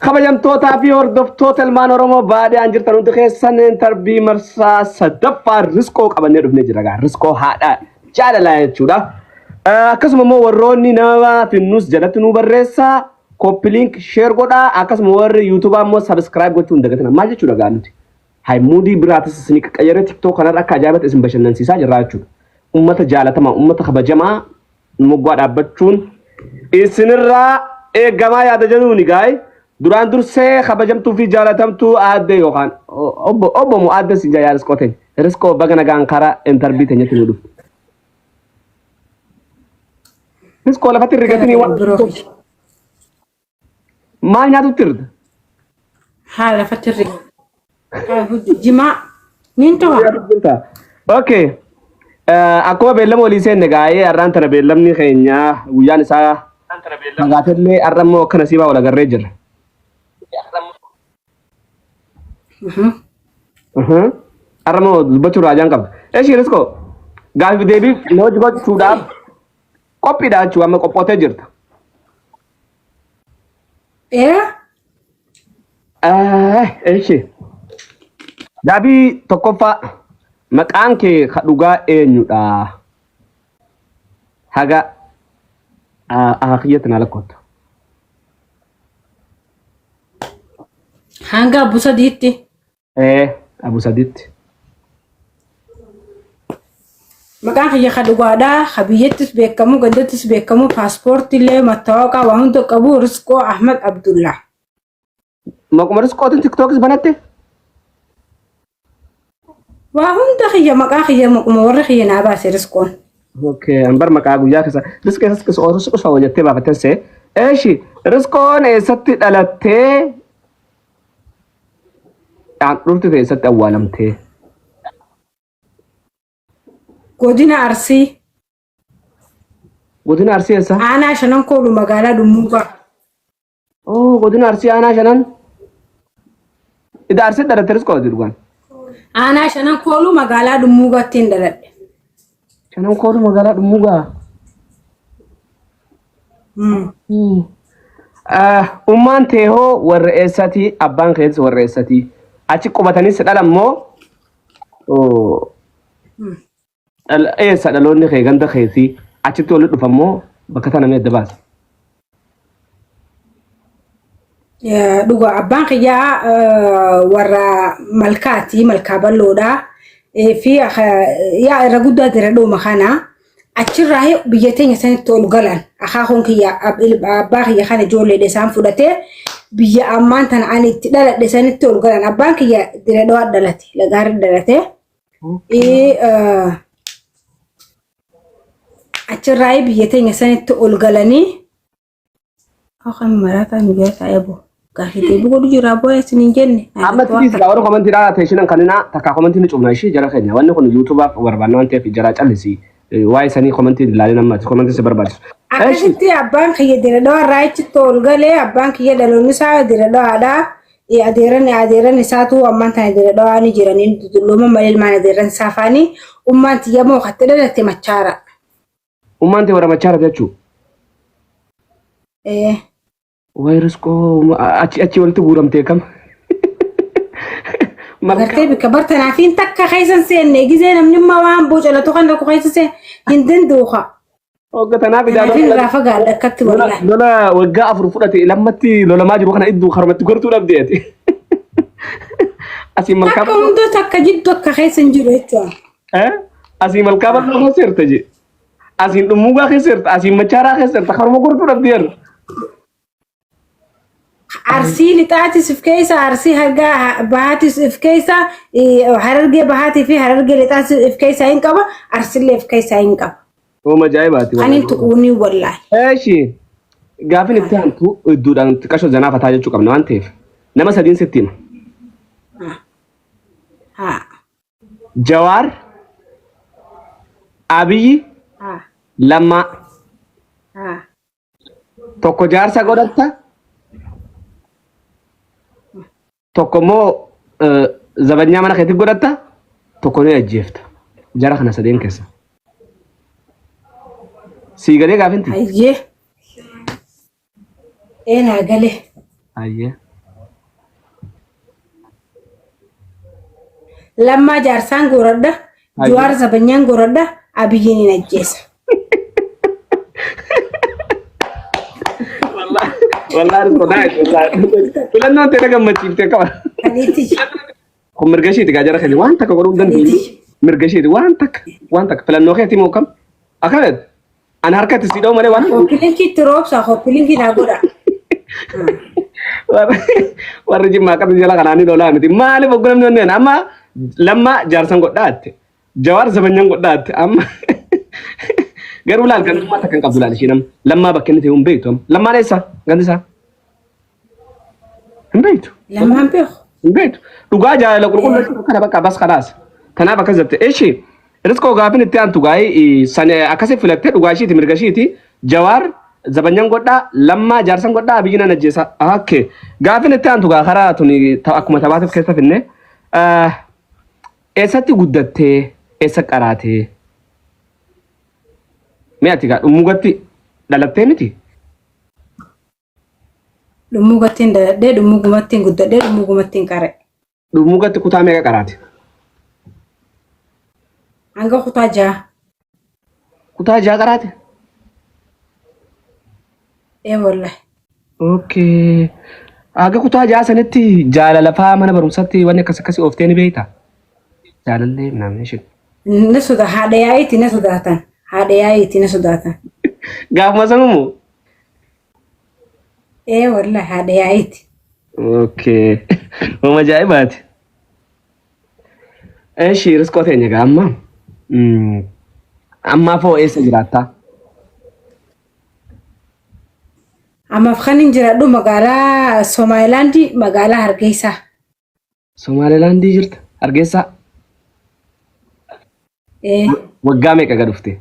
خبجم توتا في هردف توتال مان oromo baade an jirtan hundi keessan tarbii marsaa sadaffaa riskoo qabannee dhufnee jira gaa riskoo haadha jaalalaa jechuudha. Akkasuma immoo warroonni nama finnus jalatti nu barreessaa copy link share godhaa akkasuma warri YouTube ammoo subscribe gochuun dagatina maal jechuudha gaa nuti. Hay moodii biraatis isin qayyare TikTok kanarra akka ajaa'ibatti isin bashannansiisaa jirra jechuudha. Ummata jaalatamaa ummata kabajamaa moggaa dhaabbachuun isinirraa eegamaa yaada jedhuuni gaa'e. duraan dursee kabajamtuu fi jaalatamtuu aadde yookaan obbo mu aadde si jaa riskoote riskoo baga nagaan karaa intarbii teenyatti nu dhufu. Riskoo lafatti rigatanii waan maal nyaatutti irda? Haa lafatti rigatu. Jimaa niin to'a. Okay. Akkuma beellama olii seenne gaa'ee har'aan tana beellamni keenya guyyaan isaa magaatellee har'ammoo akka nasiibaa wal agarree jirra. Aramo dubbachuu raajaan qabda. Eeshi riskoo gaafi deebii nama gochuudhaaf qophiidha jechuudha amma qophootee jirta. Eeshi gaabii tokkoffaa maqaan kee dhugaa eenyudha? Haga akiyyatti na lakkooftu. Hanga Abu Sadiitti. Abu Sadiitti. Maqaan kiyya dhugaadhaa habiyyattis beekamu gandattis beekamu paaspoortiillee mattaawaqaa waan hunda qabu Riskoo Ahmed Abdullah. Maquma riskootiin TikTokis banatte? Waa hunda kiyya maqaa kiyya maquma warra kiyya naa baase Riskoon. Okay, ambar maqaa guyyaa keessa riskis osoo hojjettee baafattee see. Eeshi riskoon eessatti dhalattee? Dhufti keessatti awwaalamtee. Godina Arsii. Godina Arsii eessa? Aanaa shanan koolu magaalaa Dummuugaa. Oh, godina Arsii aanaa shanan. Ida Arsii dhalatte riskoo dirgaan. Aanaa shanan koolu magaalaa Dummuugaatti hin dhaladhe. Shanan koolu magaalaa Dummuugaa. Ummaan teehoo warra eessati abbaan keessa warra eessati. Achi qubatanis dhalammoo eessa dhaloonni kee ganda keessa achitti walitti dhufammoo bakka tana mee adda baasa. Dhugaa abbaan kiyyaa warra malkaati malkaa bal'oodhaa fi yaa irra guddaa dira dhooma kana achirraa biyya teenya sanitti ol galan akaakuun kiyyaa abbaa kiyya kana ijoolleedha isaan fudhatee biyya ammaan tana ani itti dhaladhe sanitti ol galan abbaan kiyya dira dhawaa dhalate lagaarri dhalate achirraa biyya teenya sanitti ol galanii akka marataan biyya taa'eebo gaafitee bu'uudhu jira boo'ee isiniin jenne. Amma tiis gaawwan komantiidhaa teeshinan kanina takkaa komantiin cufna ishee jara keenya wanni kun yuutuubaaf barbaanna waan ta'eef jara callisi waa'ee sanii komantiin ilaalee namatti komantiin si barbaachisu. Akkasitti abbaan kiyya dira dhawaa irraa achitti ol galee abbaan kiyya dhaloonni isaa dira dhawaadhaa. Adeeran isaatu ammaan tana dira dhawaa ni jiranii dullooma malee ilmaan adeeran isaa faanii ummaan tiyya moo katte dhalate machaara. Ummaan tee warra machaara jechuudha. Wayi riskoo achi walitti guuramtee kam? Magartee bika bartanaa fi takka keessan seenne gizee namni immoo waan boocalatu kan tokko keessa seen hin danda'uuqa. Tanaaf ilaaluu raafa gaadha akkatti walaa. Lola waggaa afur fudhate lammatti lolamaa jiru kana iddoo harmatti gortuu dhabdeeti. Asii malkaa akka hundoota akka jiddu akka keessa hin jiru jechuudha. Asii malkaa bal'oo keessa jirta jee. Asiin dhummuugaa keessa jirta asiin machaaraa keessa jirta harma gortuu dhabdeerra. Arsii lixaatis if keessa arsii hargaa bahaatis if keessa harargee bahaatii fi harargee lixaatis if keessa hin qaba arsillee if keessa hin qaba. Ooma ajaa'ibaati. Ani tuquuni wallahi. Eeshi gaafin itti hantu idduudhaan xiqqashoo zanaa fataa jechuu qabna waan ta'eef nama sadiin sitti hima. Jawaar Abiyyi Lammaa tokko jaarsa godhatta tokko immoo zabanyaa mana keetti godhatta tokko ni ajjeefta jara kana sadeen keessa. Siigalee gaafinti? Ayyee. Eenaa galee. Ayyee. لما جارسان قرده جوار زبنيان قرده أبيين نجيس والله رزقناك فلان أنت رقم ما تجيبتك كمان خليتي هم مرقشيتي قاعد خلي وانتك أقولون دم مرقشيتي وانتك فلان نوخيتي موكم أكيد أنا حركة السيدو مالي وانا خوبلينكي تروبسا خوبلينكي ناقودا warri jimmaa akka jala kanaanii lolaa miti maaliif oggolamni onneen amma lamma jaarsan godhaatte jawaar zabanyan godhaatte amma garuu laal kan uummata kan qabdu laal ishee nam lammaa bakka inni ta'e hin beektu lammaan eessa ganti isaa hin beektu lammaan beeku hin beektu dhugaa jaalala qulqulluu kana bakka bas kanaas kanaaf akkas jette eeshi riskoo gaafin itti aantu gaa'ii sani akkasii filattee dhugaa ishiiti mirga ishiiti jawaar zabanyan godhaa lammaa jaarsan godhaa biyyina najjeessa hakke gaafin itti aantu gaa karaa tuni akkuma taphaatiif keessa finne eessatti guddattee eessa qaraatee mee ati gaa dhummugatti dhalattee miti dhummugattiin daladhee dhummugumattiin guddadhee dhummugumattiin qare dhummugatti kutaa meeqa qaraate hanga kutaa jaha kutaa jaha qaraate wallahi okay aga kutaa jaha sanitti jaalala faa mana barumsatti wanni akkas ooftee ni beekta jaalallee namni shin na soda haadha yaa'iiti na sodaatan haadha yaa'iiti na sodaatan gaafuma sanumu wallahi haadha yaa'iiti okay wama ajaa'ibaati eeshi riskoo teenya gaa amma foo eessa jiraattaa ammaaf kan hin jiradhu magaalaa Somalilaandi magaalaa Hargeysaa Somalilaandii jirta Hargeysaa waggaa meeqa gad dhufte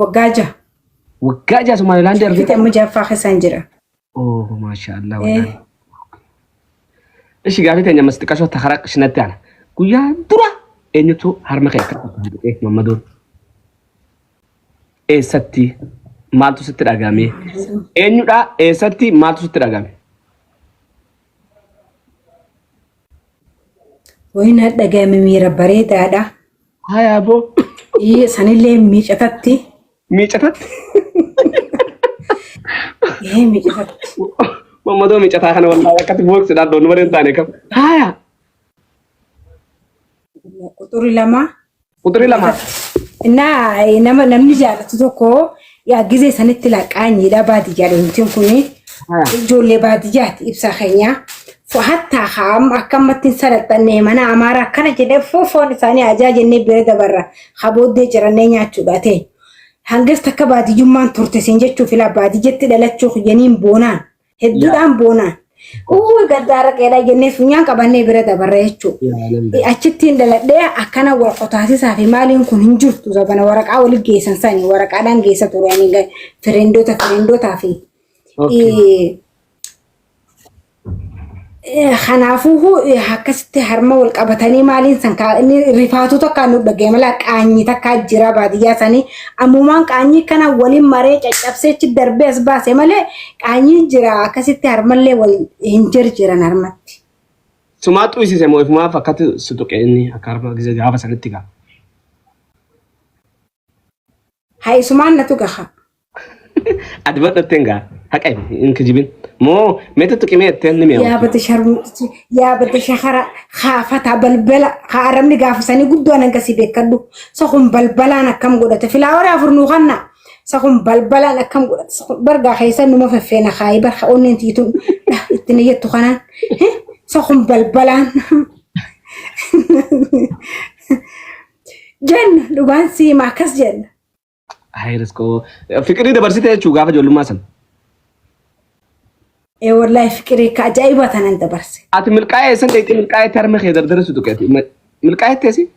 waggaa jaha Somalilaandii Hargeysaa amma jaffaa keessaan jira oh maashaallah wallahi ishi gaafii teenya masti qashoo takara shinatti ana guyyaa dura eenyutu harma kee akka ta'e Mammadoon eessatti maaltu sitti dhagame eenyudha eessatti maaltu sitti dhagame wayna dhagame miira bareedaadha haya bo sanillee miicatatti miicatatti Mammadoo miicataa kana wallahi akkati booksidhaan doon numareen taane kam haya quxurii lama namni jaalatu tokko yaa gizee sanitti laqaanyiidha baadiyyaadha himtiin kuni ijoollee baadiyyaatti ibsaa keenya hattaa haam akkamattiin sadarxannee mana amaaraa akkana jedhee foon isaanii ajaa jennee bira dabarra habooddee jirannee nyaachuudha ta'e hangas takka baadiyyummaan turte siin jechuu fila baadiyyatti dhalachuu jeniin boonaan hedduudhaan boonaan gaddaara qeedhaa jennee funyaan qabannee bira dabarra jechuudha. Achittiin daladhee akkana wal qotaasisaa fi maaliin kun hin jirtu zabana waraqaa waliin geessan sani waraqaadhaan geessa turanii firendootaa fi kanaafuu akkasitti harma wal qabatanii maaliin san rifaatu takka nu dhagee mala qaanyi takka jira baadiyyaa sanii ammumaan qaanyi kana waliin maree caccabseechi darbee as baase malee qaanyi jira akkasitti harmallee wal hin jiran harmatti. Sumaatu isise moo ifumaaf akkatti sutuqee inni akka harma gizee gaafa sanitti gaa. Hai sumaan natu gaha. Ati badhatteen gaa haqa hin kijibin. مو متى تقيمة تنمي يا بدي شهر خافتا بلبلا خارمني قافساني قدو أنا قصيبه كدو سخم بلبلا أنا كم قدرت في الأول أفرنو غنا سخم بلبلا أنا كم قدرت برجع خيسان نما فينا خايبر خون أنتي تون التنية تخنا سخم بلبلا جن لبان سي ما كس جن هاي رسكو فكري ده برسيته شو قافة جولو ماسن والله فكري كعجائبة أنت برسي. ملكاية سنتي ملكاية ترمخ يقدر درسوا دكتي ملكاية تسي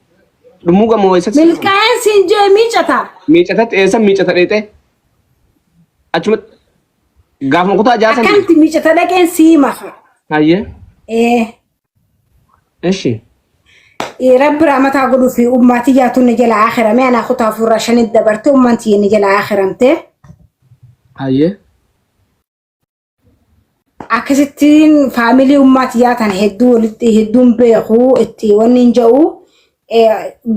رموجا مويسات ملكاية سنجي ميجتا إيسا ميجتا ريته أشوف قاف مقطع جالس أكنت ميجتا لكن سيما هاي إيشي رب رحمة أقول في أمتي جاتو نجل آخرة ما أنا أخذها في الرشان الدبرت أمتي نجل آخرة أنت هاي akkasittiin faamilii ummaatiyyaa tan hedduun beeku itti wanni hin jedhu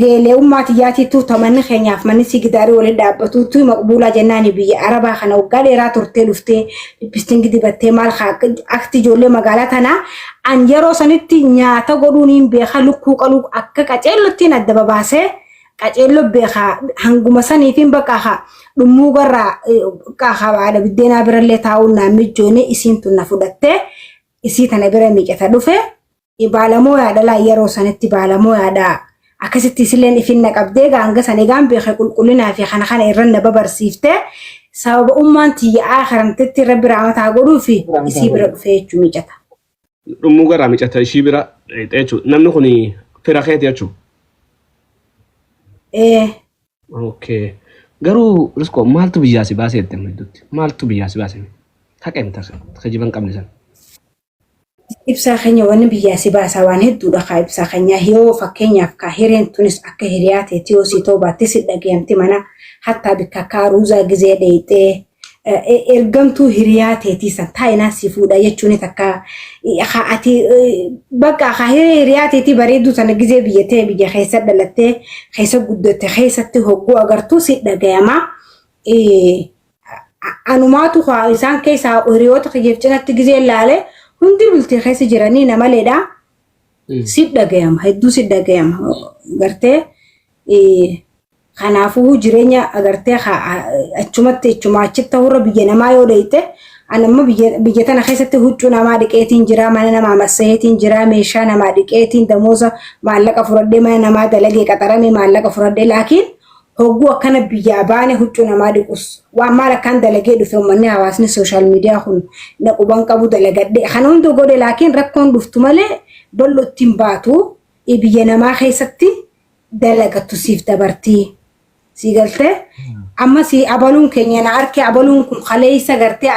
geelee ummaatiyyaatiitu tamanni keenyaaf manni sigidaarii waliin dhaabbatuutu maqbuulaa jennaani biyya arabaa kana waggaa dheeraa turtee dhuftee lippistiin dibattee maal akti ijoollee magaalaa tanaa an yeroo sanitti nyaata godhuun hin beeka lukkuu qaluu akka qaceellottiin adda babaasee qaceello beeka hanguma saniifiin bakka dhummuu garraa qaaxa baala biddeenaa birallee taa'uun naan mijoone isiin tunna fudhattee isii tana bira miiqata dhufe baalamoo yaadalaa yeroo sanitti baalamoo yaadaa akkasitti isilleen ifinna qabdee gaanga sanii gaan beekee qulqullinaa fi kana irra na babarsiiftee sababa ummaan tiyyaa karamtetti irra biraa mataa godhuu fi isii bira dhufee jechuu miicata. Dhummuu garraa miicata ishii bira jechuudha. Namni kun fira keeti jechuudha. Okay. Garuu riskoo maaltu biyyaa si baasee jettee midduutti? Maaltu biyyaa si baasee? Haqeen tajaajila qabne sana. Ibsaa keenya wanni biyyaa si baasaa waan hedduudha kaa ibsaa keenya yoo fakkeenyaaf kaa hireen tunis akka hiriyaa teetii yoo si toobaatti si dhageemti mana hattaa bikka kaaruuzaa gizee dheeyxee ergamtuu hiriyaa teetii san taayinaa si fuudha jechuun takka ati bakka kaa hiriyaa teetii bareedduu sana gizee biyyatee biyya keessa dhalattee keessa guddatte keessatti hogguu agartuu si dhagayamaa anumaatu isaan keessaa hiriyoota kiyyeef cinatti gizee ilaalee hundi bultii keessa jiranii nama leedhaa si dhagayama hedduu si dhagayama gartee kanaafuu jireenya agartee achumatti achitti ta'urra biyya namaa yoo dheeyte anamma biyya tana keessatti huccuu namaa dhiqeetiin jira mana namaa massaheetiin jira meeshaa namaa dhiqeetiin damoosa maallaqa fudhadhee mana namaa dalagee qaxaramee maallaqa fudhadhee laakiin hogguu akkana biyyaa baane huccuu namaa dhiqus waan maal akkaan dalagee dhufe uummanni hawaasni sooshaal miidiyaa kun naquban qabu dalagadhe kana hundi godhe laakiin rakkoon dhuftu malee bal'ootti hin baatu biyya namaa keessatti dalagattu siif dabartii si galtee amma si abaluun keenya na arke abaluun kun kaleessa gartee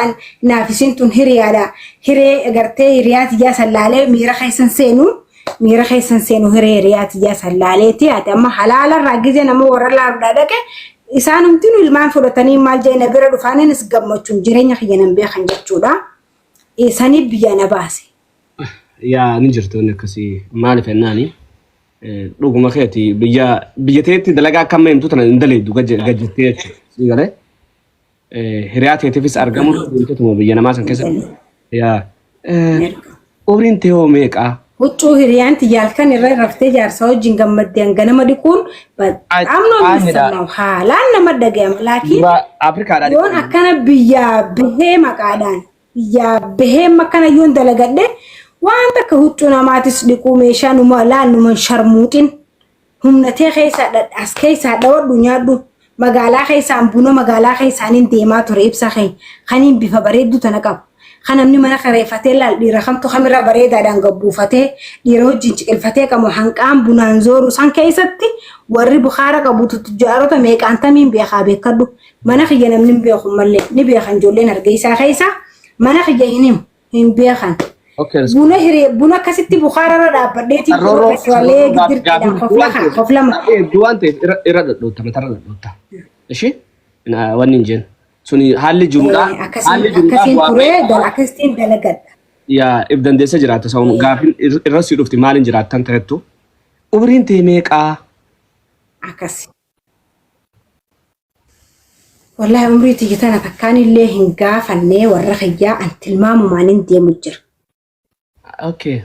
naafisiin tun hiriyaadha hiree gartee hiriyaati yaa sallaalee miira keessan seenu hiriyaati yaa sallaaleeti ati amma halaala raagizee nama warra laabdaa dhaqe isaan humtinu ilmaan fudhatanii maal jeena bira dhufaanis gammachuun jireenya kiyyanan beekan jechuudha sanii biyya na baase. Yaa ni jirtoonni akkasii maaliif ennaani dhuguma keeti biyya teetti dalagaa akka amma himtu tana hin daleeddu gajjettee jechuudha. Hiriyaa teetiifis argamu beekatuma biyya namaa san keessatti. Yaa umriin teewoo meeqaa? Huccuu hiriyaan tiyyaalkan irra raftee jaarsa wajjin gammaddeen ganama dhiquun amnoo misannaw haalaan nama dhagayama laakiin yoon akkana biyyaa bahee maqaadhaan biyyaa bahee makkana yoon dalagadhe waan takka huccuu namaatis dhiquu meeshaa numa laannuman sharmuuxin humnatee as keessaa dhawadhu nyaadhu magaalaa keessaan buna magaalaa keessaaniin deemaa ture ibsa kee kaniin bifa bareeddu tana qabu. Kanamni mana kareeffatee laal dhiira kamtu kamirra bareedaadhaan gabbuufatee dhiira wajjin ciqilfatee qabu hanqaan bunaan zooru san keessatti warri bukaara qabutu tujjaarota meeqaan tamiin beekaa beekadhu mana kiyya namni hin beeku mallee ni beekan ijoolleen argeessaa keessa mana kiyya hin beekan. Buna akkasitti bukaararra dhaabbadheetii walee giddirtiidhaan koflama. Duwwaan ta'eef irra dhadhoota matarra dhadhoota. Ishee wanni hin jennu. Suni haalli jumlaa akkasiin turee akkasiin dalagadha. Yaa if dandeessa jiraata sa'uun gaafin irra si dhufti maaliin jiraattan ta'ettu umriin ta'e meeqaa? Akkasi. Wallahi umrii tiyya tana takkaan illee hin gaafannee warra kiyyaa an tilmaamumaan hin deemu jira. Okay,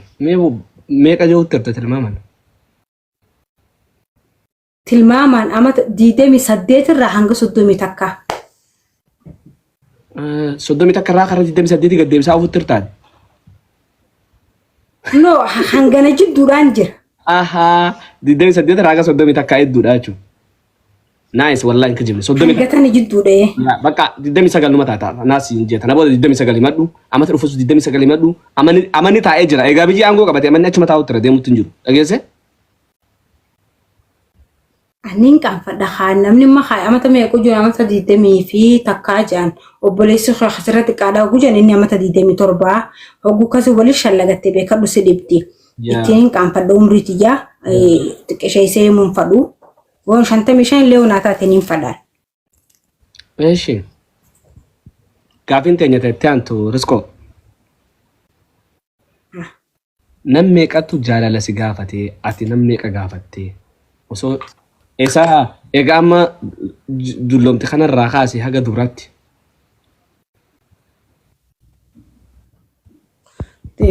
meeqa jiruutti turte tilmaaman? Tilmaamaan amata 28 irraa hanga 30 takka. 30 takka irraa karaa 28 gad deebisaa ofutti turtaati? No, hangana jidduudhaan jira. Ahaa, 28 irraa hanga 30 takka hedduudha jechuudha. Nice, wallahi hin kijibne. Hangatani jidduudha. Bakka 29 numa taata. Naasi hin jeeta. Namoota 29 maddu, amata dhufus 29 maddu, amani taa'ee jira. Egaa biyyi aangoo qabate amanni achuma taa'u ture deemutti hin jiru. Dhageesse? Anin qaanfadha haan namni mahaa amata meequu jiru amata 20 fi takkaa jedhan obboleessi asirratti qaadhaa gujan inni amata 27 hogguu kasi waliin shallagattee beekadhu si dhibdi. Ittiin qaanfadha umrii tiyyaa xiqqeesheessee himuun fadhu. Wan 55 leona taate nin fadhaan. Eeshi. Gaafin teenya teetti aantu riskoo. Namni qattu jaalala si gaafatee ati namni qa gaafattee osoo isaa egaa amma dullomte kanarraa kaasee haga duratti.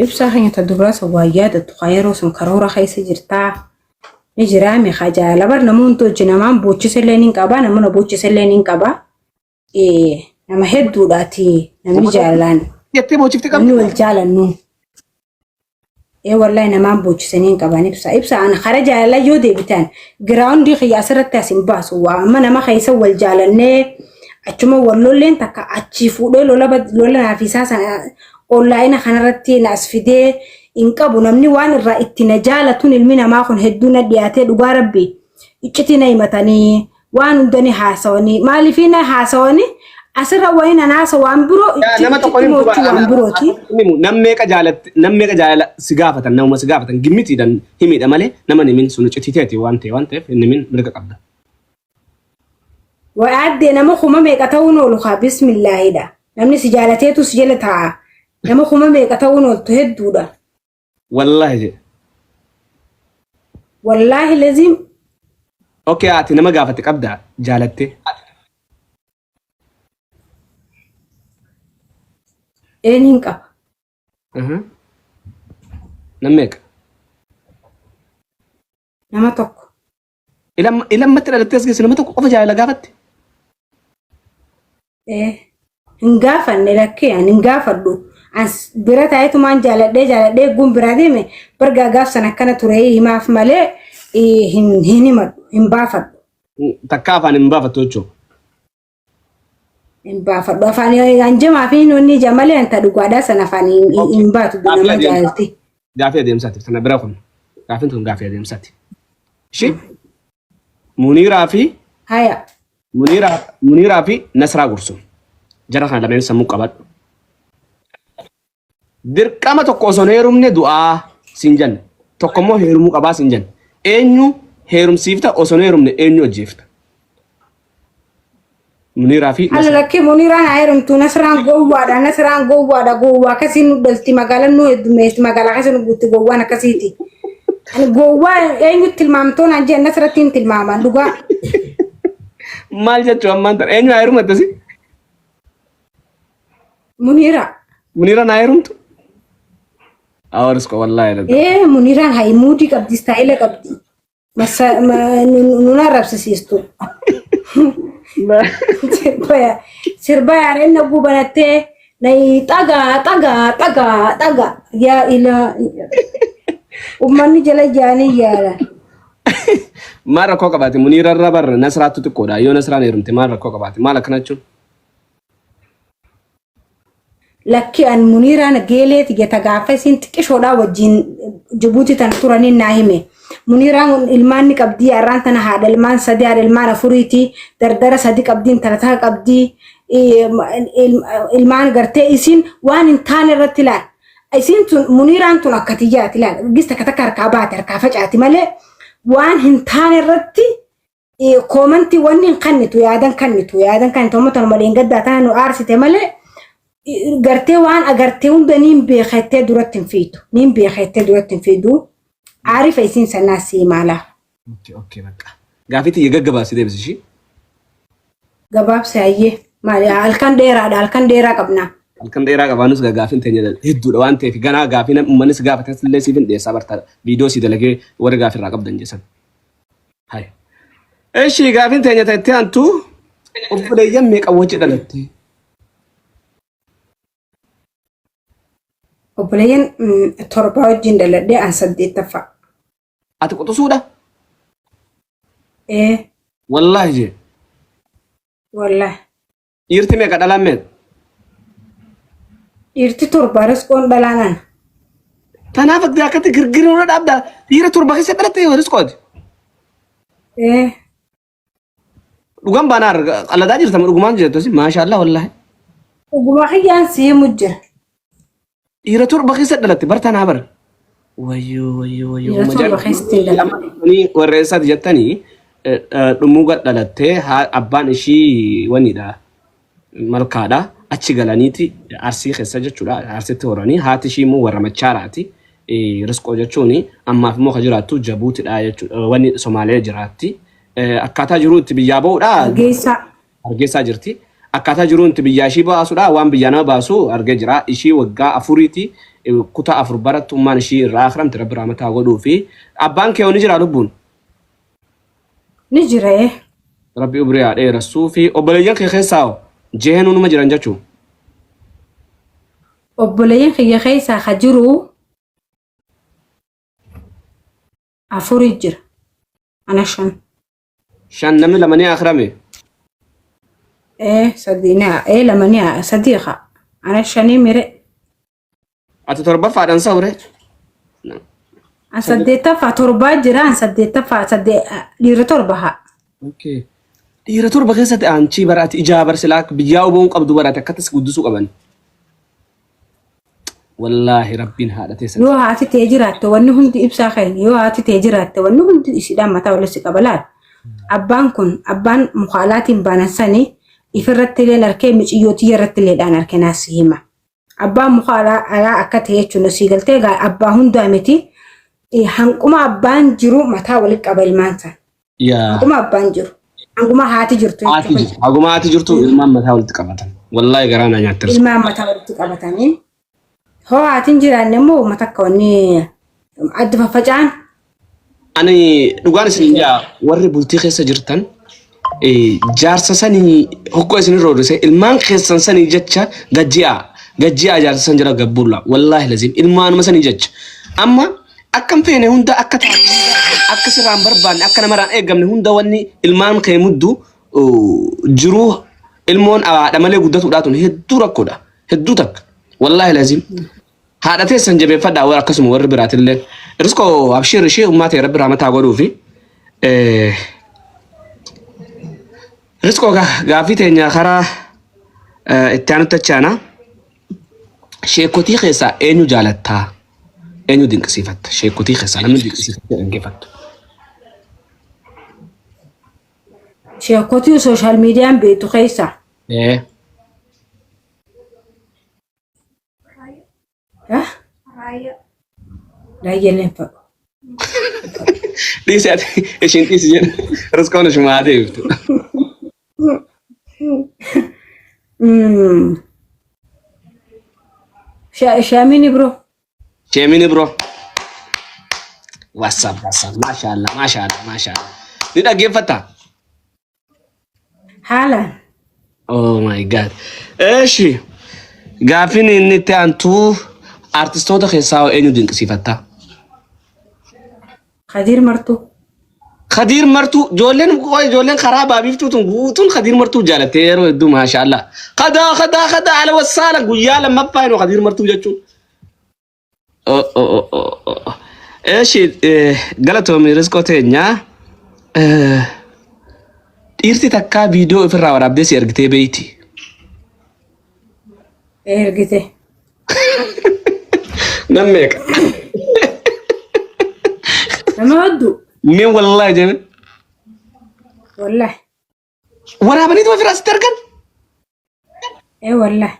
ibsaa keenya ta dubraa waa yaadatu yeroo sun karoora keessa jirtaa ni jiraame jaala bar namoonni tolchi namaan boochisallee ni qaba namni boochisallee ni qaba nama hedduudhaati namni jaalaan jettee boochifte namni wal jaalannu wallahi namaan boochisanii qaban ibsa ana khara jaalala yoo deebitaan giraawundi qiyaasirratti asin baasu waa amma nama keessa wal jaalannee achuma wallolleen takka achi fuudhee lola naafisaa sana online kanarratti naas fidee in qabu namni waan irraa itti na jaalatun ilmi namaa kun hedduu na dhiyaatee dhugaa rabbi icciti na himatanii waan hundani haasawanii maaliifina haasawanii asirra wayina naasa waan biroo nama tokko waan birooti namni qa jaalala si gaafatan nama si gaafatan gimmitiidhan himidha malee nama nimin sunu cititeeti waan ta'eef nimin mirga qabda. Waadde nama kuma meeqa ta'uun oolu haa bismillaahidha namni si jaalateetu si jala taa'a nama kuma meeqa ta'uun ooltu hedduudha. Wallaahi lazim. Okay ati nama gaafate qabda jaalatte. Eenyuun qaba. Nama meeqa? Nama tokko. Ilammatti dhalattee as geesse nama tokko qofa jaalala gaafatte? Hin gaafanne lakkee ani hin gaafadhu. As bira taa'etumaan jaaladhee gun biraa deeme bargaa gaafsan akkana ture himaaf malee hin himadhu hin baafadhu. Takka afaan hin baafattu jechuudha. Hin baafadhu afaan hanjamaa fi inni jamalee anta dhugaadhaa sana afaan hin baatu nama jaalatti. Gaafii adeemsaati sana bira kun gaafiin tun gaafii adeemsaati. Ishee Muniiraa fi Nasraa Gursum jara kana lameen sammuu qabadhu. Dirqama tokko osoo heerumne du'aa siin jenna tokkommoo heerumuu qabaa siin jenna eenyu heerumsiifta osoo heerumne eenyu hojjeefta. Muniiraa fi Lakkee Muniiraan heerumtu Nasraan gowwaadha gowwaa akkasiin dhalti magaalaan nu heddumeessi magaalaa keessa nu guutti gowwaan akkasiiti. Gowwaa eenyutti tilmaamtoon an jeen Nasratti hin tilmaaman dhugaa. Maal jechuun ammaan ta'e eenyu heerumu akkasii? Muniiraan heerumtu? Awwaarisko wallaahi. Muniiraan hayimuudii qabdi istaayila qabdi. Nuna rabsisiistu. Sirba yaareen na gubanattee na xagaa yaa ilaa ummanni jala jaanii yaala. Maal rakkoo qabaate Muniirarra barra Nasraattu xiqqoodha yoo Nasraan heerumte maal rakkoo qabaate maal akkana jechuun? Lakki an Muniiraan geeleeti geta gaafa isin xiqqishoodhaa wajjin Jibuuti tan turanii naa hime. Muniiraan ilmaan ni qabdii arraan tana haadha ilmaan sadii haadha ilmaan afuriiti dardara sadii qabdiin talataa qabdii ilmaan gartee isin waan hin taane irratti ilaal. Isin tun Muniiraan tun akka tiyyaati ilaal. Gista takka harkaa baate harkaa facaati malee waan hin taane irratti koomantii wanni hin kannitu yaadan kannitu uummata malee hin gaddaa taane nu aarsite malee gartee waan agartee hunda niin beekettee duratti hin fiidu. Aarifa isin sanaa si maala. Okay bakka. Gaafiti gaggabaabsi deebisi. Gabaabsi ayyee maali halkan dheeraa qabna. Halkan dheeraa qabaanus gaafin teenya hedduudha waan ta'eef ganaa gaafin uummannis gaafatan illee siifin dhiyeessaa bartaadha. Viidiyoo si dalagee warra gaafirraa qabdan jesan. Hai. Eshi gaafin teenya ta'etti hantu obboleeyyan meeqa wajji dhalatte? Obboleeyyan torba wajjin dhaladhee an 8ffaa. Ati quxusuudha? Wallaahi jee. Wallaahi. Dhiirti meeqa dhalaan meeqa? Dhiirti torba riskoon dhalaanan. Tanaaf akkatti girgiruu dhaabdaa dhiira torba keessa dhalatte yoo riskooti? Dhugaan baanaar qaladaa jirta dhugumaan jirtu maashaallah wallaahi. Dhugumaa hiyyaan si himu jira. Dhiira torba keessa dhalatte bartanaa bara. Wayyoo. Warra eessaati jettanii dhumuuga dhalattee abbaan ishii waniidha malkaadha achi galaniiti arsii keessa jechuudha arsitti horanii haati ishii immoo warra machaaraati riskoo jechuuni ammaaf immoo kan jiraattu Jabuutidha jechuudha. Wanni Somaaliyaa jiraatti. Akkaataa jiruutti biyyaa ba'uudha. Hargeysaa jirti. Akkaataa jiruutti biyyaa ishii baasuudha. Waan biyyaa nama baasu argee jira. Ishii waggaa 4 kutaa 4 barattummaan ishii irraa akramte Rabbi rahmataa godhuu fi abbaan kee ni jira lubbuun. Ni jira. Rabbi umrii dheeressuu fi obboleeyyan kee keessaa jeheen numa jiran jechuudha. Obboleeyyan kiyya keessaa ka jiru 4 jira. Ana 5. 5 namni lamanii akrame. Sadina lamanii sadiqa. Ana 5 mire. Ati torbaffadhaan sawre. An 8 jira an 8 dhiira 7. Okay. Dhiira 7 keessatti aanchi baraati ijaabar silaak biyyaa oboon qabdu baraati akkatas guddisuu qaban. Wallahi Rabbiin haadhatee sana. Yoo haati ta'e jiraatte wanni hundi ibsaa ka'e yoo haati ta'e jiraatte wanni hundi isiidhaan mataa walitti qabalaan. Abbaan kun abbaan mukaalaatiin baanansanii ifirratti illee narkee miciyyootii irratti illee dhaan harkee naas hima. Abbaan mukaalaa akka ta'e jechuun asii galtee abbaa hundaa miti hanquma abbaan jiru mataa walitti qaba ilmaansa. Hanquma abbaan jiru. Hanquma haati jirtu. Hanquma haati jirtu ilmaan mataa walitti qabatan. Wallahi garaana nyaatti. Ilmaan mataa walitti qabatanii. Haatiin jiraanne immoo uummata akka wanni adda faffacaan. Ani dhugaan isin yaa warri bultii keessa jirtan jaarsa sanii hokkoo isin roodise ilmaan keessan sanii jecha gajji'a jaarsa san jira gabbulla wallahi lazim ilmaanuma sanii jecha amma akkam feene hunda akka taatu akka sirraan barbaanne akka namarraan eegamne hunda wanni ilmaan kee muddu jiruu ilmoon awaadha malee guddatuudhaatun hedduu rakkoodha hedduu takka. والله لازم هذا تيسن جبين فدا ورا كسم ور براتلين رزقو ابشر شيء ما تي رب رحمتها غدو في رزقو غافي تنيا خرا اتانو تچانا شيكوتي خيسا انو جالتا انو دينك صفات شيكوتي خيسا لمن دينك صفات انكفت شيكوتي سوشيال ميديا بيتو خيسا Raya lempa. Di saat esinti sih, terus kau nasi mana itu? Syamini bro. Syamini bro. WhatsApp, masya Allah. Ini dah game fata. Halan. Oh my god. Sih, gafin ini tuh artistoota keessaa eenyu dinqisiifatta? Khadir Martuu ijoolleen karaa baabiiftuutun guutuun Khadir Martuu jaalattee yeroo hedduu maashaallah. Qadaa ala wassaala guyyaa lammaffaa yeroo Khadir Martuu jechuun. Eeshi galatoomi rizqoo teenyaa dhiirti takkaa viidiyoo ofirraa waraabdee si ergitee beeyti. Ergite. Nammeeqa. Nama waddu. Min wallahi jeme. Wallahi. Waraabaniitu ofirraa sitti argan. Wallahi.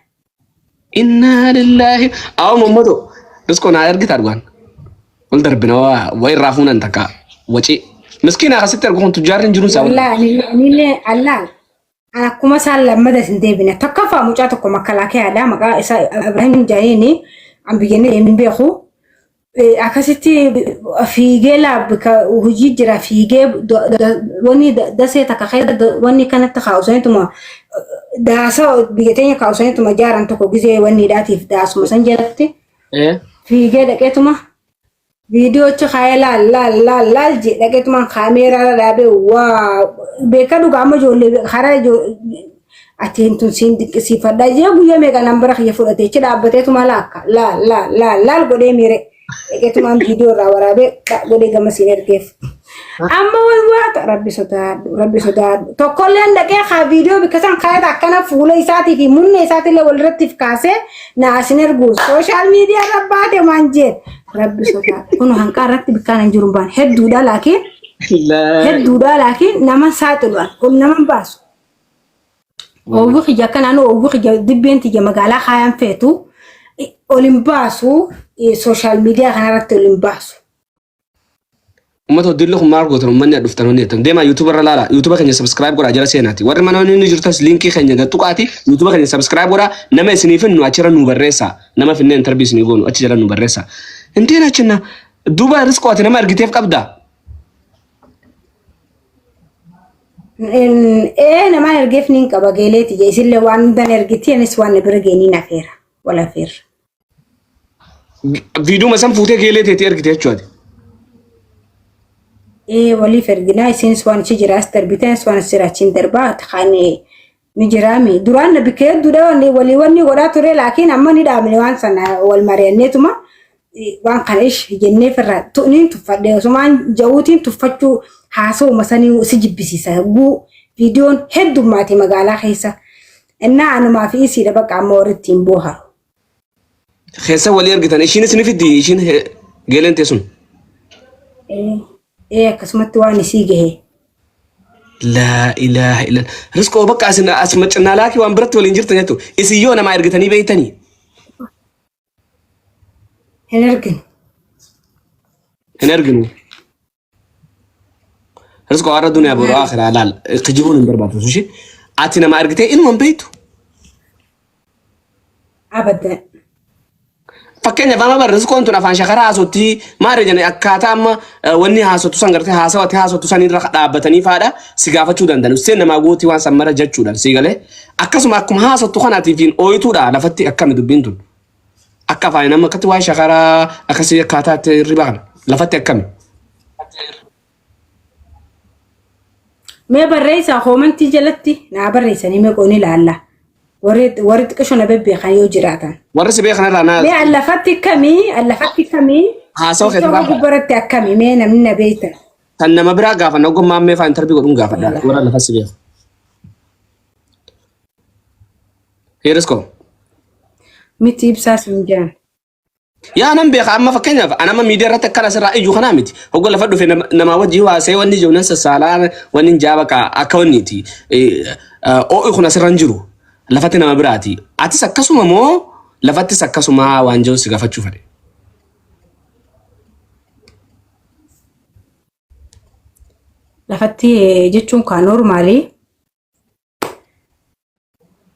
Inna lillahi. Awo mammato. Rizqoo naa ergita dhugaan. Wal darbina waa irraa fuunan takka. Waci. Miskiina akkasitti argu kun tujjaarri hin jiru isaa. Wallahi anillee allaal. Akkuma isaan lammada hin deebine. Tokkoffaa mucaa tokko makalaakeedha maqaa isaa Ibrahim Jaayini. Am biyyanii deemin beeku akkasitti fiigee laabbika hojii jira fiigee wanni dasee takka wanni kanatti kaa'usaniituma daasa biyya teenya kaa'usaniituma jaaran tokko gizee wanni dhaatiif daasuma san jalatti fiigee dhaqeetuma viidiyoochi kaayee laal je dhaqeetuma kaameeraa dhaabee waa beeka dhugaa amma ijoollee karaa atiin tun siin dinqisiifadhaa jee guyyaa meeqa nambara kiyya fudhatee achi dhaabbateetuma laakka laal godhee miire eegetumaan viidiyoo irraa waraabee godhee gama siin ergeef. Amma waata rabbi sodaadhu tokkolleen dhaqee haa viidiyoo bikka san kaayata akkana fuula isaatii fi munne isaatillee walirrattiif kaasee naasin erguus sooshaal miidiyaa irra baate maan jeen rabbi sodaadhu kun hanqaa irratti bikkaan hin jiru baan hedduudha laakiin nama saaxiluudhaan kun nama baasu. Owu khija kana no owu khija dibbenti je magala khayam fetu Olimbaasu social media kanarratti olimbaasu. Ummata dillukum margotan ummanni dhuftan honeetan deema YouTube irra laala YouTube keenya subscribe godha jala seenaati warri mana inni jirtas linki keenya gattuqaati YouTube keenya subscribe godha nama isiniifin nu achira nu barreessa nama finne interview isini goonu achi jala nu barreessa inteena achinna duba riskooti nama argiteef qabda nama ergeef nin qaba geeleeti jeesille waan dan ergiteenis waan bira geenii nafeera wala feer video masan fuutee geeleeteeti ergite jechuudha wali fergina isin swan ci jiras terbitan swan sirachin darba khani mijrami duran nabike duda wali goda tore lakin amma ni damne wan sana wal marianetuma wan kanish jenne ferra tunin tufade suman jawutin tufachu haso masani sijibisisa gu video heddu mati magala khisa inna anu ma fi isi da baka moritin boha khisa wali ergitan ishin sinifidi ishin gelente sun كسمت واني سيجه لا إله إلا رزقه بقى أسمعنا لك وان برت ولا إنجرت نيتو إسيونا ما يرجتني بيتني هنرجن رزقه على الدنيا برو آخر على تجيبون برباط وشي عتنا ما يرجتني إنه من بيته أبدا fakkeenya fama bar rizqoon tun afaan shakara haasootti maarejani akkaataa amma wanni haasootu san gartee haasawati haasootu san irra dhaabbatanii faadha si gaafachuu danda'u seen namaa gootii waan sammara jechuudhaan si galee akkasuma akkuma haasootu kanaatiifiin ooyituudha lafatti akkami dubbiin tun akka afaan nama akkatti waan shakaraa akkasii akkaataatti irri baana lafatti akkami mee barreessaa koomantii jalatti naa barreessanii mee qooni laalla ورد كشنا ببي خيو جراتا ورس بي خنا رانا مي ألفتي كمي هاسو خدمة برت كمي مين من بيته تنا ما برا غافا نوغو مامي فان تربي غدون غافا دا ورا لفس بي هيرسكو متي بساس من جان يا انا بي اما فكنيا انا ما ميديا رت كلا سرا ايجو خنا متي هو لفدو في نما وجي واسي وني جونس سالان وني جابكا اكونيتي او اخنا سرانجرو lafatti nama biraati atis akkasuma moo lafattis akkasuma waan joon si gaafachuu fade lafatti jechuun ka normaali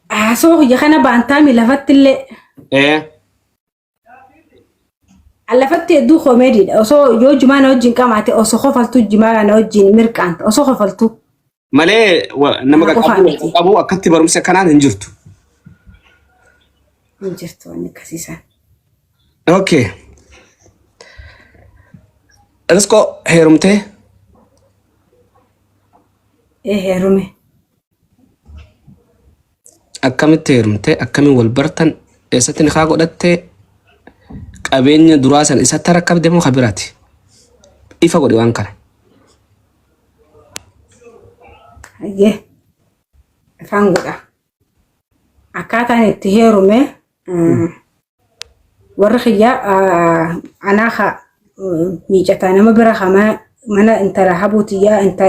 asoo yakana baantami lafatti illee lafatti du comedy osoo yoo jumaa na wajjin qamaate osoo qofaltu jumaa na wajjin mirqaanta osoo qofaltu malee nama qabu akkatti barumsa kanaan hin jirtu ani kasisan okay Risko heerumte heerume akkamitti heerumte akkamiin wal bartan eessatti ni kaa godhatte qabeenya duraasan isatti rakkabde moo kabiraati ifa godhi waan kana Aye, fangoda. Akata ni tiherume, warriya anaha mijata nama berahama mana intara habutiya inta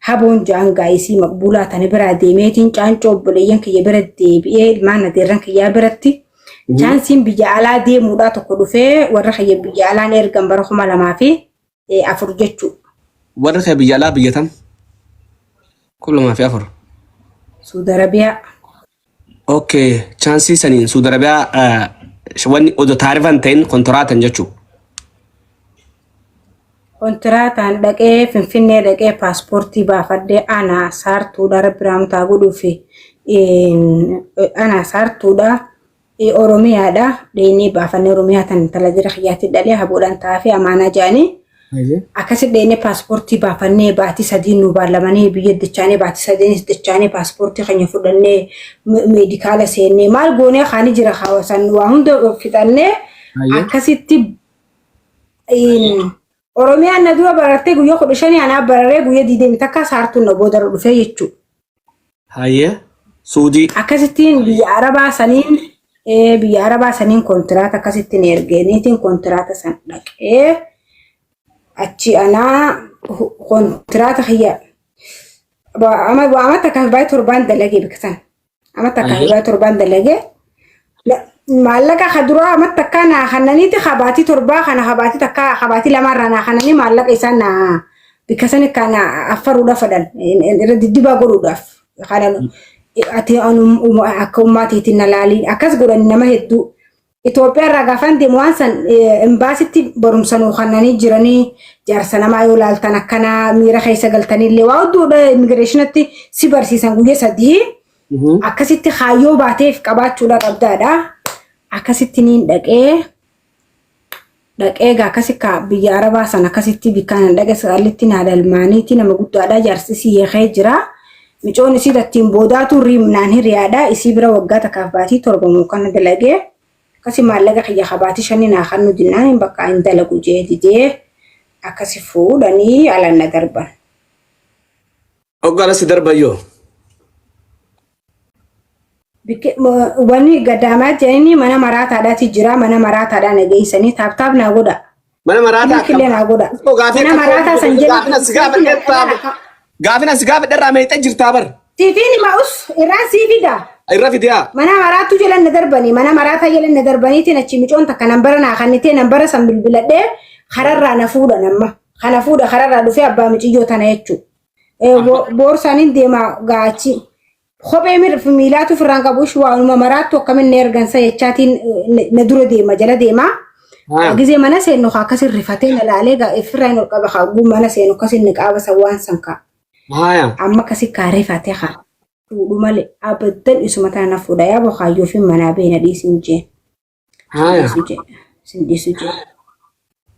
habun janga isi makbula tani berade metin canco boleyan ke berade biye mana deran ke ya berati chansin bija ala de muda to kodufe warriya bija ala ner gambar khuma lama fi afurjechu warriya bija ala bijatam كل ما في أفر سعودي عربية أوكي شانسي سنين سعودي عربية شواني أدو تعرفان تين كونتراتن جاتشو كونتراتن دقي فنفني دقي باسبورتي بافده أنا سارتو دار برام تاغدو في أنا سارتو دا أوروميا دا ديني بافني أوروميا تن تلادي رخياتي دالي هبولان تافي أمانا جاني Akasi dene passporti baafannee baati sadii nu baalamanii biyya dachaanii baati sadii dachaanii passporti keenya fudhannee medikaala seennee maal goonee kaani jira hawaasan waa hunda fixannee akkasitti Oromiyaan na dura barartee guyyaa 15 anaa bararee guyyaa 20 takka saartuu na booda dhufee jechuu. Hayyee Suudii akkasittiin biyya Arabaa saniin kontiraata akkasittiin ergeeniitiin kontiraata san dhaqee achi ana kontiraata khiyya ama takas bay turban dalage biksan ama takas bay turban dalage maallaqa kaduraa amma takka naa kannaniiti kabaatii torbaa kana kabaatii takka kabaatii lamarraa naa kannanii maallaqa isaan naa bikka sani kana affaruudhaaf fedhan irra diddibaa godhuudhaaf kana ati akka ummatiitiin na laaliin akkas godhan nama hedduu Itoophiyaa irraa gaafan deemu waan san embaasitti barumsanuu kannanii jiranii jaarsa namaa yoo laaltan akkana miira keessa galtanillee waa hedduudha immigireeshinatti si barsiisan guyyaa sadii akkasitti kaayyoo baateef qabaachuudha qabdaadha. Akkasitti niin dhaqee akkasi ka biyya Arabaa san akkasitti bikkaan dhaqee saallitti naa dalmaaniiti nama guddaadha jaarsi siyeekee jira. Micoon isii dattiin boodaatu riimnaan hiriyaadha isii bira waggaa takkaaf baatii torbamuu kana dalagee. Kasi maallaqa kiyya kabaatii shanii naa kan nuti naan bakka hin dalagu jee didee akkasi fuudhanii alanna darban. Oggaala si darbayyoo. Wani gadaamaa jedhanii mana maraataadhaati jira mana maraataadhaa nageessanii taaptaap naa godha. Mana maraataa killee naa godha. Mana maraataa san jedhu. Gaafina si gaafa dharraa meexxee jirtaa bar. Tiifiin ma'us irraa sii fidaa. Irra fidiyaa. Mana maraatu jalan na darbanii mana maraataa jalan na darbaniitiin achi micoon takka nambara naa kannitee nambara san bilbiladhee kararraa na fuudha namma. Kana fuudha kararraa dhufee abbaa miciyyoo tana jechuudha. Boorsaanin deemaa gaachi. Kophee miilaatu firraan qabuush waanuma maraattu akkaminne ergansa jechaatiin na dura deema jala deemaa. Gizee mana seennu akkasin rifatee na laalee firraan ol qaba hagguu mana seennu akkasin ni qaaba sawwaan sankaa. Amma kasi kaarifatee haa. Fuudhu malee abadan isuma tana fuudha yaa boqaayyoo fi manaa beena dhiisin jeen. Sindiisu jeen.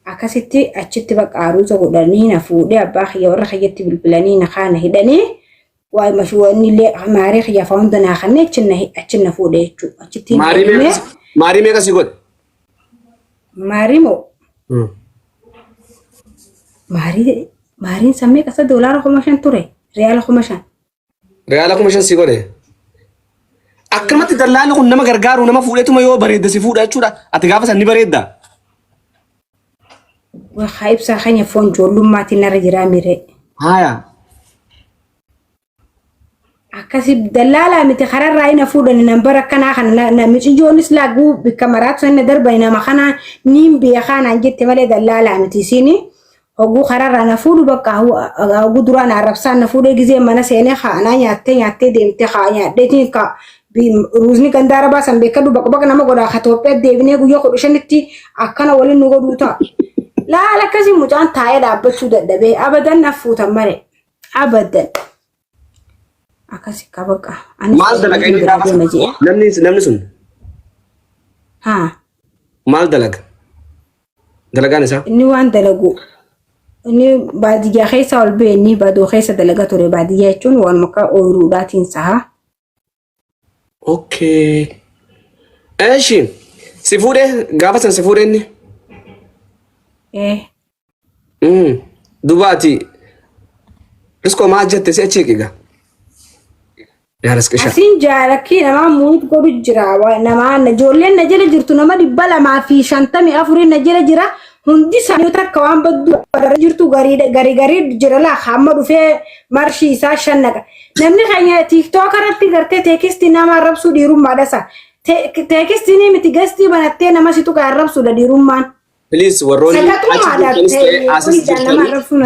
Akkasitti achitti baqaaruusa godhanii na fuudhee abbaa kiyya warra kiyyatti bilbilanii na kaana hidhanii waa'ee mashuuwwanillee maarii kiyya faawunda naa kannee achinna fuudhee jechuudha. Achitti maarii meeqa si godhe? Maarii moo? Maariin sammee qasa doolaara 5,000 ture riyaala 5,000. Reala kuma shan si godhe. Akkamatti dallaalli kun nama gargaaru nama fuudheetuma yoo bareedda si fuudha jechuudha. Ati gaafa san ni bareedda. Waa ibsaa keenya foon ijoollummaatti narra jiraa miree. Haaya. Akkasi dallaalaa miti kararraa ina fuudhani nambara akkanaa kana namichi ijoonis laaguu bikka maraatu sanna darbani nama kanaa niin beekanaan jette malee dallaalaa miti isiini. Oguu kararraa na fuudhu bakka oguu duraan arrabsaan na fuudhee gizee mana seenee haanaa nyaattee deemtee haa nyaadheetiin ka ruuzni gandaara baasan beekadhu bakka nama godhaa ka Itoophiyaa deebinee guyyaa 15tti akkana waliin nu godhuu ta'a. Laala akkasii mucaan taa'ee dhaabbachuu dadhabee abadan na fuutan malee abadan. Akkasii ka bakka. Maal dalaga inni gaafa namni sun? Haa. Maal dalaga? Dalagaan isaa? Inni waan dalagu. Ini baadiyyaa keessa ol ba'anii baaduu keessa dalagaa ture baadiyyaa jechuun waan maqaa ooyiruudhaatiin saha. Okay. Eeshi si fuudhee gaafa san si fuudhee inni? Dubaati riskoo maal jette si achi eegiga? Yaalas qisha. Asiin jaalakkii namaa muut godhu jira namaa ijoolleen na jala jirtu nama 254 na jala jira. Hundi isaanii takka waan baddu jirtu garii jira laa hamma dhufee marshii isaa shannaqa. Namni keenya TikTok irratti gartee teekistii nama arrabsuu dhiirummaadhasa. Teekistii miti gastii banattee nama situ kan arrabsuudha dhiirummaan. Please warroonni achi jirtan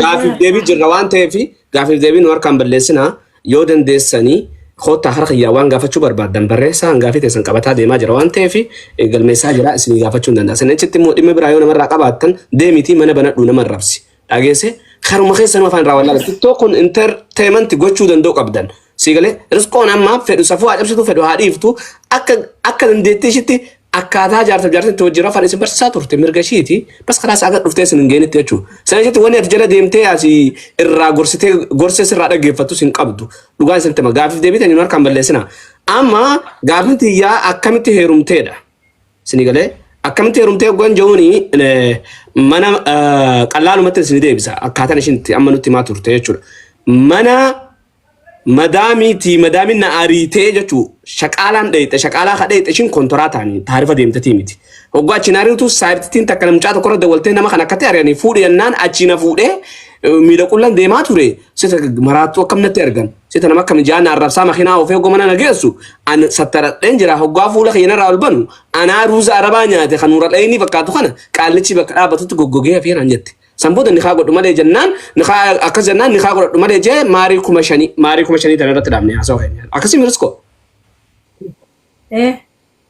gaafiif deebii jirra waan ta'eef gaafiif deebii nu harkaan balleessinaa yoo dandeessanii Kota harka waan gaafachuu barbaadan barreessaa gaafii teessan qabataa deemaa jira waan ta'eef galmeessaa jira isin gaafachuu danda'a. Sana achitti immoo dhimma biraa yoo namarraa qabaattan deemitii mana banadhuu nama rabsi. Dhageesse haruma keessanuu afaan raawwannaa TikTok kun entertainment gochuu danda'u qabdan. Siigalee riskoon amma fedhu safuu haadhabsitu fedhu haadhiiftu akka dandeettii ishitti akkaataa jaarsa wajjin afaan isin barsiisaa turte mirga ishiiti bas karaa isaa dhuftee isin hin geenitti jechuudha. Sana jechutti wanni ati jala deemtee asii irraa gorsee sirraa dhaggeeffattu sin qabdu dhugaa isin tema gaafiif deebitanii nu harkaan balleessina. Amma gaafni tiyyaa akkamitti heerumteedha. Sinigalee akkamitti heerumtee gwan jooni mana qallaalumatti isin deebisa akkaataan ishiitti amma nutti himaa turte jechuudha. Mana madaamin na ariitee jechuun shaqaalaan dheeyite shaqaalaa kadheeyite ishiin kontoraataan taarifa deemtee miti. Hoggaa achiin ariitu saayirtiin takka namichaa tokko irra dawwaltee nama kan akkatti ari'anii fuudhee yennaan achiina fuudhee miidhaqullaan deemaa ture سيتا مراتو كم نترجن سيتا نما كم جانا الرسام خنا وفيه قمنا نجلسو أنا ستر إنجرا هو قافو لك ينرى البنو أنا روز أربعة تخنور الأيني بكاتو خنا قال لي شبك بتوت جوجيه في رنجت سامبود نخاغو دمالي جنان أكز جنان نخاغو دمالي جه ماري كومشاني ترى تدامني أسوأ يعني أكسي مرسكو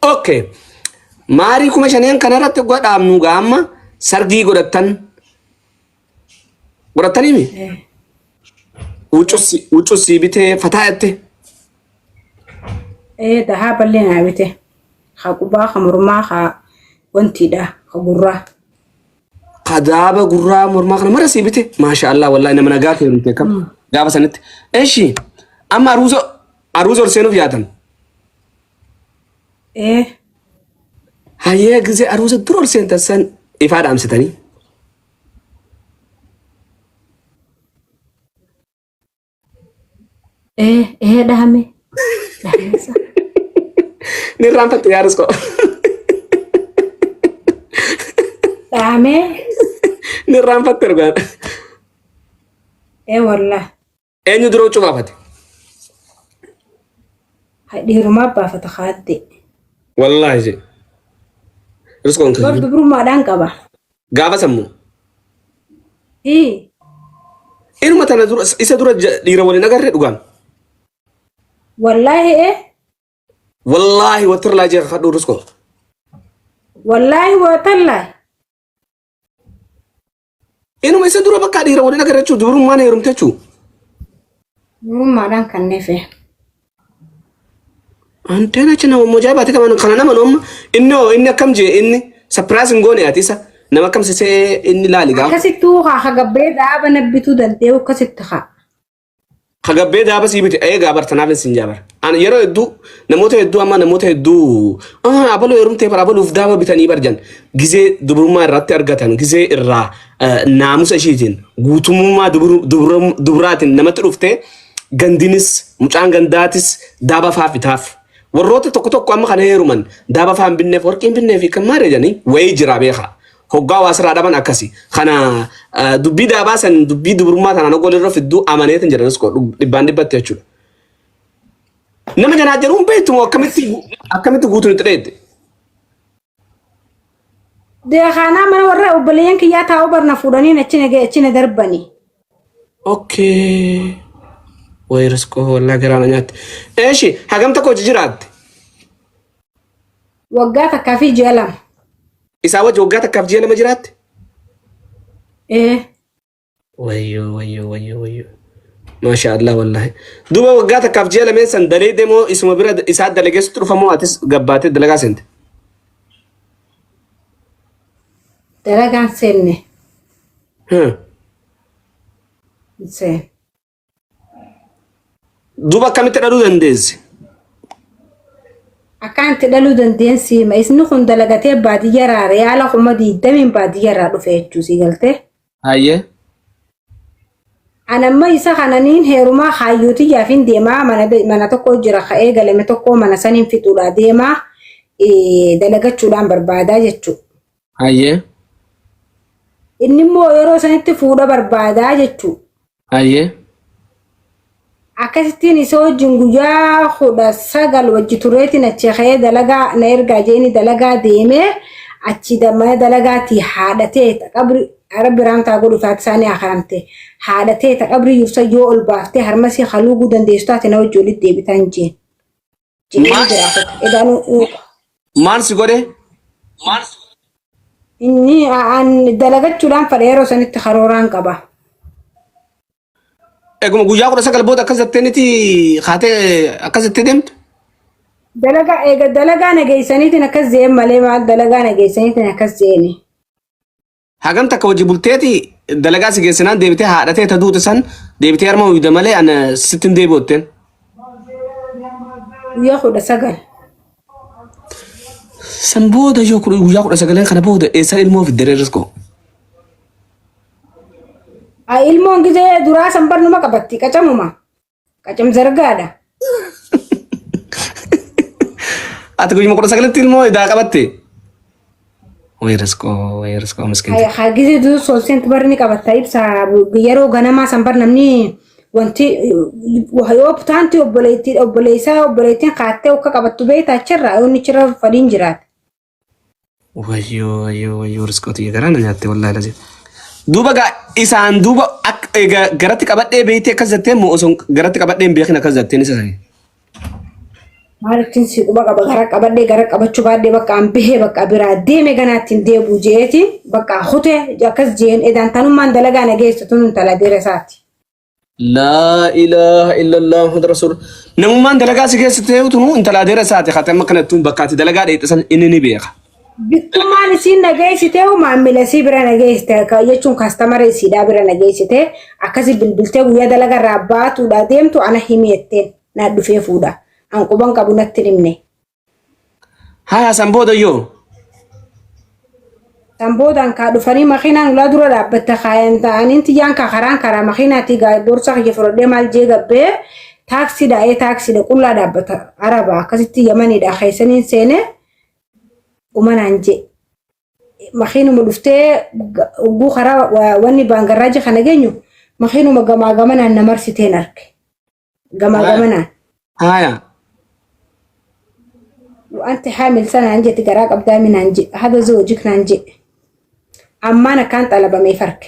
أوكي ماري كومشاني كنا رت قد أمنو قام سرقي قدتني مي وجوسي بيته فتاته ده هابلين بيته خاكوبا خمرما خا وانتي ده خبرة قدابة قرّا مرماخنا مرة سيبته ما شاء الله والله إنما نجاك يرمتك كم جابا سنت إيشي أما أروزو رسينو فياتن هيا جزء أروزو درور سنت سن إفادة أمستني دهمي نيران فتيارس كو دهمي نيران فتيرغان والله أني درو شو بافت هدي رما بافت خادي والله جي رسكون كذي برضو برما دانكبا جابا سمو إنه مثلا درو إذا درو ديرا نجار دوغان والله والله وتر لا جي خدو رسكو والله وتلا إنه ما إذا درو بكا ديرا نجار شو درو ما نيرم تشو برما دانك النفه أنتنا كنا مجابات كمان خلنا منهم إنه كم جي إني سبرايز نقولي أتيسا نما كم سي إني لا لقى كسيتو خجبيد أبى نبتو دنتيو كسيت خجبيد أبى سيبتي أي جابر تنافس سنجابر أنا يرى يدو نموت أما نموت يدو أبلو يروم تبر أبلو فداوا بتاني برجن جزء دبرما رات أرجعتن جزء الرا ناموس أشيتين قوتمو دبراتين نما تروفته جندينس مجان جنداتس دابا فافتاف والروت توكو أما خناه يرومن دابا فهم بالنف وركين بالنف كمارة جاني ويجرا بيخا هوغا واسرا دابان أكاسي خنا دبي دابا سن دبي دبرما تانا نقول الرف الدو أمانية تنجرنس كو دبان بتيجوا نما جانا جروم بيتو أكملت قوتون تريد ده خانا من ورا وبليان كيا تاو برنا فوراني نتشينه دربني أوكي ويرسكو ولا كرانا نيات إيشي هجمت كوج جراد وقعت كافي جلم إساوة وقعت كاف جيل مجرات ويو ما شاء الله والله دوبا وقعت كاف جيل من سندري دمو اسمه برد إساد دلقيس تروفمو أتس قبات دلقا سنت دلقا سنة سن دوبا كم تدلو دندز أكان تدلو دندنسي ما إسنو خن دلقاتي بعد يرى ريالا خما دي دمين بعد يرى رفيتشو سيقلته هاي أنا ما يسا خانانين هيروما خايوتي يافين ديما مانا تقو جرا خايه غلمي تقو مانا سانين في طولا ديما دلقاتشو دان بربادا جتشو هاي إني مو يرو سانت فودا بربادا جتشو هاي akkasittiin isoo wajjin guyyaa 19 wajji tureetiin achi ka'ee dalagaa na ergaa jeeni dalagaa deemee achi mana dalagaatti haadhatee qabri Rabbi raamtaa godhu faati isaanii akaramte haadhatee qabri yursa yoo ol baaftee harmasii haluuguu dandeessu taate na wajji walitti deebitan jeen. Maal si godhe? Inni dalagachuudhaan fadha yeroo sanitti karooraan qaba. Eeguma guyyaa 19 booda akkas jetteenitti haatee akkas jettee deemtu? Dalagaa nageessaniitiin akkas jeen malee maal dalagaa nageessaniitiin akkas jeeni. Hagam takka wajji bulteeti dalagaa si geessinaan deebitee haadhatee ta duute san deebitee harma uyda malee ana sittin deebi'otteen. Guyyaa 19. San booda yoo guyyaa 19 kana booda eessa ilmoo fiddee riskoo? Ilmoon gisee duraa sanbar numa qabatti qacamuma qacam zargaadha. Ati guyyuma 19 ilmoo idaa qabatte? Wayiraskoo miskin. Haa gisee duu soosent barni qabatta ibsa yeroo ganamaa sanbar namni wanti yoo butaanti obboleettiin qaattee akka qabattu beektaa achirraa yoo inni chirra fadhiin jiraata. Wayyoo riskootii garaan nyaatte wallaahi lazi. Duuba isaan duuba garatti qabadhee beektee akkas jettee moo osoo garatti qabadhee hin beekin akkas jetteen isa sanii. Maalittiin si quba qaba gara qabadhee gara qabachuu baadhee bakka an bihee bakka biraa deeme ganaattiin deebi'u jeetiin bakka hutee akkas jeen edaan tanummaan dalagaa nageessitu nun tala dheera isaati. Laa ilaaha illallah Muhammad Rasul. Namummaan dalagaa si keessatti tunu intala dheera isaati khatama kanattuun bakka ati dalagaa dheedhisan inni ni beeka. Bikkumaan isiin nageessitee maamila isii bira nageessite jechuun kaastamara isiidhaa bira nageessite akkasii bilbiltee guyyaa dalagarraa baatuudha deemtu ana himeetteen naa dhufee fuudha. An quban qabu natti himne. Haa san booda yoo. San boodaan kaa dhufanii makiinaan ulaa dura dhaabbatta kaayan ta'aniin tiyyaan karaa makiinaatti boorsaa kiyya fudhadhee maal jee gabbee taaksiidha qullaa dhaabbata araba akkasitti yamaniidha keessaniin seenee umanaan je. Makiinuma dhuftee ugguu karaa wanni baangarraaji kana geenyu makiinuma gamaa gamanaan namarsiteen arge. Gamaa gamanaan. Haaya. وأنت حامل سنة أنجت قراق أبدا من أنجي هذا زوجك نانجي أما كانت على بمي فرق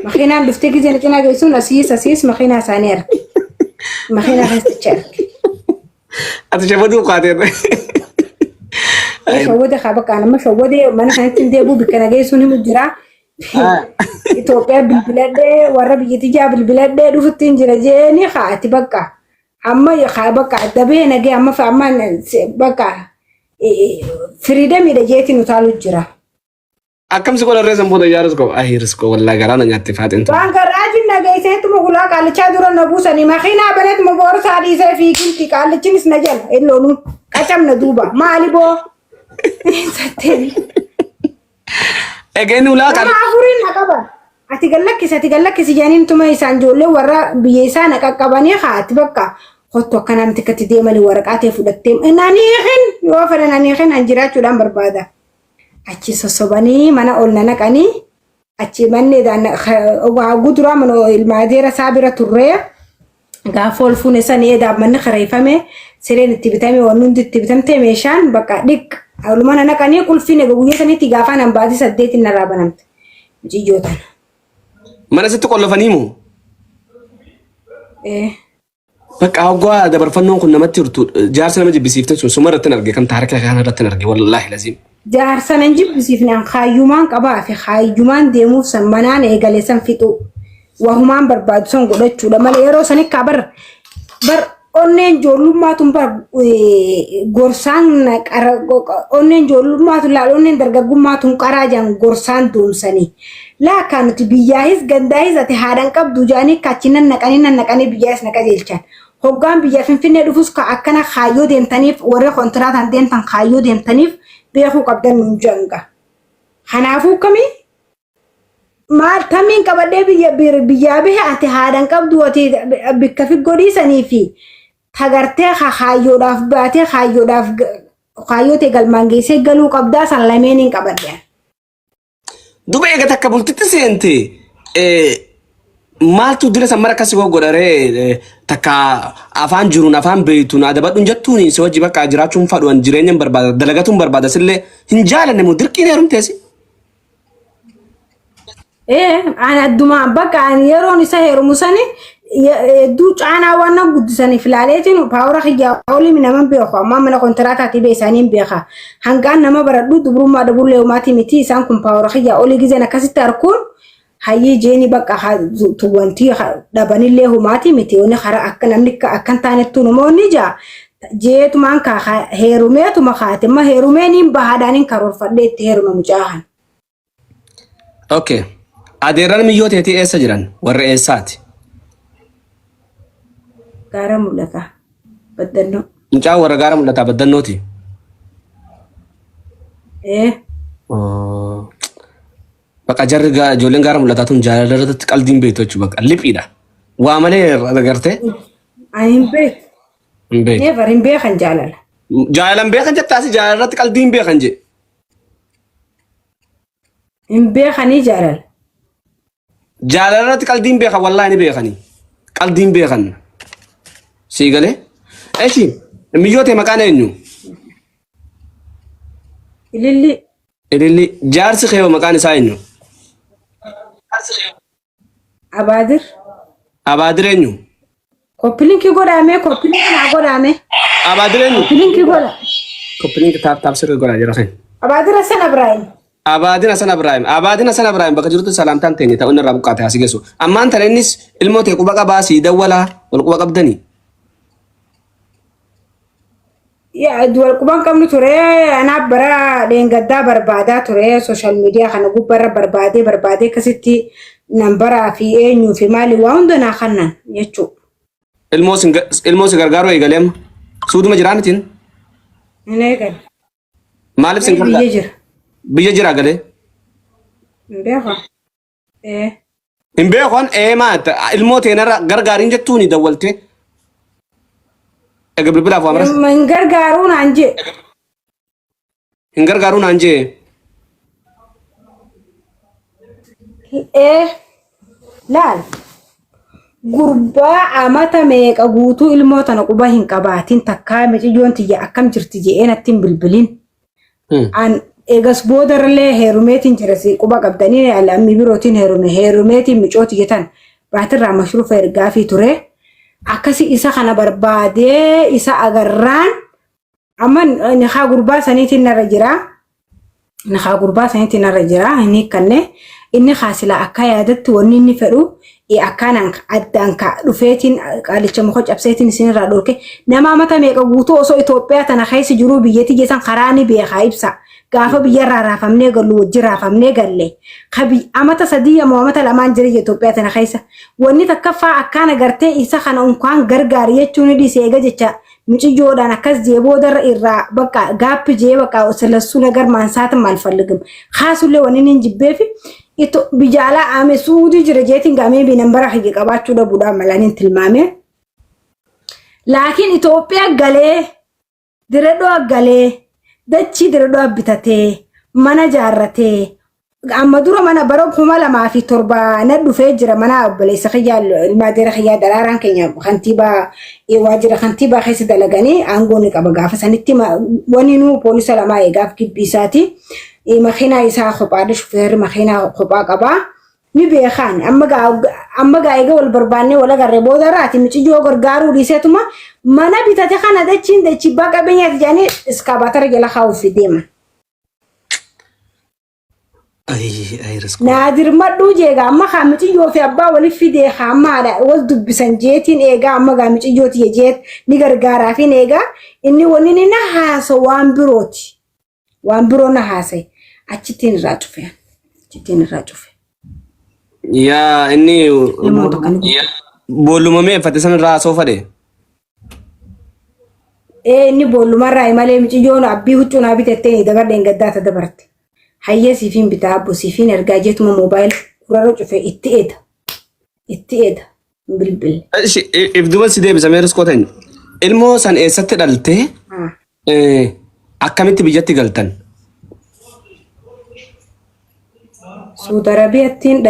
مخينا بفتكي زي نتنا جيسون أسيس مخينا سانير مخينا هستشارك أتشافدو قادر شودي خابك أنا ما شودي ما أنا كنت نديبو بكنا جيسوني مجرا إثيوبيا بالبلاد ورا بيجي بالبلاد رفتين جرجاني خاتي بقى أما يخابك عدبي نجي أما فأمان بقى فريدم إذا جيتي نطالو الجرا. أكم سكول الرئيس بودا يارسكو رسكو والله قرانا نعتفات أنت. وان كراجي نجي سيتو مغلا قال تشادورا نبوسني ما خينا بنت مبور سادي سي في كنتي قال تشينس نجل إللونو كشم ندوبا ما علي بو. ستين. أجين ولا قال. ما أخورين نكبر. أتقلك جانين توما يسانجولي ورا بيسانا ككباني خات بقى. خطو كنا متكتي ديما لورقاتي فلتيم انانيخن يوفر انانيخن انجرات ودان بربادا اچي سوسباني مانا قلنا نكاني اچي مني دان غدرا منو الماديره صابره تريه غافول فونساني دا من خريفمه سيرين تبتامي ونند تبتمتي ميشان بقى ديك اولمانا نكاني كل فين غويه سني تيغافان امبادي سديت نرابنمت جي جوتان mana sitti qollofaniimu bakka hawwa dabarfannoon kun namatti hirtu jaarsa nama jibbisiifte sun suma irratti arge kan taarika kana irratti arge wallahi lazim jaarsa nan jibbisiifne an kaayyumaan qabaa fi kaayyumaan deemuuf san manaan eegale san fixu wahumaan barbaadu san godhachuudha malee yeroo sani kabar bar onneen joollummaatun bar gorsaan onneen joollummaatun laal onneen dargaggummaatun qaraajan gorsaan doomsanii laa kanuti biyyaahis gandaahis ati haadhan qabdu jaanii kachinan naqanii biyyaahis naqa jeelchan hoggaan biyyaa finfinnee dhufus ka akkana kaayyoo deemtaniif warra kontiraataan deemtan kaayyoo deemtaniif beekuu qabdan nuun janga kanaafuu kamii maal tamiin qabadhee biyyaa bihe ati haadhan qabdu ati bikka fi godhiisanii fi tagartee kaayyoodhaaf baatee kaayyoo galmaan geessee galuu qabdaa san lameeniin qabadheen. Duba eega takka bultitti seente maaltu dira sammara akkasii godharee takka afaan jiruun afaan beeytuun adabadhuun jettuun si wajji bakka jiraachuun fadhuun jireenyaan barbaada dalagatuun barbaada sillee hin jaalanne moo dirqiin heerumteesi. Ani adduma bakka yeroon isa heerumu sani hedduu caanaa waan guddisanii filaaleetiin paawura xiyyaa olii naman beeku amma mana kontiraataati beeksaniin beeka hangaan nama baradhu dubrummaa dabullee umaatii miti isaan kun paawura xiyyaa olii gizeen akkasitti arkuun hayyii jeeni bakka wanti dhabanillee humaatii miti wani karaa akka namni akkan taanettuun umoonni jaa jeetumaan ka heerumeetuma kaate ma heerumeeniin bahaadhaaniin karoorfadhee itti heerume mucaahan. Okay. Adeerran miyyooteetii eessa jiran warra eessaati? Gaara mul'ata baddannoo. Mucaa warra gaara mul'ataa baddannooti? Bakka jarri ijoolleen gaara mul'ataa tun jaalala irratti qalbiin beektu jechuudha bakka liphiidha. Waa malee agartee? Ani hin beeku. Hin beeku. Neevar hin beekan jaalala. Jaalalan beekan jettaasi jaalala irratti qalbiin beekan je. Hin beekanii jaalala. Jaalalatti qaldiin beekan wallahi ni beekani. Qaldiin beekan. Sii galee? Eeshi miyyootee maqaan eenyu? Ililli. Ililli jaarsi kee maqaan isaa eenyu? Abaadir. Abaadir eenyu? Koppilinki godhame koppilinki naa godhame. Abaadir eenyu? Koppilinki godha. Koppilinki taap sirrii godhaa jira kee. Abaadir Hassan Ibrahim. Abadin Hasan Ibrahim. Abadin Hasan Ibrahim bakka jirtu salaamtaan ta'e ta'uu irraa buqqaate asii geessu. Ammaan tana innis ilmoo ta'e quba qabaa sii dawwalaa wal quba qabdanii. Yaa wal quban qabnu ture anaaf bara dheengaddaa barbaadaa ture sooshaal miidiyaa kana gubbarra barbaadee akkasitti nambaraa fi eenyuu fi maali waa hunda naa kannan jechuudha. Ilmoo si gargaaruu eegaleema. Suuduma jiraa mitiin? Hin eegale. Maaliif sin gargaara? Biyya jira. Biyya jira galee? Hin beekan. Hin beekan maata ilmoo teenarra gargaariin jettuuni dawwaltee. Ega bilbilaaf waamara. Hin gargaaruu naan jee. Hin gargaaruu naan jee. Laal. Gurbaa amata meeqa guutuu ilmoo tana quba hin qabaatin takkaa miciyyoon tiyya akkam jirti je'ee natti hin bilbilin. An egas boodarallee heerumeetiin jirasi quba qabdanii alammi birootiin heerumeetiin micooti jetan baatirraa mashruufa ergaa fi ture. Akkasi isa kana barbaadee isa agarraan amma niqaa gurbaa saniitiin narra jira. Niqaa gurbaa saniitiin narra jira inni kanne inni haasila akka yaadatti wanni inni fedhu akkanaan addaan ka dhufeetiin qaalicha muka cabseetiin isinirraa dhorke nama amata meeqa guutuu osoo Itoophiyaa tana keessa jiruu biyyatti geessan karaa ni beekaa ibsa. Gaafa biyyarraa raafamnee gallu wajji raafamnee galle amata sadii ammoo amata lamaan jira Itoophiyaa tana keessa wanni takkaffaa akkaan agartee isa kana unkaan gargaari jechuun ni dhiisee eega jecha miciyyoodhaan akkas jee boodarra irraa bakka gaappi jee bakka osalassuu nagar maansaata maal falligam haasullee wanni hin jibbeefi ito bijaalaa ame suudii jira jeetiin gaamee binan bara hiyya qabaachuu dhabuudhaan malaniin tilmaame. Laakiin Itoophiyaa galee diradoo galee dachii diradoo bitatee mana jaarratee amma dura mana bara 2007 na dhufee jira mana obboleessa xiyyaa ilmaadeera xiyyaa daraaraan keenya kantiibaa waajjira kantiibaa keessa dalaganii aangoo ni qaba gaafa sanitti wanni nuu poolisa lamaa eegaaf gibbiisaati. Makiinaa isaa kophaadha shufeerri makiinaa kophaa qabaa ni beekan amma gaa eega wal barbaannee wal agarree boodarraati miciyyoo gargaaruu dhiiseetuma mana bitate kana dachiin dachibbaa qabeenyaati jedhanii iskaabaatara jala kaa'uuf deeman. Naadir madhuu jeegaa amma kaa miciyyoo fi abbaa waliif fidee haamaadha wal dubbisan jeetiin eegaa amma gaa miciyyooti jeet ni gargaaraa fi eegaa inni wanni ni na haasa waan birooti. Waan biroo na haasa'e achittiin irraa cufe. Yaa inni boollumamee uffate sanarraa soofadhe. Inni boollumarraa malee miciyyoon abbii huccuu naa bitettee dabardeen gaddaata dabarte. Hayyee siifiin bitaa abbo siifiin ergaa jeetuma moobaayil kurarra cufe itti eeda bilbile. Ibduman si deebisamee riskootan ilmoo san eessatti dhaltee akkamitti biyyatti galtan? Suudi Arabiyaattiin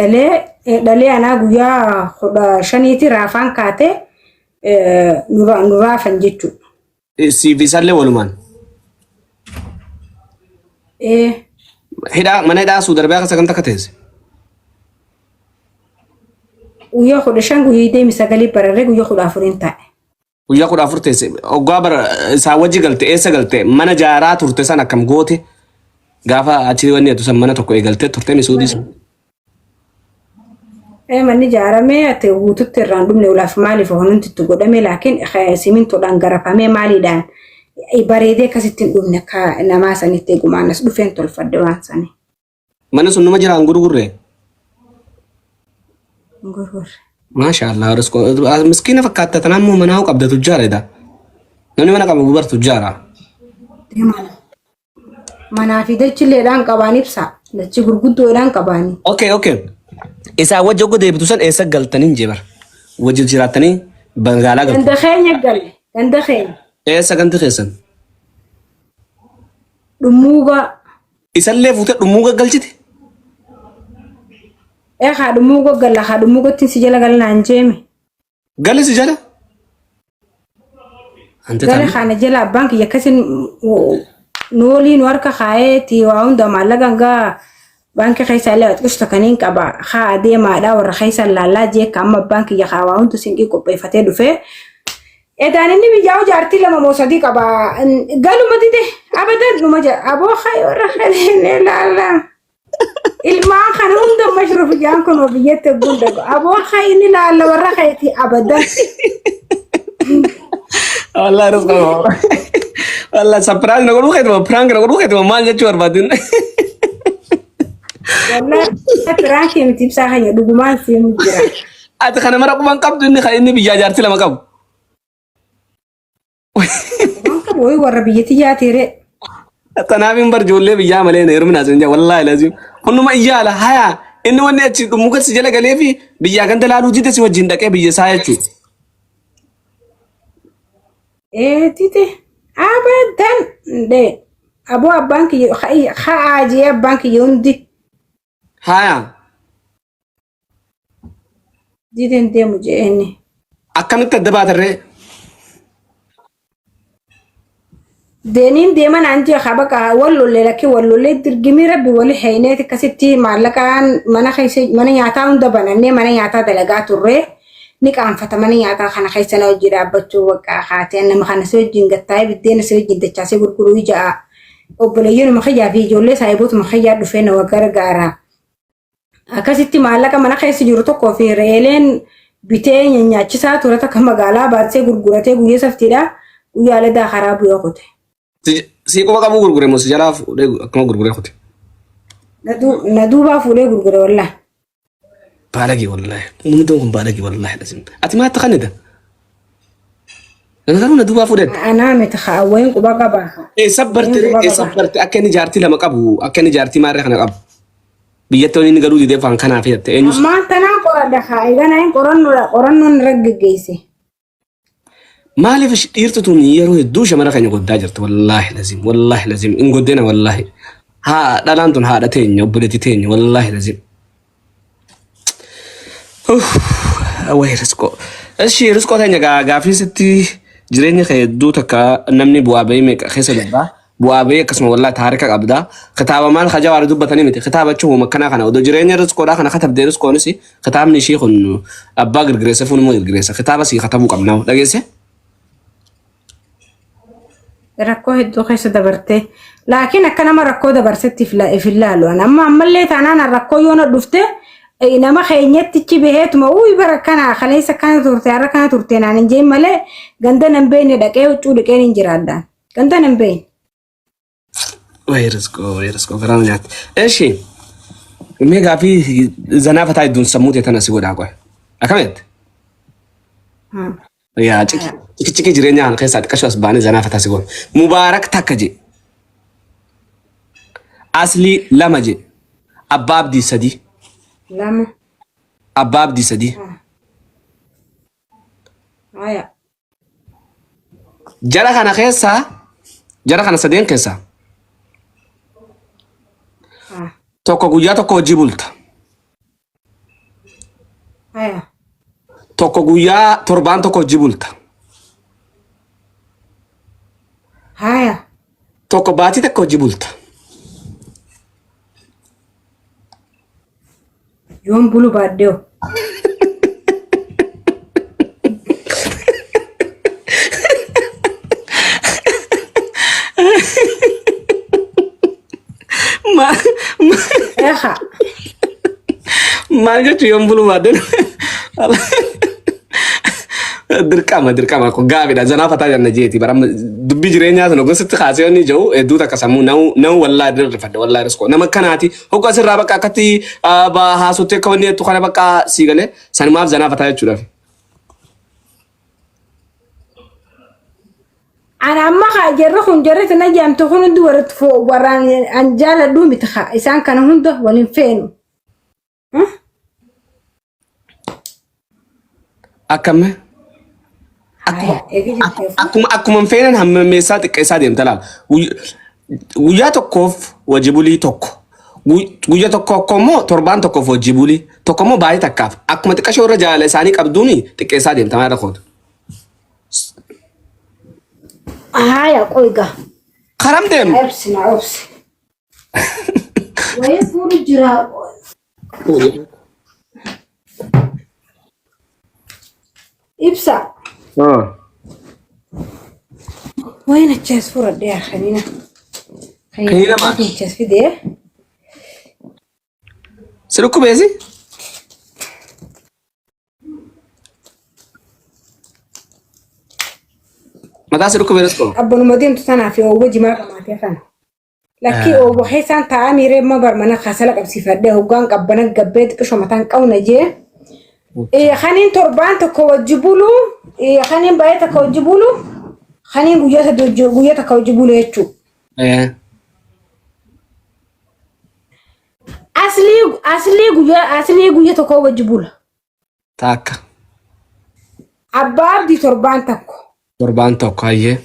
dhalee anaa guyyaa 15 raafaan kaatee nu raafan jechuudha. Siif isaallee walumaan? Mana hidhaa Suudi Arabiyaa keessa kan takka teesse? Guyyaa 15 guyyaa 29 bararree guyyaa 14 taa'e. Guyyaa 14 teesse oggaa bara isaa wajji galte eessa galte mana jaaraa turte san akkam goote gaafa achi wanni atu san mana tokko eegalte turte misuudis. Manni jaaramee ate guututti irraan dhumne ulaaf maaliif honuunti itti godhame laakiin simintoodhaan garafamee maaliidhaan bareedee akkasitti hin dhumne akka namaa sanitti eegumaan as dhufeen tolfadde waan sanii. Mana sun numa jiraan gurgurree? Gurgurre. Maashaallah miskiina fakkaata tanaan moo manaa qabda tujjaaredha. Namni mana qabu gubar tujjaara. Manaa fi dachilleedhaan qabaan ibsa. Dachi gurguddoodhaan qabaani. Okay. Isaa wajji oggo deebitu san eessa galtaniin jebar. Wajji jiraattanii magaalaa galtu. Ganda keenya galle. Ganda keenya. Eessa ganti keessan? Dhummuuga. Isallee fuutee dhummuuga galchite? خادموكو قال خادموكو تنسجل قال نانجيمي قال سجله انت قال تعمل خانا جلا بانك يكسن نولي نورك خايتي وعند معلقا بانك خيسا لا تشتكنين كبا خا دي ما دا ور خيسا لا جي كما بانك يا خا وانت سنجي كو بيفتي دفه اذا اني بيجاو جارتي لما موسدي كبا قالوا ما دي ابدا ما جا ابو خي ور لا الما خان عند مشروف جانكم وبيت غوند ابو خي لا ور خيتي ابدا والله رزقه والله سبراز نقول خير فرانك نقول خير ما نجور بعدين والله فرانك يمتي بصراحه دوغمان في مجرا اتخنا مرق من قبض اني خايني بيجارتي لما قبض ممكن وي ور بيتي جاتي تنابين برجولي بيجا ملين يرمنا زنجا والله لازم كل ما يجالا هيا انه وني اتشي ممكن سجل قال في بيجا كنت لا لوجي تسوى جندك بيجا سايتشو تيتي ابدا دي ابو بانك خاجي بانك يوندي هيا دي انت مجيني اكملت الدبات الري دينين ديما عندي خبك ولو لكي ولو لي درجمي ربي ولي حينات كستي معلقان منا خيسي منا يعطاون دبنني منا يعطا دلغات الري نيك ان فتمني يعطا خنا خيسنا وجيرا بچو وقا خاتين ما خنا سوجين غتاي بدين سوجين دچاسي غرغرو يجا وبليون ما خيا في جولي سايبوت ما خيا دفين وغرغارا akasitti maallaqa mana keessa jiru tokko feereeleen bitee nyaachisaa ture takka magaalaa baatsee gurguratee guyyaa saftiidha guyyaalee daakaraa bu'ee qote. Si qofa qabu gurgure moo si jalaa fuudhee akkuma gurguree qote? Na duubaa fuudhee gurgure wallah. Baalagii wallahi. Uummanni kun baalagii wallahi lasim. Ati maatti qannida? Garuu na duubaa fuudhee. Anaa miti haawwayin quba qabaa. Sabbarte akka inni jaartii lama qabu akka inni jaartii maarree kana qabu. Biyyattoonni inni garuu didee faan kanaa fidatte eenyus. Ammaan tanaa qoradha eegana hin qorannoon raggaggeesse. Maaliif dhiirtutuun yeroo hedduu shamara keenya goddaa jirti wallaahi lazim in goddeena wallaahi haa dhalaan tun haadha teenya obboleetti teenya wallaahi lazim. Wayii riskoo ishii riskoo teenya gaaffiisitti jireenya kee hedduu takka namni bu'aa bahii meeqa keessa darbaa. bu'aabe akkasuma wallahi taarika qabda kitaaba maal khajawaa dubbatanii miti kitaaba chuu makkana kana odo jireenya riskoodha kana katabde riskoonis kitaabni ishii kun abbaa girgireessa fuun immoo girgireessa kitaaba si katabu qabnaa dhageesse rakkoo hedduu keessa dabarte laakiin akka nama rakkoo dabarsetti filaalu amma ammallee taanaan rakkoo yoona dhufte nama keenyatti beheetuma uyi bara kana khaleessa kana turte arra kana turte naan injee malee ganda nan beene dhaqee huccuu dhiqeen hin jiraadhaan ganda nan beene ويرسكو فرانيات ايش ميغا في زنافه تاع دون سموت يتنسي ودا قوي اكملت يا تيكي جرينيا ان كيسات كشوس باني زنافه تاع سيغون مبارك تاكجي اصلي لمجي اباب دي سدي لما اباب دي سدي هيا جرى انا كيسا جرى انا سدين كيسا Tokko guyyaa tokko hojii bulta. Haya. Tokko guyyaa torbaan tokko hojii bulta. Haya. Tokko baatii tokko hojii bulta. Yoon bulu baaddeo. Maal jechuun yoon bulu baadden dirqama ko gaafidha zanaafataa janna jeeti bara dubbii jireenyaa sana gosotti kaasee inni jiru hedduu takka sammuu nama wallaahi dirrifadha wallaahi riskoo nama kanaati hogga asirraa bakka akkatti haasuutti akka wanni jettu kana bakka sii galee sanumaaf zanaafataa jechuudhaaf. Ana amma jarra kun jarra tana jamtu kun ndu waraan anjala dumi ta isan kana hundo walin feenu akkame akkuma feenan hammeessaa xiqqeessaa deemta laala guyyaa tokkoof wajibulii tokko guyya tokko immoo torbaan tokkoof hojii bulii tokko immoo baay'ee takkaaf akkuma xiqqashoo irra jaalala isaanii qabduuni xiqqeessaa deemtamaa irra kootu. Haya qoyga. Karam deemu. Obsi. Wayi fuulu jira. Ibsa. Wayi na chees furadhe yaa Khaniina. Khaniina maal? Chees fidee. Sirukku beesi? Mataa sirukku beesko? Abbanuma deemtu tanaaf yoo jimaa qamaatee kana. Lakkii oo waxaysaan taa'aa miiree ma barmana kaasala qabsiifadhee hoggaan qabbana gabbee xiqqishoo mataan qawna jee. Khaniin torbaan tokko wajji bulu, khaniin baay'ee takka wajji bulu, khaniin guyyaa takka wajji bulu jechuudha. Asli guyyaa tokko wajji bula. Takka. Abbaa abdii torbaan tokko. Torbaan tokko hayyee.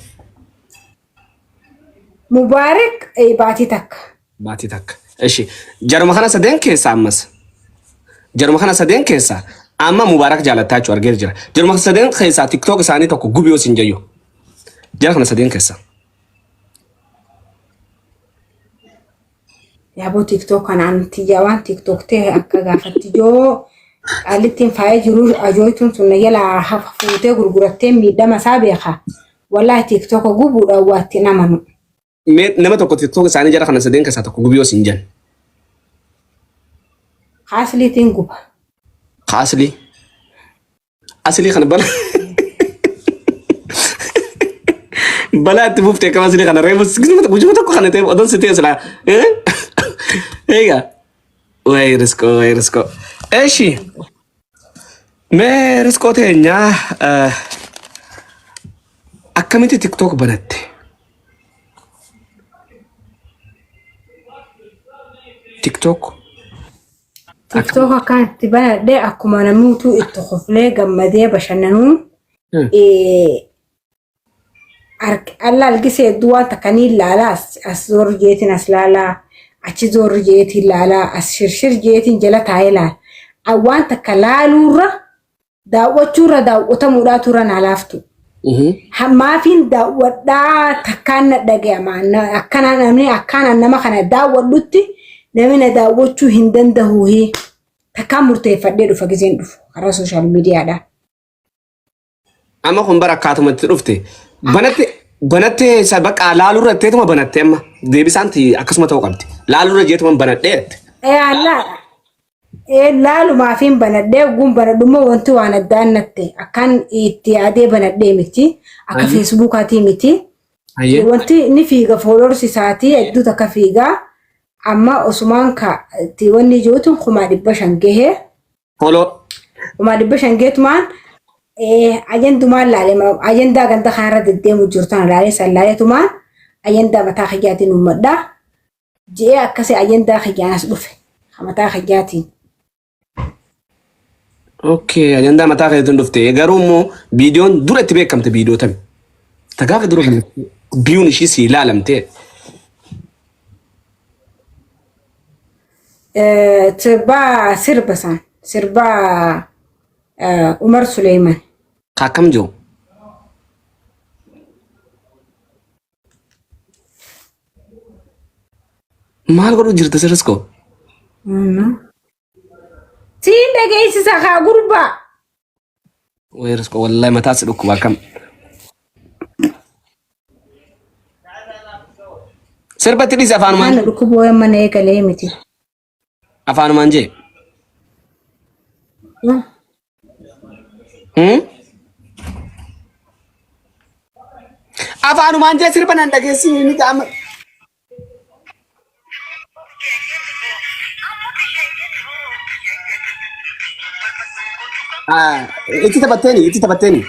Mubaarak baatii takka. Baatii takka. Eshi jaruma kana sadeen keessa ammas. Jaruma kana sadeen keessa amma Mubaarak jaalattaa jechuun argeera jira. Jaruma kana sadeen keessa TikTok isaanii tokko gubiyoo siin jayyo. Jara kana sadeen keessa. Yaaboo TikTok kanaan tijaawaan TikTok ta'e akka gaafatti joo qaalittiin faayee jiru ajooytuun sun yala hafa fuutee gurgurattee miidhama isaa beeka. Wallaahi TikTok gubuudhaan waatti namanu. Nama tokko TikTok isaanii jara kana sadeen keessa tokko gubiyoo siin jan. Haasliitiin guba. Haasli. Asli kana bala. Bala itti buuftee kama asli kana reefu gujuma tokko kana ta'e odon sitee sila. Eega. Way risko. Eshi. Mee riskoo teenyaa akkamitti TikTok banatte? TikTok akkanatti banadhee akkuma namuutu itti qoflee gammadee bashannanuun alla algisee duwwaan takkanii ilaalaa as zoorri jeetiin as laalaa achi zoorri jeetiin laalaa as shirshir jeetiin jala taa'ee laala. Waan takka laaluurra daawwachuurra daawwatamuudhaa tura naalaaftu. Maafiin daawwadhaa takkaan na dhaga'ama akkanaa namni akkanaan nama kana daawwadhutti namni na daawwachuu hin danda'u takkaan murteeffadhee dhufa gizeen dhufu karaa sooshaal miidiyaadhaan. Amma kun bara akkaatumatti dhufte banattee bakka laaluurra teetuma banattee amma deebisaanti akkasuma ta'uu qabdi. Laaluurra jeetuma banadheetti. Laalumaafiin banadhee gun banadhummaa wanti waan addaan natte akkaan itti yaadee banadhee miti akka feesbuukaatii miti. Wanti ni fiiga fooloorsi isaatii hedduu takka fiigaa amma osumaan kaatti wanni ijootun 500 gahee. Holo. 500 geetumaan ajandumaan laalee ajandaa ganda kanarra deddeemu jirtan laalee san laaleetumaan ajandaa mataa xiyaatiin uummadhaa jee akkasii ajandaa xiyaanas dhufe mataa xiyaatiin. Okay, ajandaa mataa xiyaatiin dhufte garuu immoo viidiyoon dura itti beekamte viidiyoo tami. Tagaafa dura biyuun ishii si ilaalamte. Sirba Umar Sulaiman. Kakam jiru? Maal godhu jirta sirriskoo? Siin dhageessisa haa gurbaa. Weerriskoo wallahi mataa si dhukkuba akkam. Sirbatti dhiise afaanumaan. Ana dhukkuboo yamma na eegalee miti. Afaanumaan jee? Afaanumaan jee sirba nan dhageessini ni ta'ama. Itti taphatteeni.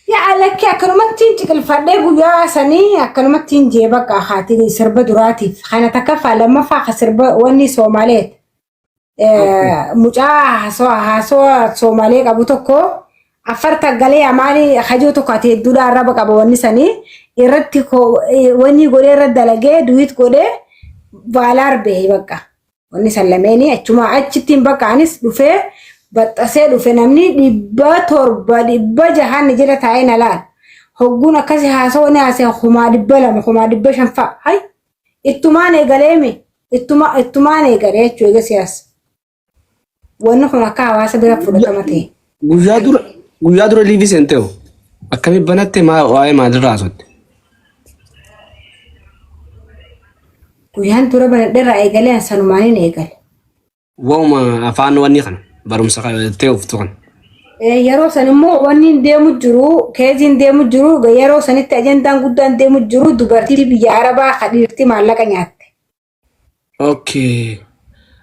Yaa lakki akkanumattiin ciqilfadhee guyyaa sanii akkanumattiin jee bakka haati sirba duraatiif kana takka lammaffaa ka sirba wanni Soomaaleet mucaa haasoo Soomalee qabu tokko afarta galee amaali hajootu kaatee duudhaa arraba qaba wanni sanii irratti wanni godhee irra dalagee duwit godhee baalaar ba'e bakka wanni san lameeni achuma achittiin bakka anis dhufee baxxasee dhufe namni 700 jira taa'ee na laal hogguun akkasii haasawni haasee kumaa 200 kumaa 500 fa'a hay ittumaan eegaleemi ittumaan eegalee jechuu eega siyaasa wanni kun akka hawaasa bira fudhatama ta'e. Guyyaa dura liivii seentee akkami banatte waa'ee maalirraa haasofte? Guyyaan dura banadheerraa eegalee sanumaaniin eegale. Waa'uma afaan wanni kana barumsa ta'e uftu kana. Yeroo san immoo wanni deemu jiru keeziin deemu jiru yeroo sanitti ajandaan guddaan deemu jiru dubartii biyya Arabaa kadhiirti maallaqa nyaatte. Okay.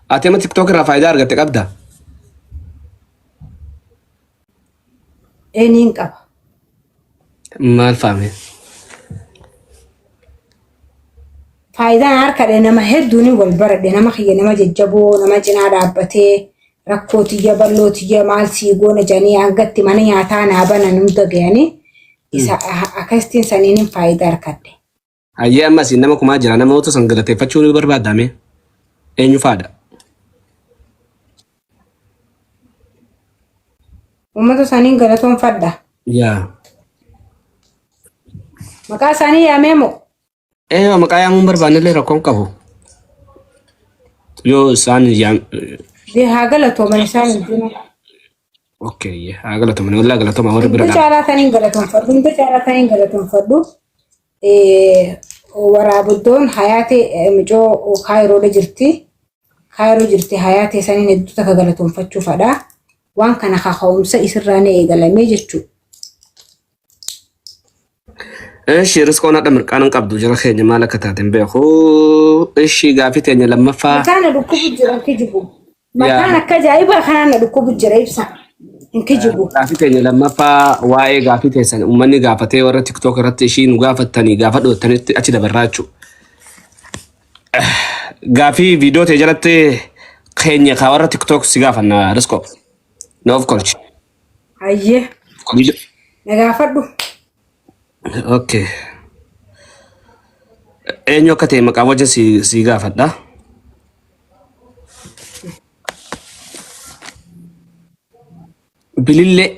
Ati amma TikTok irraa faayidaa argatte qabdaa? Eenyuun qaba. Maal faame? Faayidaan harkadhe nama hedduun wal baradhe nama kiyya nama jajjaboo nama cinaa dhaabbatee rakkoo tiyya balloo tiyya maal sii goona jedhanii hangatti mana nyaataa naa banan hunda ga'anii isa akkasitiin saniin faayidaa harkadhe. Hayyee ammas nama kumaa jira nama otoo san galateeffachuu ni barbaadame eenyu faadha? Uummata isaanii galatoonfadha. Yaa. Maqaa isaanii yaamee moo? Maqaa yaamuun barbaannellee rakkoon qabu. Yoo isaan yaam. Haa galatooman isaan hundinuu. Okay, haa galatooman wallaa galatooma warri bira. Hundi caalaa taniin galatoonfadhu. Waraabuddoon hayaatee micoo kaayiroodha jirti. Kaayiroo jirti hayaatee saniin hedduu takka galatoonfachuufadha. Waan kana kaka'umsa isirraan eegalamee jechuudha. Ishi riskoon haadha mirqaan qabdu jira keenya maal akka taateen beeku. Ishi gaafii teenya lammaffaa. Mataan dhukkubu jira kijibu. Mataan akka ajaa'ibaa kanaan dhukkubu jira ibsa. Kijibu. Gaafii teenya lammaffaa waa'ee gaafii teessan uummanni gaafatee warra TikTok irratti ishii nu gaafattanii gaafa dhootanitti achi dabarraa jechuudha. Gaafii viidiyoo ta'e jalatti keenya kaa warra TikTok si gaafanna riskoo. Noof kolchi. Hayyee. Na gaafadhu. Okay. Eenyu akka ta'e maqaa wajjin si gaafadha. Bilillee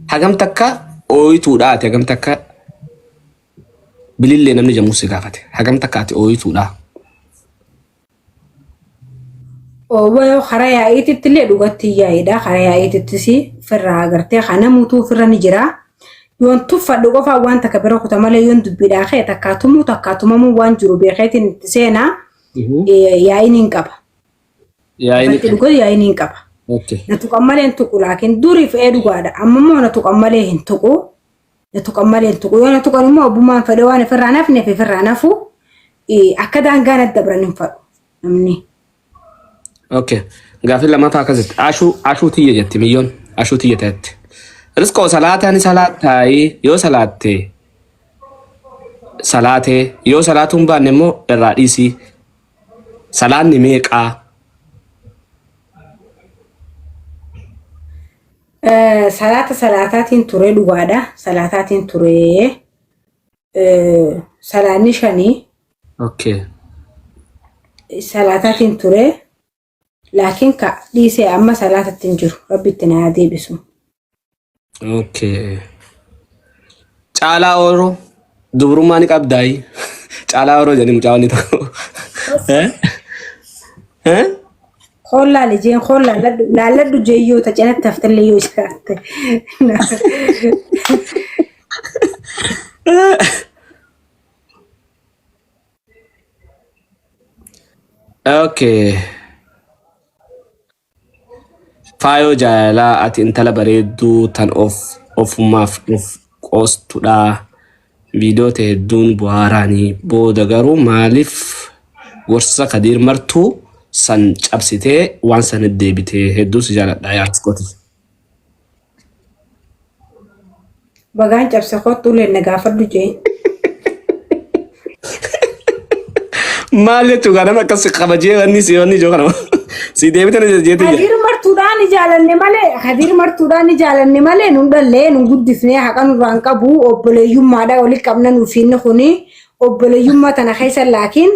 hagam takka ooyituudha ati hagam takka bilillee namni jammuu si gaafate hagam takka ati ooyituudha. Yoo karaa yaa'iititti illee dhugatti yaa'idha. Karaa yaa'iitittis firraa agartee kana mutuu firra ni jira. Yoon tuffadhu qofaa waan takka bira kuta malee yoon dubbiidhaa kee takkaatumamuu waan jiru beekeetiin itti seenaa yaa'iin hin qaba. Yaa'iin hin qaba. Na tuqan malee hin tuqu laakiin durii fe'ee dhugaadha. Amma immoo na tuqan malee hin tuqu. Na tuqan malee hin tuqu. Yoo na tuqan immoo obbummaan fedhe waan ofirraa nafneef ofirraa nafu akka daangaan adda biran hin fadhu namni. Okay. Gaafii lammaffaa akkasitti ashuu tiyya jetti miyyoon ashuu tiyya ta'etti. Riskoo salaataan salaattaayi yoo salaatee yoo salaatuun baanne immoo irraa dhiisii salaanni meeqaa? Salaataatiin turee dhugaadha. Salaataatiin turee salaanni 5. Okay. Salaataatiin turee laakiin ka dhiisee amma salaatatti hin jiru rabbitti na deebisu. Okay. Caalaa Oroo dubrummaa ni qabdaayi. Caalaa Oroo jedhanii mucaa wanni tokko. Hollaa lijeen hollaa laalladhu jeeyyoo ta cinatti haftallee yoo iskaatte. Okay. Faayoo jaalalaa ati intala bareedduu tan ofumaaf qoostudha. Viidiyoo ta'e hedduun bu'aaraanii booda garuu maaliif gorsa Kadiir martuu san cabsitee waan san deebitee hedduu si jaaladha yaadskooti. Bagaan cabse kottuu leenne gaafadhu jee. Maal jechuudha nama akkas kabajee wanni ijoo kana. Si deebitee na jeetii jira. Hadir martuudhaan ijaalanne malee hadir martuudhaan ijaalanne malee nun dhallee nun guddifnee haqa nurraan qabu obboleeyyummaadha walitti qabna nuufiinni kuni obboleeyyummaa tana keessa laakiin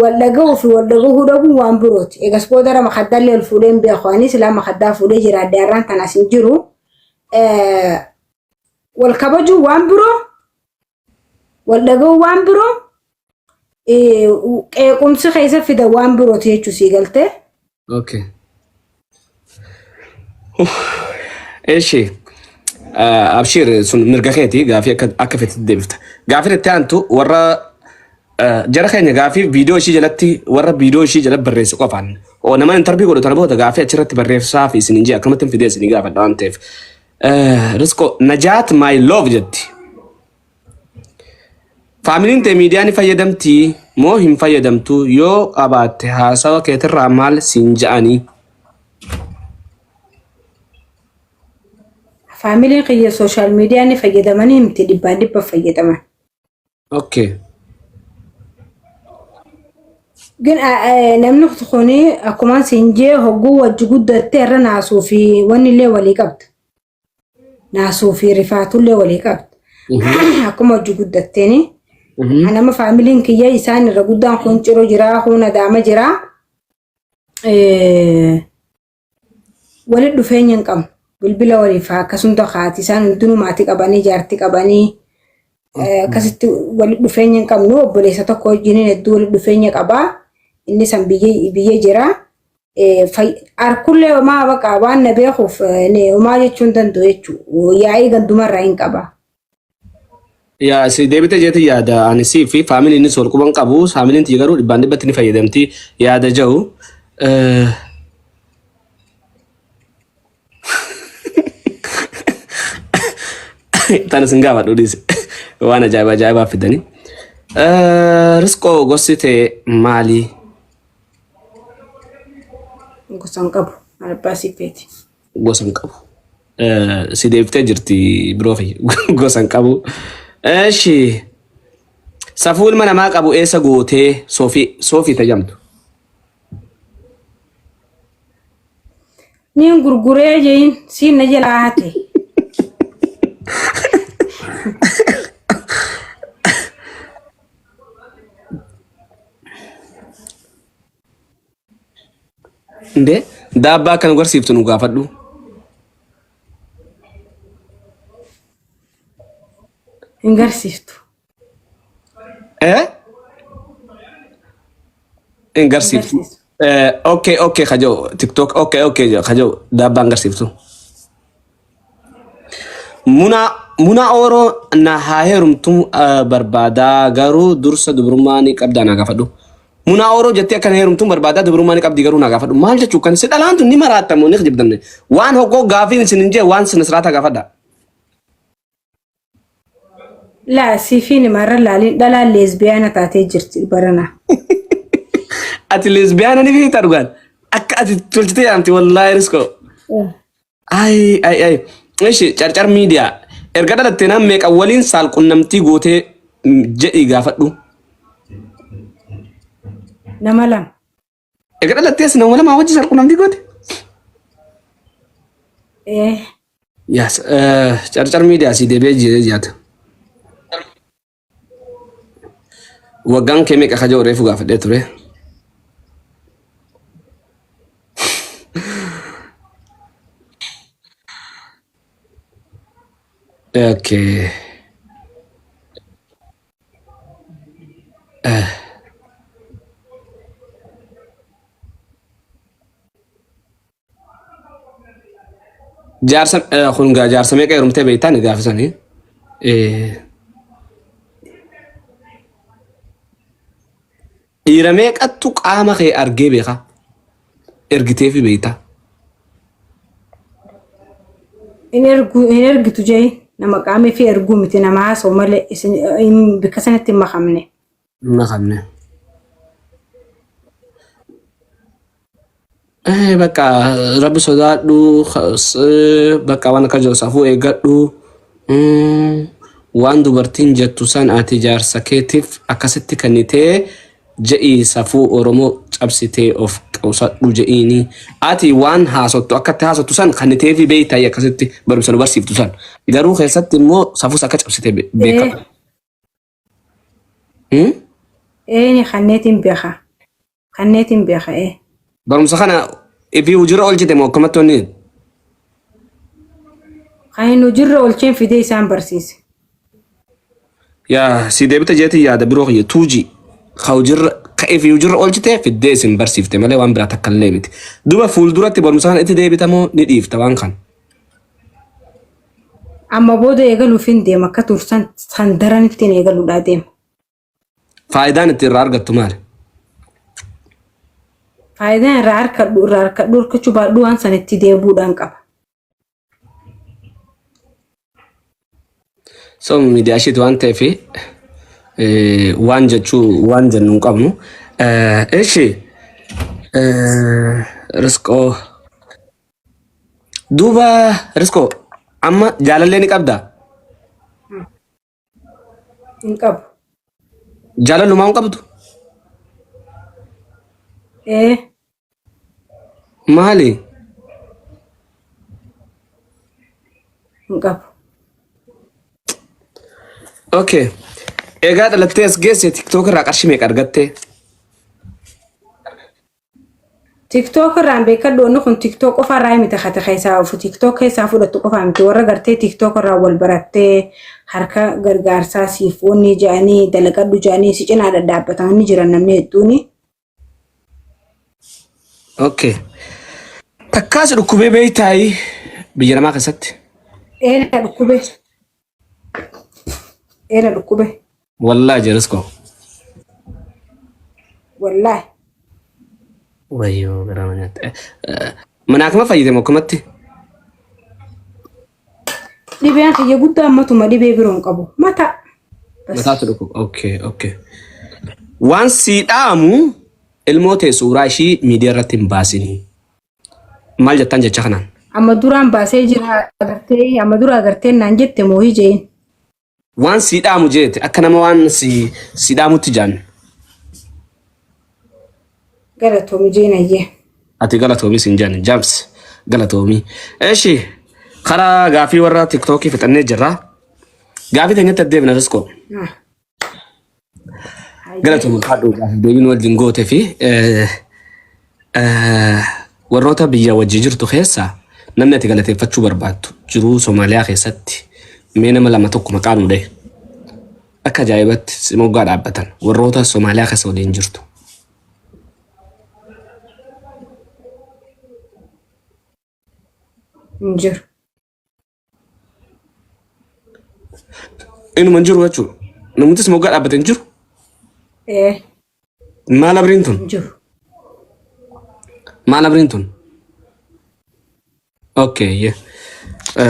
wal dhaga'uu fi wal dhaga'uu dhabuun waan birooti. Egas boodara makaddaallee ol fuudhee hin beeku anis lama makaddaa fuudhee jira addaarraan tanas hin jiru. Wal kabajuu waan biroo wal dhaga'uu waan biroo qeequmsi keessa fida waan birooti jechuu sii galtee. Okay. Eeshi. Abshir sun mirga keeti gaafii akka feeti deebifta. Gaafii itti aantu warra jara keenya gaafii viidiyoo ishii jalatti warra viidiyoo ishii jalatti barreessu qofaan. Oo nama intarbii godhu tana booda gaafii achirratti barreessaa fi isin injii akkamatti hin fidee isin gaafadha waan ta'eef. Risko Najaat my love jetti. Faamiliin ta'e miidiyaa ni fayyadamtii moo hin fayyadamtu yoo qabaatte haasawa keetirraa maal siin ja'anii? Faamiliin kiyya sooshaal miidiyaa ni fayyadamanii miti dhibba fayyadaman. Okay. Gin namni kuni akkuma siin jee hogguu wajji guddattee irra naasuu fi wanni illee walii qabda. Naasuu fi rifaatullee walii qabda. Akkuma wajji guddatteeni. Anama faamiliin kiyya isaan irra guddaan kun ciroo jira, kun adaama jira. Walitti dhufeenya hin qabu. Bilbila waliif akkasuma haati isaan hundinuu maatii qabanii jaartii qabanii akkasitti walitti dhufeenya hin qabnu obboleessa tokko wajjin hedduu walitti dhufeenya qabaa. Inni san biyya jira. Arkullee homaa baqa waan na beekuuf homaa jechuun danda'u jechuudha. Yaa'ii gandumarraa hin qaba. Yaa si deebitee jeetii yaada anisii fi faamiliin inni solquban qabu faamiliin tiyya garuu dhibbaan dhibbatti ni fayyadamti yaada jiru. Tana sin gaafadhu dhiise waan ajaa'ibaa fidanii. Riskoo gosti ta'e maali? Gosan qabu. Abbaa siifeeti. Gosan qabu. Si deebitee jirti biroo fi gosan qabu. Eeshi. Safuu ilma namaa qabu eessa gootee soofii tajamtu? Niin gurguree jeen siin na jalaa haate. Inde daabbaa kan agarsiiftu nu gaafadhu. Hin garsiiftu. Hin garsiiftu. Okay kajoo TikTok okay kajoo daabbaa hin garsiiftu. Muna Oro na haa heerumtu barbaadaa garuu dursa dubrummaa ni qabdaa na gaafadhu. Muna Oro jettee akka heerumtuun barbaadaa dubrummaa ni qabdi garuu na gaafadhu. Maal jechuu kan si dhalaantu ni maraattamu ni jibdanne. Waan hoggoo gaafiin isin hin jee waan sin sirraata gaafadha. Laa siifiin marra laaliin dhalaan leesbiyaana taatee jirti barana. Ati leesbiyaana ni beektaa dhugaan. Akka ati tolchitee yaamti wallaahi Riskoo. Ay. Eeshi carcar miidiyaa. Erga dhalattee naan meeqa waliin saalqunnamtii gootee jedhii gaafadhu. Nama lama. Erga dhalattees nama lama wajji saalqunnamtii goote? Yes. Carcar miidiyaa si deebi'ee jiree jaata. Waggaan kee meeqa kajoo reefu gaafadhee ture? Okay. Jaarsa kun jaarsa meeqa heerumtee beektaa ni gaafisanii? Dhiira meeqattu qaama kee argee beeka? Ergitee fi beektaa? Hin ergitu jee nama qaamee fi erguu miti nama haasa'u malee bakka sanatti hin makamne. Makamne. Bakka rabbi sodaadhu bakka waan akka jiru safuu eeggadhu waan dubartiin jettu san ati jaarsa keetiif akkasitti kennitee جئي سفو أورمو أبسيتي أوف قوسات جئيني آتي وان هاسوتو أكت هاسوتو سان خانتي في بيتا يا كاسيتي برمسانو برسيف تسان إذا روح يسات مو سفو سكت أبسيتي بيكا إيه خنيتين بيخا خنيتين بيخا إيه برمسخانا في وجرة أول جدي مو كمتوني خاينو جرة والشين في دي سان برسيس يا سيدي بتا جيتي يا دبروغي توجي خوجر كيف يجر أولجته في الديسم برسيفته ماله وان برا تكلمت دوبا فول دورتي برمسان إنت ده بتامو نديف طبعا كان أما بودا يقالوا فين دي ما كتور سندران التين يقالوا داديم فايدان الترار قطمار فايدان رار كدور كتشوبا دوان سنتي دي بودان كاب سوم ميدي أشيت وان تفي وان جتشو وان جنون قبنو إيشي رزقو دوبا رزقو أما جالاليني قبدا إنكاب جالالو ما قبدو إيه مالي إنكاب اوكي ايغاد لتيس جيس تيك توك را قرشي ميق ارغتي تيك توك ران بيكا دون نكون تيك توك اوفا راي متخات خيسا في تيك توك هيسا فودتو قفا متي ورا غرتي تيك توك را والبرتي حركه غرغارسا سيفوني جاني دلقدو جاني سيجنا ددابتا ني جيران نمني دوني اوكي تكاس ركوبي بيتاي بيجرما قست ايه ركوبي ايه ركوبي والله جرسكو والله ويو برامنات مناك ما فايده مكمتي دي بيان خي غودا ماتو ما دي بيبرون قبو متى متى تركو اوكي وان سيدامو الموتي سوراشي ميديا رتم باسني مال جتان جچخنا اما دوران باسي جرا غرتي اما دورا غرتي نانجت موهي جين وان سيدامو جيت اكنما وان سيدامو تجان غلطو مجينا يه ati galatoomii siin jaan jaams galatoomii eeshi karaa gaafii warra tiktookii fixannee jirra gaafii teenyatti addeebina riskoo galatoomii kaadhuu gaafii deebiin wajjin gootee fi warroota biyya wajji jirtu keessaa namni ati galateeffachuu barbaaddu jiruu Soomaaliyaa keessatti mee nama lama tokko maqaan hudhee akka ajaa'ibatti si moggaa dhaabbatan warroota Soomaaliyaa keessa waliin jirtu. انجر إنه منجر وجهه نموت اسمه قال أبدا انجر ايه ما لبرينتون انجر ما لبرينتون اوكي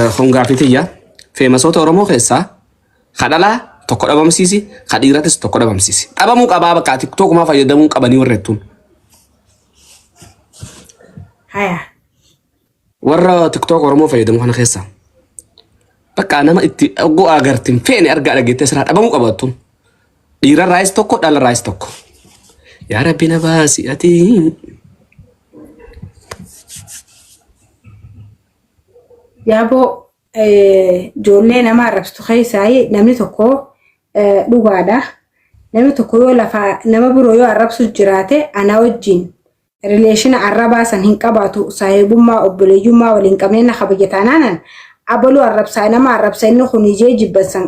خون غافيتيا في مسوت اورمو خيسا خدلا tokko dhabamsiisi khadiratis tokko dhabamsiisi dhabamu qaba bakka tiktok ma fayyadamu qabani warreetun haya warra tiktok oromo fayyadamu kana keessa bakka nama itti go agartin feene arga dhagete sira dhabamu qabatun dhiira raayis tokko dhala raayis tokko yaa rabbi na baasi ati yaabo joollee nama arrabstu keessaa namni tokko dhugaadha namni tokko yoo lafa nama biroo yoo arrabsu jiraate ana wajjin relation arrabaa san hin qabaatu saahibummaa obboleeyyummaa waliin qabnee na kabajataanaan abaluu arrabsaa nama arrabsa inni kun ijee jibbansan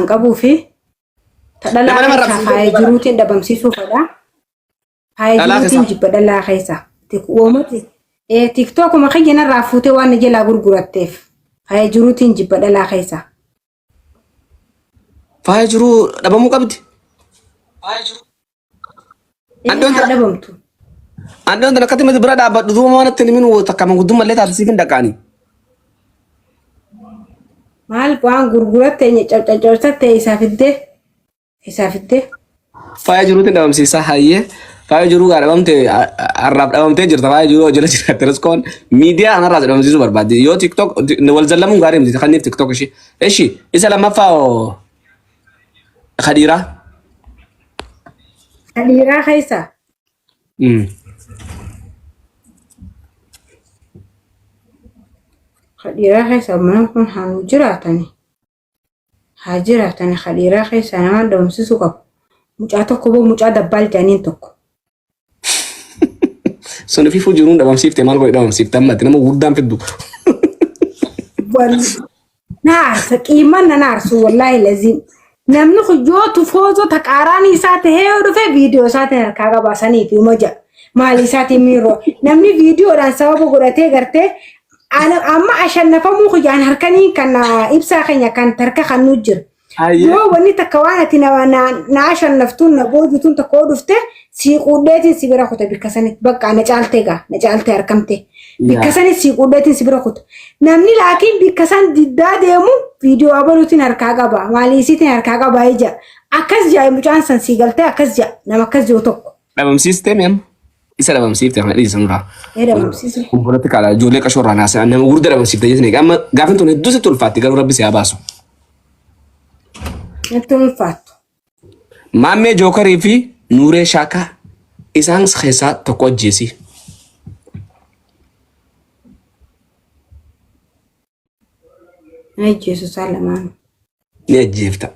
qabuu fi tadhalaa faaya jiruutiin dhabamsiisuu fedha faaya jiruutiin jibba dhalaa keessa tikwoomati tiktok ma khayna raafute waan jela gurguratteef faaya jiruutiin jibba dhalaa keessa faaya jiruu dhabamuu qabdi dhabamtu Anda untuk nakati mati berada abad dua mana tenimin wo takkan mengudum malah tak sih pendakani. Mal puang gurgurat tanya cocok teh isafidde. Faya juru teh dalam sisa haye. Faya juru ada dalam teh Arab dalam teh juru faya juru jelas jelas terus kon media anak rasa dalam sisa berbadi. Yo TikTok nawal jalan munggarim di kan TikTok sih. Eshi, isalah mafao. خديرة خديرة خيسة خديرة خيسة منكم هنجراتني هاجراتني خديرة خيسة أنا ما عندهم سيسوكا مجاتك بو مجات دبال جانين توك سنة في فوجرون ده ممسيف تمال قوي ده ممسيف تم تنام قدام في الدو نارسك إيمان نارسو والله لازم نمني خجوت وفوزو تكاراني ساتي هيو في فيديو ساتي كاغا باساني في مجا مالي ساتي ميرو نمني فيديو ران سوابو قرأتي قرتي أنا أما عشان نفهمو خجان هركني كان إبسا خنيا كان تركا خنوجر yoo wani takkawaanati na ashan naftun na boojutun takkoo dhufte siiquudheetiin si bira kuta bikkasanit bakka na caaltee argamte bikkasanit siiquudheetiin si bira kuta namni laakiin bikkasan diddaa deemu viidiyoo abaluutiin harkaa qaba maaliisiitiin harkaa qaba ija akkas jaa mucaan san sii galtee akkas jaa nama akkas jiru tokko. Dhabamsiistee mi'am isa dhabamsiifte kan dhiisan irraa. Dhabamsiise. Kumpuratti kaala ijoollee qashorraa naasa nama gurguddaa dhabamsiifte jechuun amma gaafin tun hedduu sitti ulfaatti garuu rabbi si haa baasu. Nettoolfaattu. Maammee Jookarii fi Nuuree Shaakaa isaan keessaa tokko ajjeesi. Ni ajjeesu isaan lamaan. Ni ajjeefta.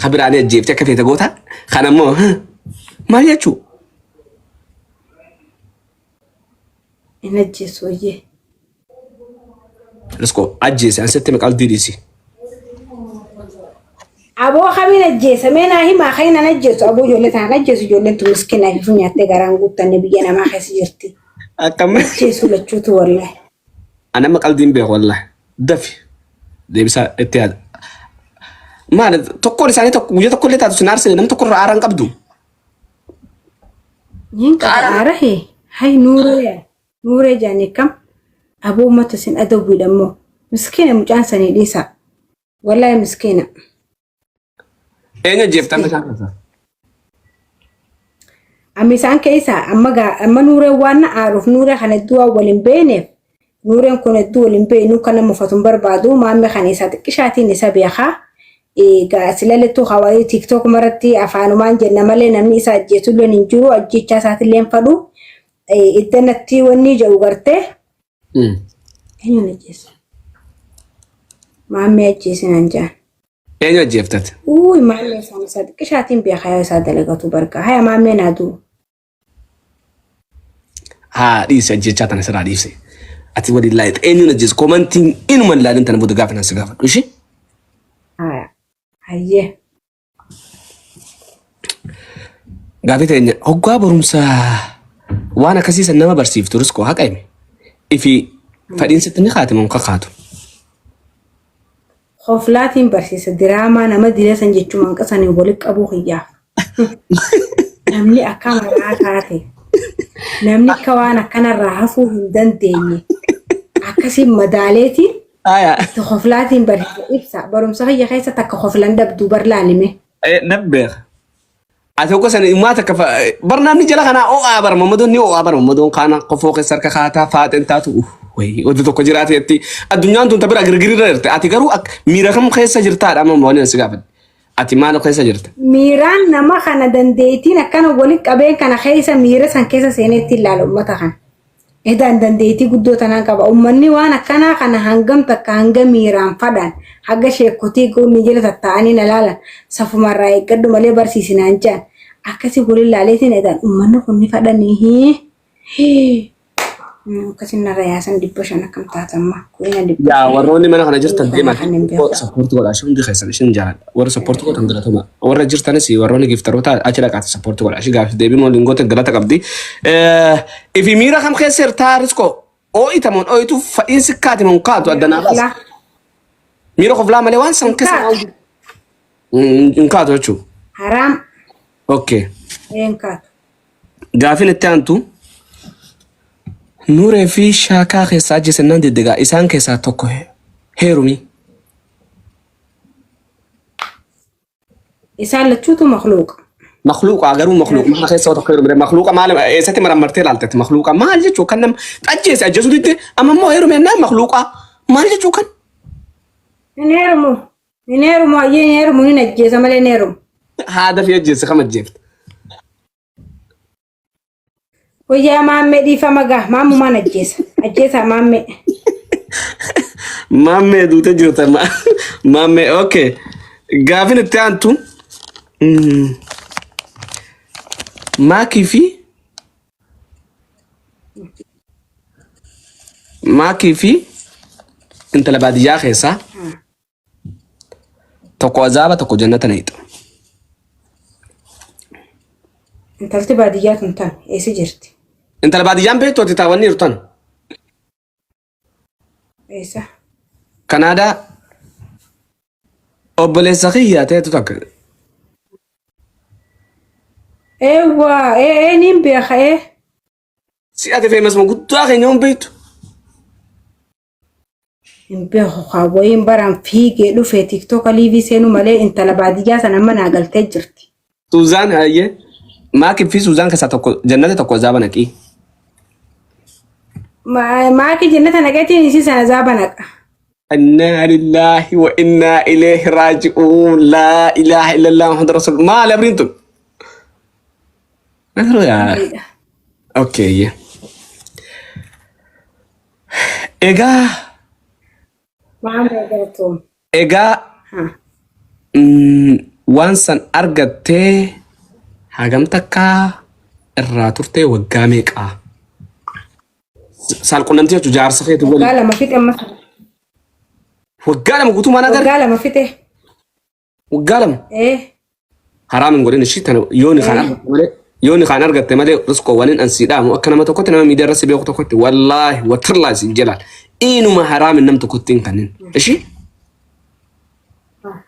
Kabiraa ni ajjeefte akka feete goota. Kan ammoo maal jechuu? Ni ajjeesu hoyyee. Riskoo ajjeesi ansitti maqaan diidhiisi. Aboo kamiin ajjeesa meenaa himaa kan ajjeesu aboo ijoollee tana ajjeesu ijoolleen tun miskiina fi funyaatee garaan guuttanne biyya namaa keessa jirti. Akkam ajjeesu lachuutu wallahi. Ana maqaldiin beeku wallahi dafi deebisaa itti yaada. Maal tokkoon isaanii tokko guyyaa tokko illee taatu sinaarsee namni tokko irraa aaraan qabdu. Yin qaraara hee hay nuuree jaanii kam aboo uummata sin adawwiidhammoo miskiina mucaan sanii dhiisa wallahi miskiina. Eenyu jeeftan isaan keessaa? Amma isaan keessaa amma nuureen waan aaruuf nuuree kana iddoo waliin beekneef nuureen kun iddoo waliin beeknu kan nama uffatu barbaadu maamme kan isaa xiqqishaatiin isa beekaa. Silalettuu hawaarii TikTok maratti afaanumaan jenna malee namni isa ajjeesu illee hin jiru ajjechaa isaatillee hin fadhu. Iddanatti wanni jedhu gartee. Eenyu ajjeesa? Maamme ajjeesinaan jaan. Eenyu ajjeeftate? Maammee isaan isa xiqqishaatiin beekaa isaa dalagatu barga. Haya maammee naaduu. Haa dhiisi ajjechaa tana sirraa dhiibse. Ati waliin laayit eenyuun ajjeesu koomantiin inuma ilaalin tana booda gaafa nasi gaafadhu ishee. Haa hayyee. Gaafii teenya hoggaa barumsaa waan akkasiisan nama barsiiftu riskoo haqa hime. Ifi fadhiinsitti ni kaate moo kakaatu? Hoflaatiin barsiisa diraamaa nama dileesan jechuun hanqasanii walitti qabuu hiyyaaf. Namni akka maraa taate namni akka waan akkanarraa hafuu hin dandeenye akkasiin madaaleetiin hoflaatiin barsiisa ibsa barumsa kiyya keessa takka hoflan dabduu barlaalime. Nabbeeqa. Ati hogga sana immaa takka barnaamni jala kanaa o'aa bara mammadoon ni o'aa bara mammadoon kaana qofoo keessa harka kaataa faaxeen taatu. Wanti tokko jiraateetti addunyaan tun tabira girgirirra jirte ati garuu miira kam keessa jirtaadha amma waan si gaafadhe ati maal keessa jirta? Miiraan nama kana dandeettiin akkana walitti qabeen kana keessa miira san keessa seeneetti ilaala uummata kana. Edaan dandeettii guddoo tanaan qaba uummanni waan akkanaa kana hangam takka hanga miiraan fadhan haga sheekotii goonni jala tatta'anii na laalan safumarraa eeggadhu malee barsiisinaan jaan akkasii waliin laaleetiin edaan uummanni kun ni fadhanii. Kasi narayaasan dibba shan akkam taatamma kuina dibba. Yaa warroonni mana kana jirtan deemaa sappoortii godhaa hundi keessan ishin jaaladha. Warra sappoortii godhan galatuma. Warra jirtanis warroonni giftaroota achi dhaqaati sappoortii godhaa. Ishi gaafis deebiin waliin goote galata qabdi. Ifi miira kam keessa hirtaa riskoo oo'itamuun oo'itu fadhiinsi kaatimuun kaatu addanaa baasa. Miira qoflaa malee waan san keessa hin kaatu jechuudha. Haraam. Okay. Een kaatu. Gaafin itti aantu. Nuuree fi Shaakaa keessaa ajjeesannaan diddigaa isaan keessaa tokko heerumi. Isaan lachuutu makluuqa. Makluuqa garuu makluuqa mana keessa tokko heerumi. Makluuqa maal eessatti marammartee ilaaltetti makluuqa maal jechuu kan nam ajjeese ajjeesuu didde amma immoo heerumi ennaan makluuqa maal jechuu kan? Hin heerumu. نيرو ما يي نيرو مني نجيس مالي نيرو هذا في جيس خمس جيفت ويا مامي دي فمغا مامو ما نجيس أجيس مامي مامي دوت جرت مامي اوكي قافين التانتو ما كيفي ما كيفي انت لبعد يا خيسا تقو عذابة تقو جنة نيت انت قلت باديات انت ايه سجرتي انت لبعد جنب بيت وتتاوني رتن ايه صح كندا اوبليسخية تيتو تك ايوه ايه نيم بيخ ايه سيادة في مسمى قد اخي نيوم بيتو نيم بيخ خاوين برام فيك لو في تيك توك ليفي سينو مالي انت لباديات انا ما ناقلت جرتي سوزان هاي ما كيف سوزان كسا تقو جنة تقو عذابة نكي ما كي جنة انا قاعتي نسي سنة زابنك إنا لله وإنا إليه راجعون لا إله إلا الله محمد رسول الله ما لبرينتون نحن يا أوكي إيجا ما عمري قلتهم إيجا ها وانسان أرجعتي هاجمتك الراتورتي وقاميكا سالكون أنتي تجار سخيت وقال ما فيك اما وقالم قلتو ما نقدر وقال ما فيك وقالم ايه حرام نقولين الشيء تنا يوني خان أرجعت مالي رزقه وانين أنسيدام وأكنا ما تكوت أنا ميدرس بيوق تكوت والله وترلا سجلال إنه ما حرام إنم تكوتين كنن إيشي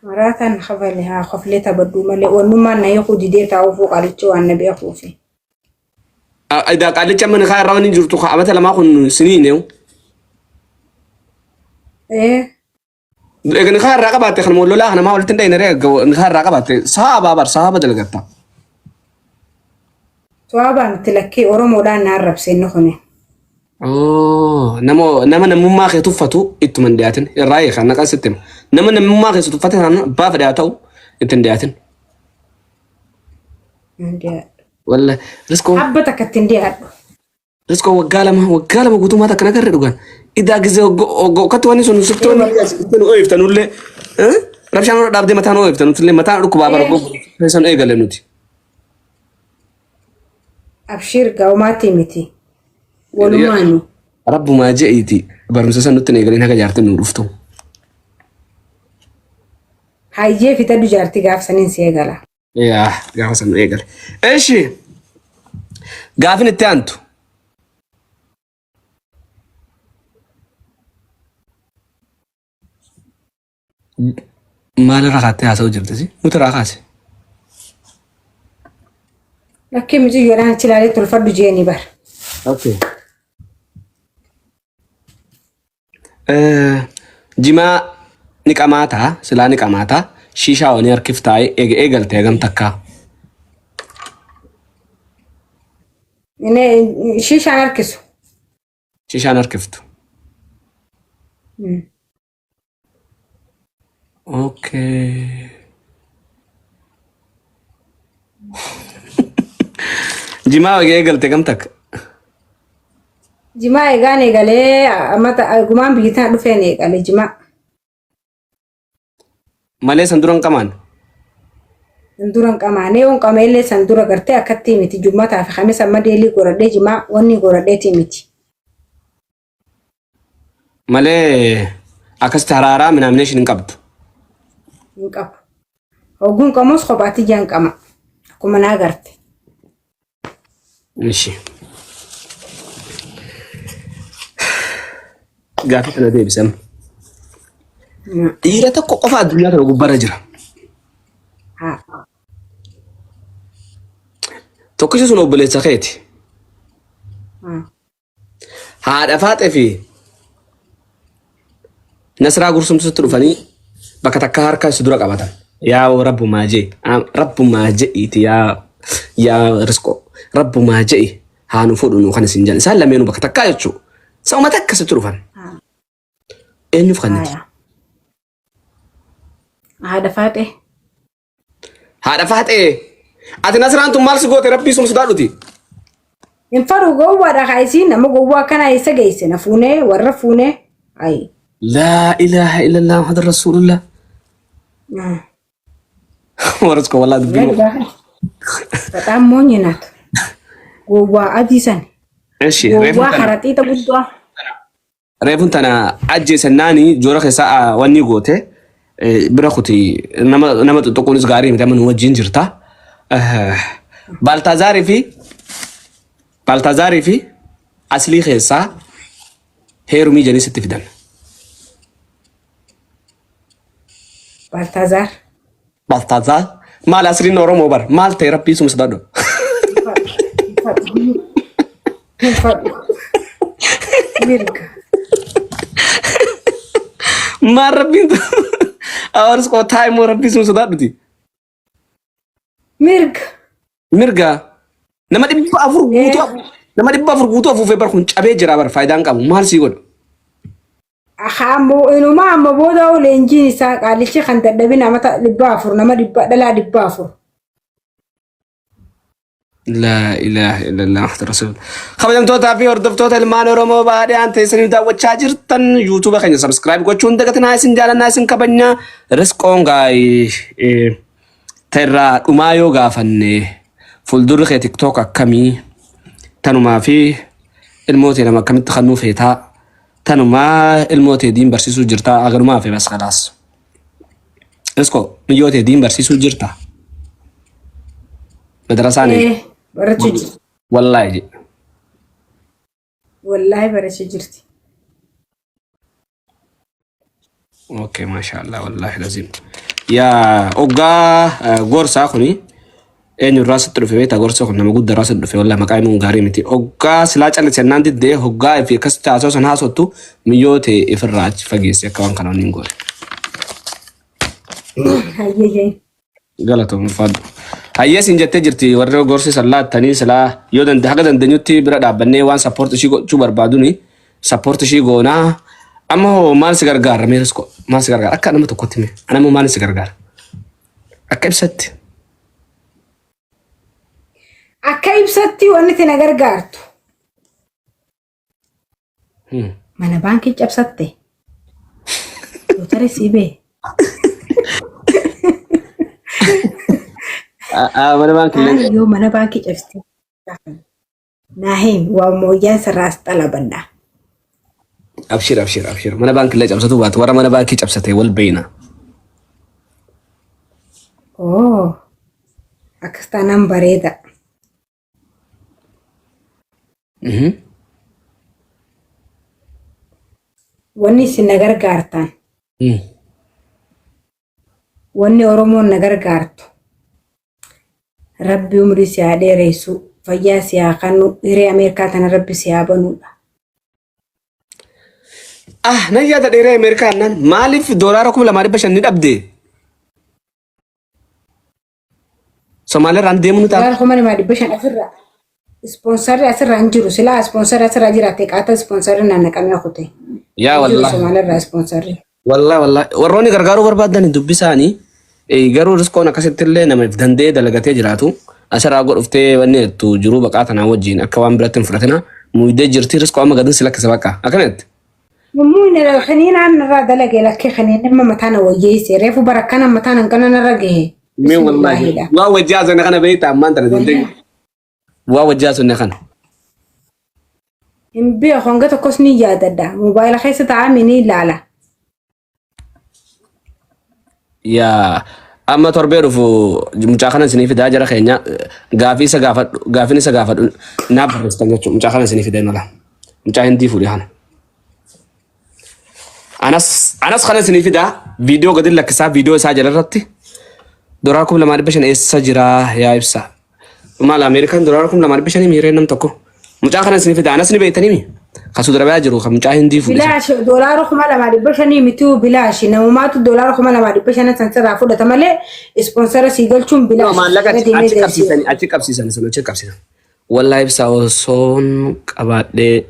مرات خفلها خفلتها بدو مالي ونما نيخو جديتا وفوق على الجو النبي أخوفي إذا قال لك من خير راني جرتو خابته لما أكون سنين يو ايه لكن خير رقبات خل مولو لا أنا ما قلت إني نريق خير رقبات صحابة بار صحابة دلقتا توابا تلكي أورمو دان نعرب سينخوني نما ما خي تفتو إتمن دياتن الرأي خلنا قاستم نما ما خي تفتو أنا باف دياتو إتن دياتن ولا رزقه حبتك التنديات رزقه وقالما قلتو ما تكنا كرر دوغان إذا جزء كتواني سونو سكتوني إنه إيه فتنو لي ربشان دابدي متانو إيه فتنو تلي متان ركوب بابا ركوب فيسون إيه قال نوتي أبشر قوماتي متي ولمانو رب ما جئتي برمسسن نتني قالين هكا جارتن نورفتو هايجي في تدو جارتي قاف سنين سيقالا يا قاف سنين إيه قال إيشي قافين التانتو ما لرقاتي هاسو جرتسي متراقاسي لكن مجي يرانا تلالي تلفردو جيني بار اوكي جما نقاماتا سلا نقاماتا شيشا وني اركفتاي ايغل تيغم تكا إنه شيشة نركسو شيشا نركفتو اوكي جما ايغل تيغم تك جماعة إيغاني قالي أمتا قمان بيتان دفيني قالي جماعة مالي سندوران كمان سندوران كماني ون كميلي سندورا قرتي أكتي متي جمعة في خميس أما ديلي قردي جماعة وني قردي تيمتي مالي أكست هرارا من أمنيش نقبض نقب وقون كموس خباتي جان كما كما قرتي ماشي قافت أنا دي بسم إيرا تقو قفا الدنيا كانوا قبارة جرا توكيش سنو بلي سخيتي هاد أفات في نسرا قرسم ستروفاني بكتاكا هاركا سدورا قباتا يا رب ما جي رب ما جئت يا رزقو رب ما جئ هانو فودو نو خان سنجان سالمينو بكتاكا يتشو سوما تكا ستروفان إنو فخانيتي هذا فاتح هذا فاتح ati nasraantu maal si goote rabbii sun sodaadhuti ينفروا جوا ده عايزين أما جوا كان عايز جايسنا فونه ورفونه أي لا إله إلا الله محمد رسول الله ورزقه والله دبيو فتام مونينات جوا أديسن إيشي جوا خرطي تبودوا ريفون تنا أجي سناني جورا خساء واني قوته برخوتي نما تقول إسقاري متى من وجين جرتا بالتازاري في أصلي خساء هيرومي جاني ستفيدان بالتازار مال أسرين نورو موبر مال تيرابي سمسدادو ما ربي أورس كو تاي مو ربي سمسدادو تي ميرغا نما دي بافر غوتو افو فيبر كون چابي جرابر فايدان قام مال سيغود أخامو إنه ما بودا ولا إنجيل ساق على شيء خن تدبينا متى لبافر نما دلا لبافر لا إله إلا الله محمد رسول خبرم توتا في أردف توتا المانو رومو بعد أن تيسني دا وتشاجر تن يوتيوب خلينا سبسكرايب كوتشون دكتور نايسين جالا نايسين كبنيا رزقون غاي ترى أمايو غافن فولدور خي تيك توك كمي تنو ما في الموت لما كم تخنو فيتا تنو ما الموت دين برسيسو جرتا أغر ما في بس خلاص رزقو ميوت دين برسيسو جرتا مدرساني برتجي والله برتجي اوكي ما شاء الله والله لازم يا اوغا غورسا خوني اني راس تروفي بيتا غورسا خنا مغود راس تروفي والله مقاي مون غاري متي اوغا سلا چل سناندي دي اوغا في كستا سو سنا سوتو ميوتي افراج فغيس يكوان كانو نينغور هاي غلطو مفاد هيا سنجتة جرتي ورّو غورسي سلا تاني سلا يودن ده هذا دنيوتي برا دابني وان سبورت شيء شو بربادوني سبورت شيء غونا أما هو مال سكرجار ميرسكو مال سكرجار أكاد أنا متوقعتني أنا مو مال سكرجار أكيد ست أكيد ستي وأنا تناجر جارتو ما أنا بانكي جاب ستي وترى سيبه mana bangki yo mana bangki jabsti nahim wa moyan seras talabanda abshir mana bangki la jabsatu wat wara mana bangki jabsate wal bayna oh akstanam bareda wani sinagar gartan wani oromo nagar gartu ربي عمري سيادة رئيسو فيا سياقانو إيري أمريكا تنا ربي سيابانو نيا دا إيري أمريكا نان مالي في دولاركم لما ربشان ند أبدي سومالي راندي منو تاب دولاركم لما ربشان أسرع سبونسر أسرع انجرو سلا سبونسر أسرع جراتك آتا سبونسر نانا كامي أخوتي يا والله سومالي را سبونسر والله وروني غرغارو برباداني دبساني garuu riskoon akkasittillee namaaf dandee dalagatee jiraatu asirraa godhuftee wanni jettu jiruu baqaatanaa wajjin akka waan biratti hin fudhatina muudee jirti riskoo amma gadin sila kasa baqa akkanatti. Mummuun khaniin aan irraa dalagee lakkee khaniin dhimma mataana wayyeesse reefu barakkana mataana hanqana narra gahe. Mee wallaahi waa wajjaa sonne kana beektaa ammaan tana dandeenye waa wajjaa sonne kana. Hin beeku hanga tokkos ni yaadadha moobaayila keessa taa'aa ni ilaala. يا أما تربيه فو مشاخنا سني في داجرة خينيا غافي سقافة ناب رستنجة مشاخنا سني في دينولا مشاهن دي فولي هنا أنا خنا سني في دا فيديو قدر لك سا فيديو ساجل رتي دوراكم لما ربشن إيش سجرا يا إبسا ما الأمريكان دوراكم لما ربشن ميرين نم تكو مشاخنا سني في دا أنا سني بيتني مي خسود ربع جرو خم مشاهن دي فولي بلاش دولاركم لما ربشن ميتو بلاش نومات دولاركم لما ربشن سنسرا فودا تملي سبونسر سيجلتشون بلاش ما لك أتيك أبسيسني سنو أتيك أبسيسن والله بساو صون كبار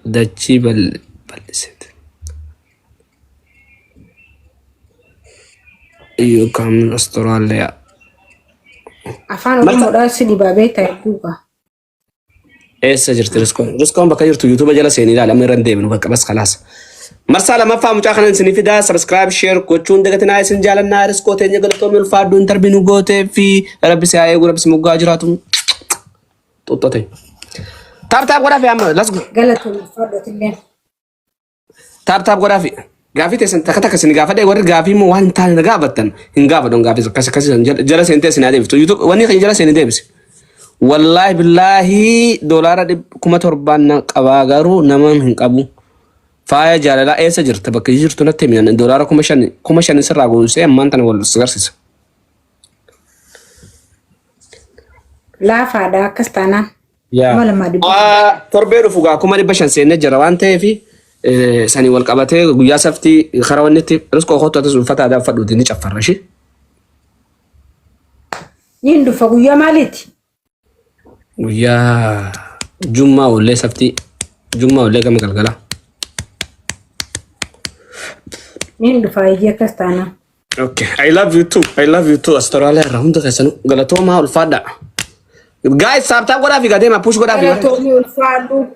دتشي بلست You come Australia. Afaan Oromoodhaan si dibaabee ta'e duuba. Eessa jirti riskoon bakka jirtu YouTube jala seenii ilaala amma irraan deemnu bakka bas khalaas. Marsaa lamaffaa mucaa kanan isinii fidaa subscribe share gochuun dagatinaa isin jaalannaa riskoo teenya galatoomii ulfaadduun tarbinu gootee fi rabbi si haa eegu rabbi si moggaa jiraatu. Xuxxote. Taap godhaa fi amma let's go. Galatoomii ulfaadhootillee. Taap godhaa fi gaafii teessan takka isin gaafadhe warri gaafii immoo waan taane na gaafattan hin gaafadhuun gaafii akkas jala seentee isin adeemsitu YouTube wanni kan jala seenii deebisi. Wallahi billahi dolara 1700 qabaa garuu naman hin qabu. Faaya jaalala eessa jirta bakka jirtu natti himi dolara 5,000 sirraa goosee ammaan tana wal agarsiisa. Laafaadha akkas taanaan. Torbee dhufu gaa 500 seennee jira waan ta'eef sanii wal qabatee guyyaa saftii karaa wannitti riskoo kottu atas uffata aadaa uffadhuuti ni caffarra shi. Niin dhufa guyyaa maaliiti? Guyyaa Jummaa ollee saftii Jummaa ollee gama galgala. Niin dhufa ijji akkas taanaan. Okay, I love you too. Australia irraa hunda keessanuu galatoomaa ulfaadha. Guys, saabtaa godhaa fi gadeema push godhaa fi galatoomii ulfaadhu.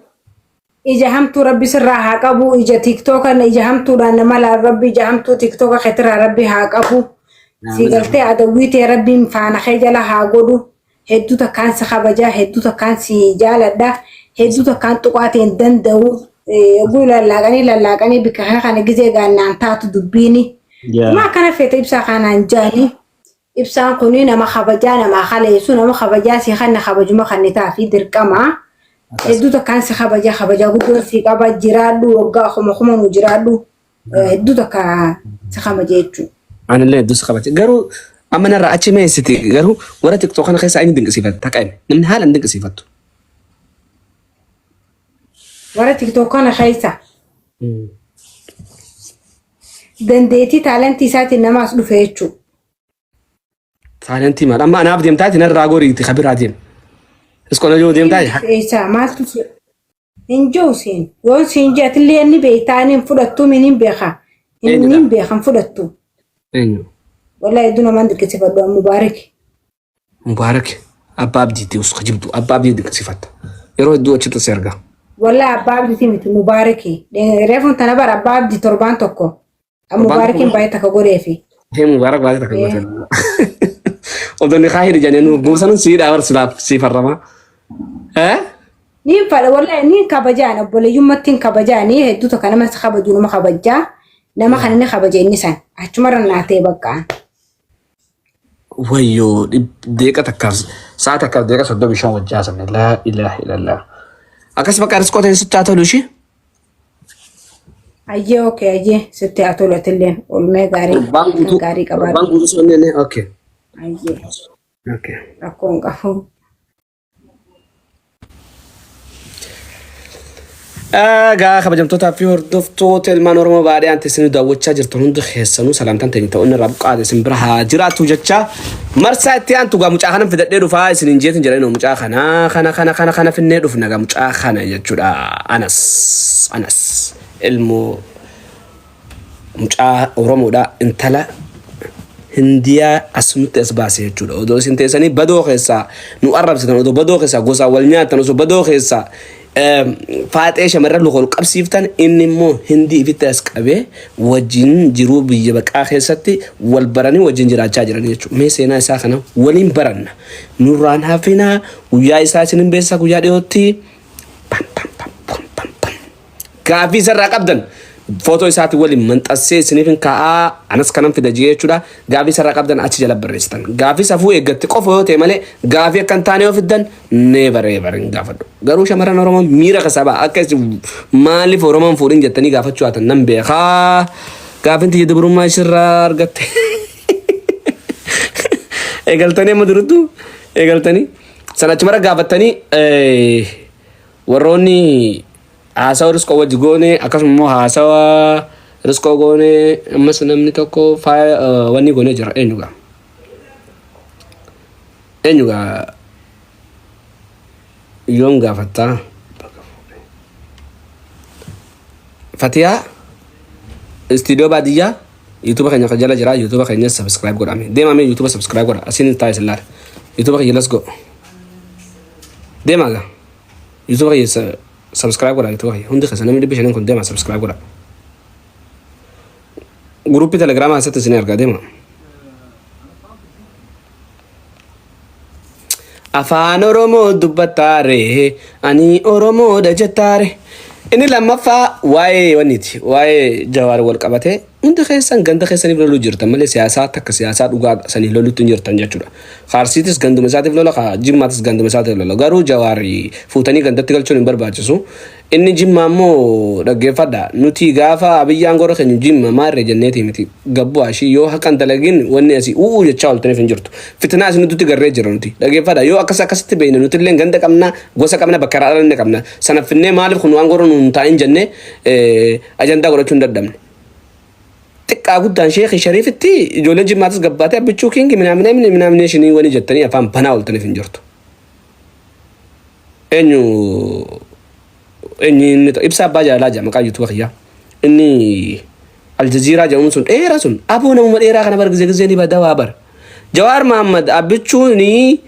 Ija hamtuu rabbi sirraa haa qabu. Ija tiktokan ija hamtuudhaan nama laan rabbi ija hamtuu tiktoka keetiraa rabbi haa qabu. Si galtee adawwiitee rabbiin faana kee jala haa godhu. Hedduu takkaan si kabajaa, hedduu takkaan si jaaladha, hedduu takkaan tuqaateen danda'u. Oguu lallaaqanii bika kana gizee gaannaan taatu dubbiini. Maa kana feete ibsaa kanaan jaani. Ibsaan kuni nama kabajaa nama kaleessu nama kabajaa si kanna kabajuma kannitaa fi dirqama. Hedduu takkaan si kabajaa guddoo si qaba jiraadhu waggaa kuma nu jiraadhu. Hedduu takka si kabajaa jechuudha. Anillee hedduu si kabaja garuu amma narraa achi meessiti garuu warra TikTok kana keessa inni dinqisiifatu taqaime namni haala hin dinqisiifatu. Warra TikTok kana keessa dandeettii taalentii isaatiin namaas dhufe jechuudha. Taalentii maal amma anaaf deemtaati narraa goriiti kabiraa deem. Iskola yoo deemtaati. Eessa maaltu hin jooseen yoon siin jeetillee inni beektaa inni fudhattu min beeka inni beekan fudhattu. Eenyu. Wallahi hedduu namaan dinqisiifadhu Mubaarak. Mubaarak abbaa abdiitti uska jibdu abbaa abdii dinqisiifatta yeroo hedduu achitti si arga. Wallahi abbaa abdiitti miti Mubaarak reefuun tana bara abbaa abdii torbaan tokko. Mubaarakiin baay'ee takka godheefi. Mubaarak baay'ee takka godheefi. Odonni kaahiri janenu buusanun siidhaa warsilaaf siifarrama. Niin fadha wallahi niin kabajaan obboleeyyummattiin kabajaanii hedduu tokko nama si kabaju nama kabajaa nama kan inni kabaja inni san achumarra naatee baqqaan. Wayyoo deeqa takkaaf sa'a takkaaf deeqa 35 wajjaa sanne laa ilaaha illallah. Akkas bakka riskoo ta'e sitti haa tolu ishee. Ayyee okey ayyee sitti haa tolu atillee olmee gaarii qabaatu. Baan guutuu sonnee okey. Ayyee. Okay. Rakkoon qabu. Egaa kabajamtootaa fi hordoftoota ilmaan Oromoo baadiyyaa isin daawwachaa jirtan hundi keessanuu salaamtaan ta'in ta'uun irraa buqqaate isin bira haa jiraatu jecha marsaa itti aantu gaa mucaa kana fidadhee dhufaa isin hin jeetin jedhanii mucaa kana finnee dhufna gaa mucaa kana jechuudha Anas ilmoo mucaa Oromoodha intala Hindiyaa asumatti as baasee jechuudha. Odoo isin teessanii badoo keessaa nu arrabsitan odoo badoo keessaa gosaa wal nyaatan osoo badoo keessaa faaxee shamarran lukoon qabsiiftan inni immoo hindii ifitti as qabee wajjin jiruu biyya baqaa keessatti wal baranii wajjin jiraachaa jiran jechuudha. Mee seenaa isaa kana waliin baranna. Nurraan hafinaa guyyaa isaa isin hin beeksisaa guyyaa dhiyootti gaaffii isarraa qabdan. Foto isaati waliin manxassee isiniif kaa'aa anas kanan fida jechuudha. Gaaffii isarraa qabdan achi jala barreessitan. Gaaffii safuu eeggatti qofa yoo ta'e malee gaaffii akka hin taane yoo fiddan never hin gaafadhu. Garuu shamarran Oromoo miira kasabaa akka maaliif Oromoon fuudhin jettanii gaafachuu haatan nan beekaa. Gaaffiin tiyya dubrummaa ishirraa argatte. Eegaltanii amma duruttu eegaltanii sana achumara gaafattanii warroonni haasawa riskoo wajji goone akkasuma immoo haasawa riskoo goone ammas namni tokko wanni goone jira eenyugaa yoon gaafattaa Fatiyaa istiidiyoo baadiyyaa يوتيوب خلينا خجالة جرا يوتيوب خلينا سبسكرايب قرا مي ديما مي يوتيوب سبسكرايب قرا أسين تايس اللار يوتيوب خلينا let's go ديما لا يوتيوب خلينا سبسكرايب قرا يوتيوب خلينا هندي خسنا من بيشنا نكون ديما سبسكرايب قرا جروب تليجرام هسه تسني أرجع ديما أفان أورومو دبتاري أني أورومو دجتاري إني لما فا واي ونيتي واي جوار والقبته أنت خيسان غند خيسان يبلو جرت مالي سياسات تك سياسات وقاد سني لولو تنجر تنجتشورا خارسيتس غند مسات يبلو لا جيماتس غند مسات يبلو غارو جواري فوتاني غند تقل شون برباچسو إني جيم مامو رجفدا نوتي غافا أبيان غورو خن جيم ما رجنيتي متي غبو أشي يو هكان تلاقين وني أسي يتشاول تني فنجرتو فتنا أسي نوتي غريجر نوتي رجفدا يو أكاس تبين نوتي لين غند كمنا غوسا كمنا بكرارن كمنا سنفني مالف خنو أنغورو نونتاين جنة أجندا غورو تندردم تكاغودان شيخ شريف تي جولن جماتس غباتي ابچو كينغ من شني وني جتني افام بناول تني فنجرتو اني ابسا باجا لا جام قايت وخيا اني الجزيره جامون ايه راسون ابو نمو مديرا كان برغ زغزني بدوابر جوار محمد ابچو ني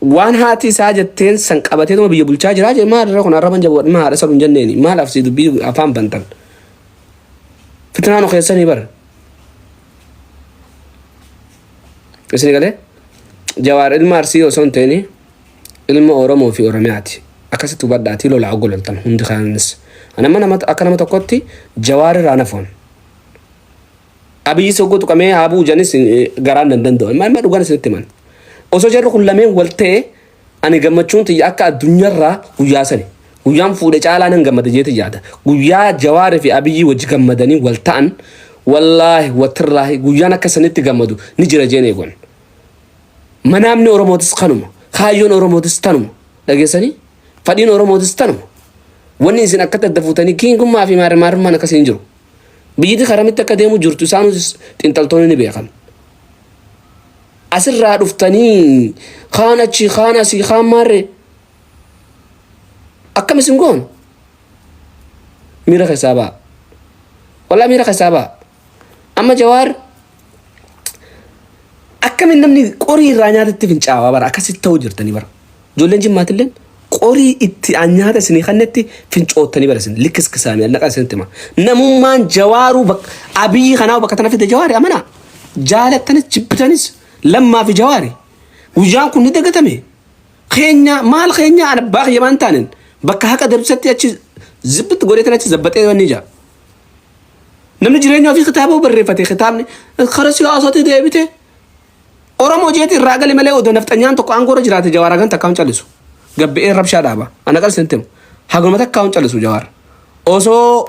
وان هاتي ساجتين سنقبتي تو بيبلچا جراج ما ركون ربن جبو ما رسلون جنني ما لافسي بي افام بنتن فتنانو خيساني بر كسني قال جوار المارسي وسنتيني ilma oromo fi oromiyati akasitu badati lo la agol tan hundi khanis ana mana akana mata kotti jawari ranafon abi sogotu kame abu janis garan dandando ma dugan sitman oso jarru kullame walte ani gamachun ti akka dunyarra guyasani guyam fude cala nan gamada jeti yada guya jawari fi abi waji gamadani waltan wallahi watrahi guyana kasaniti gamadu nijira jene gon manamni oromo tisqanuma خايون أورومو تستنم لقيسني فدين أورومو تستنم وني سن أكتر دفوتني كينكم ما في مار ما نكسينجرو بيجي خرامي تكديمو جرتو سانو تنتلتوني بيخم أسر رادفتني خانة شي خانة سي خام ماري أكم سنقون ميرا خسابا ولا ميرا خسابا أما جوار أكم النمني قوري رانيات تفنشوا برا أكاسي توجر تاني برا جولن جماعة لين قوري اتعنيات سني خنتي فنشوا تاني برا سن لكس كسامي أنا كاسين تما نمو مان جوارو بق أبي خناو بكتنا في الجواري أمانة جالت تنس جبتنس لما في جواري وجان كوني دقتمي خينيا مال خينيا أنا باقي يمان تانن بك هكا دربستي أشي زبط قولي تناتي زبطي ونيجا نمني جرينيو في خطابه بريفتي خطابني خرسي أصوتي ديبتي أورامو جيتي الراجل ملأ ودو نفتنيان تكو أنغورو جراتي جوارغان تكاون چالسو غبئ ربشا دابا أنا قال سنتم حقومة تكاون چالسو جوار أوسو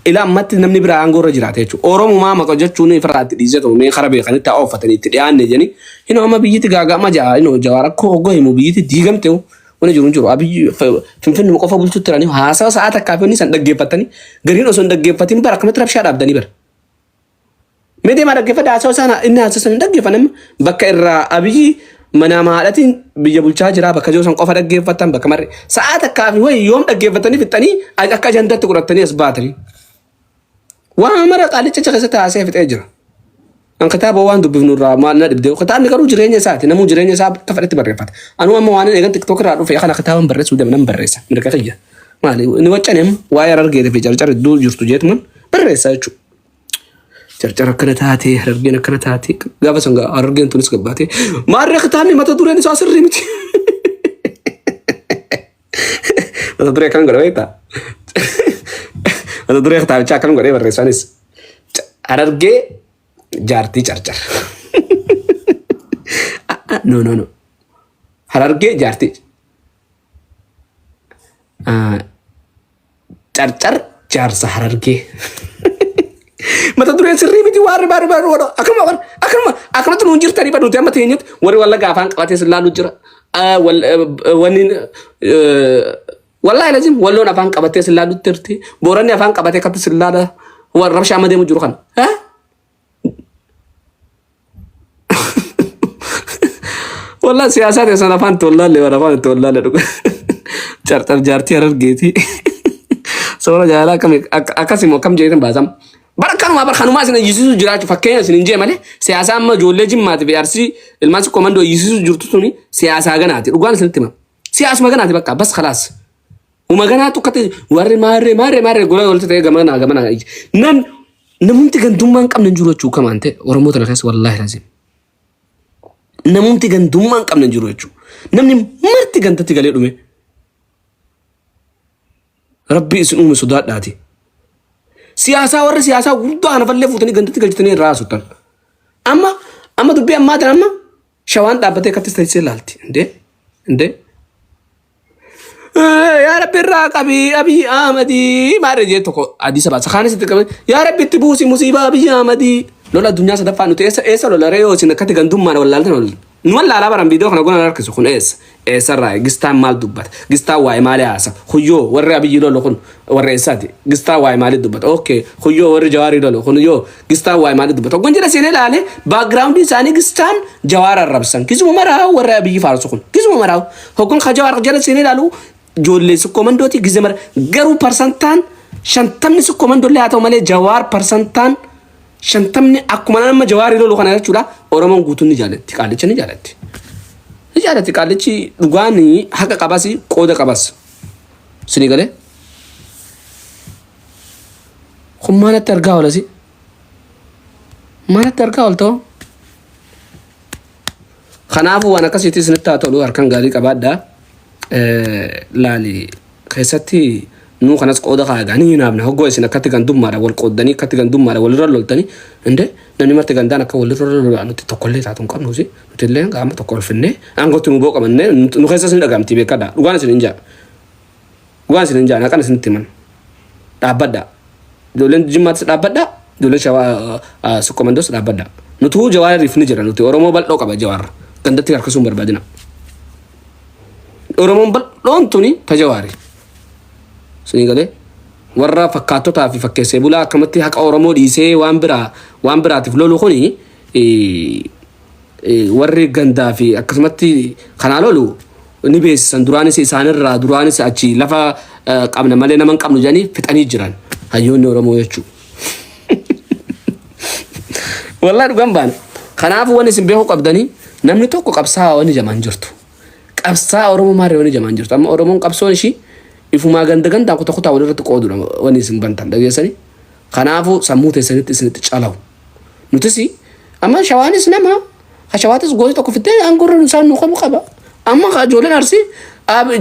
إلى أمت نمني برا أنغورو جراتي چو أورامو ما مكو جتشوني فرات ديزيتو مين خرابي خاني تاو فتني تريان نجاني هنا أما بيجيتي غاقا ما جا إنو جوارا كوغو همو بيجيتي ديغم تيو ونجرون جرو أبي فنفن مقوفا بلتو تراني هاسا ساعتا كافيوني سندق فتني غرين أسون دق فتني برقمت ربشا داب داني بر مدي ما دقيفة داسو سانا إنها سسن دقيفة نم بكا إرى أبي منام هالتين بيجبول شاجرا بكا جوسن قفا دقيفة تن بكا مري ساعتك كافي وي يوم دقيفة تاني في التاني أكا جندت تقرأ التاني أسباتري وامرا قالي تشخص تاسي في أجر أن كتاب وان دو بفنور ما ندبدو كتاب نقرو جرينيا ساتي نمو جرينيا ساب تفرت بريفات أنا ما وانا نيجان تيك توك رادو في أخنا كتابا بريس ودا منام بريسا مركا خيا مالي نوچانم واير أرجع في جرجر دول جرتو جيت من بريسا شو جرجر كنتاتي هرجين كنتاتي قابا سنغا هرجين تونس قباتي ما رختامي ما تدوري نسوا سري متي ما تدوري كان غريتا ما تدوري ختامي چاكن غري بريسانيس هرجي جارتي جرجر نو هرجي جارتي جرجر جارس هرجي mata dureen sirrii miti warri baari wado akama tu nunjir tari badu tema tenyet wari walla gafan qabate silalu jira wani wallahi lazim wallo na fan qabate silalu tirti borani afan qabate kat silada war rabsha amade mujuru khan ha والله سياسات يا سنة فان تولى اللي ورا فان تولى لدوك جارتي هرر جيتي سورة جالا كم أكاسي مو كم جيتم بازم Barkanuma barkanuma sin yisisu jiraachuu fakkeenya sin injee malee siyaasa amma ijoollee jimmaati fi arsii ilmaan komandoo yisisu jirtu suni siyaasa ganaati dhugaan isinitti hima siyaasuma ganaati bakka bas khalaas uma ganaatu kate warri maarree gola walitti ta'ee gamana namumti gandummaan qabna jiru jechuu kamaan ta'e Oromoo tana keessa wallaahi lazim namumti gandummaan qabna jiru jechuu namni marti gantatti galee dhume rabbi isin uume sodaadhaati siyaasa warra siyaasa guddaa ana fallee fuutanii gandatti galchitanii irraa haasuttan amma dubbii ammaa tan amma shawaan dhaabbatee kattis ta'isee laalti inde yaa rabbi irraa qabii Abiy Ahmedii maarree jee tokko Addis Ababa sakaanis itti qabe yaa rabbi itti buusi musiibaa Abiy Ahmedii lola addunyaa sadaffaa nuti eessa lola reeyoo isin akkatti gandummaan wallaaltan ol numan laalaa baran viidiyoo kana gonan harkisu kun eessarraa gistaan maal dubbata gistaan waa'ee maalii haasa huyyoo warri Abiyyi lolu kun warra eessaati gistaan waa'ee maalii dubbata okay huyyoo warri Jawaarii lolu kun huyyoo gistaan waa'ee maalii dubbata oggon jedha seenee laale baakgiraawundi isaanii gistaan Jawaar arrabsan kisuma maraa warra Abiyyi faarsu kun kisuma maraa hoggon ka Jawaar jala seenee laalu ijoollee komandootii gizee mara garuu parsantaan 50 komandoolee haa ta'u malee Jawaar parsantaan 50 akkuma nama Jawaarii lolu kana jechuudha Oromoon guutuun ni jaalatti qaalicha ni jaalatti qaalichi dhugaanii haqa qabasi qooda qabas sini galee kun maalatti argaa oolasi maalatti argaa ooltoo kanaafuu waan akkasiitti isinitti haa ta'u harkaan gaarii qabaadhaa laali keessatti nuu kanas qooda kaaganii naafna hoggoo isin akkatti gandummaadha wal qooddanii akkatti gandummaadha walirra loltanii inde namni marti gandaan akka walirra lolaa nuti tokkollee taatu hin qabnuusi nuti illee gaama tokko olfinnee aangootti nu booqamannee nu keessas ni dhagaamti beekadha dhugaan isin hin jaa naqan isinitti himan dhaabbadha ijoolleen jimmaattis dhaabbadha ijoolleen shawaa sukkomandoos dhaabbadha nutuu Jawaariif ni jira nuti Oromoo bal'oo qaba Jawaar gandatti harkisuun barbaadina Oromoon bal'oon tuni ta Jawaari sini galee warra fakkaattotaa fi fakkeessee bulaa akkamatti haqa Oromoo dhiisee waan biraatiif lolu kuni warri gandaa fi akkasumatti kanaa lolu ni beeksisan duraanis achi lafa qabna malee nama hin qabnu jedhanii fixanii jiran hayyoonni Oromoo jechuu wallahi dhugaan baana kanaafuu waan isin beekuu qabdanii namni tokko qabsaa waan jamaan jirtu qabsaa Oromoo maarree waan jamaan jirtu amma Oromoon qabsoon ishii ifumaa ganda kutaa walirratti qoodudha waan isin bantan dhageessanii kanaafuu sammuu teessanitti isinitti calawu nutis amma shawaanis nama hashawaatis gooti tokko fittee aangorra isaan nu qabu qaba amma ijoolleen arsii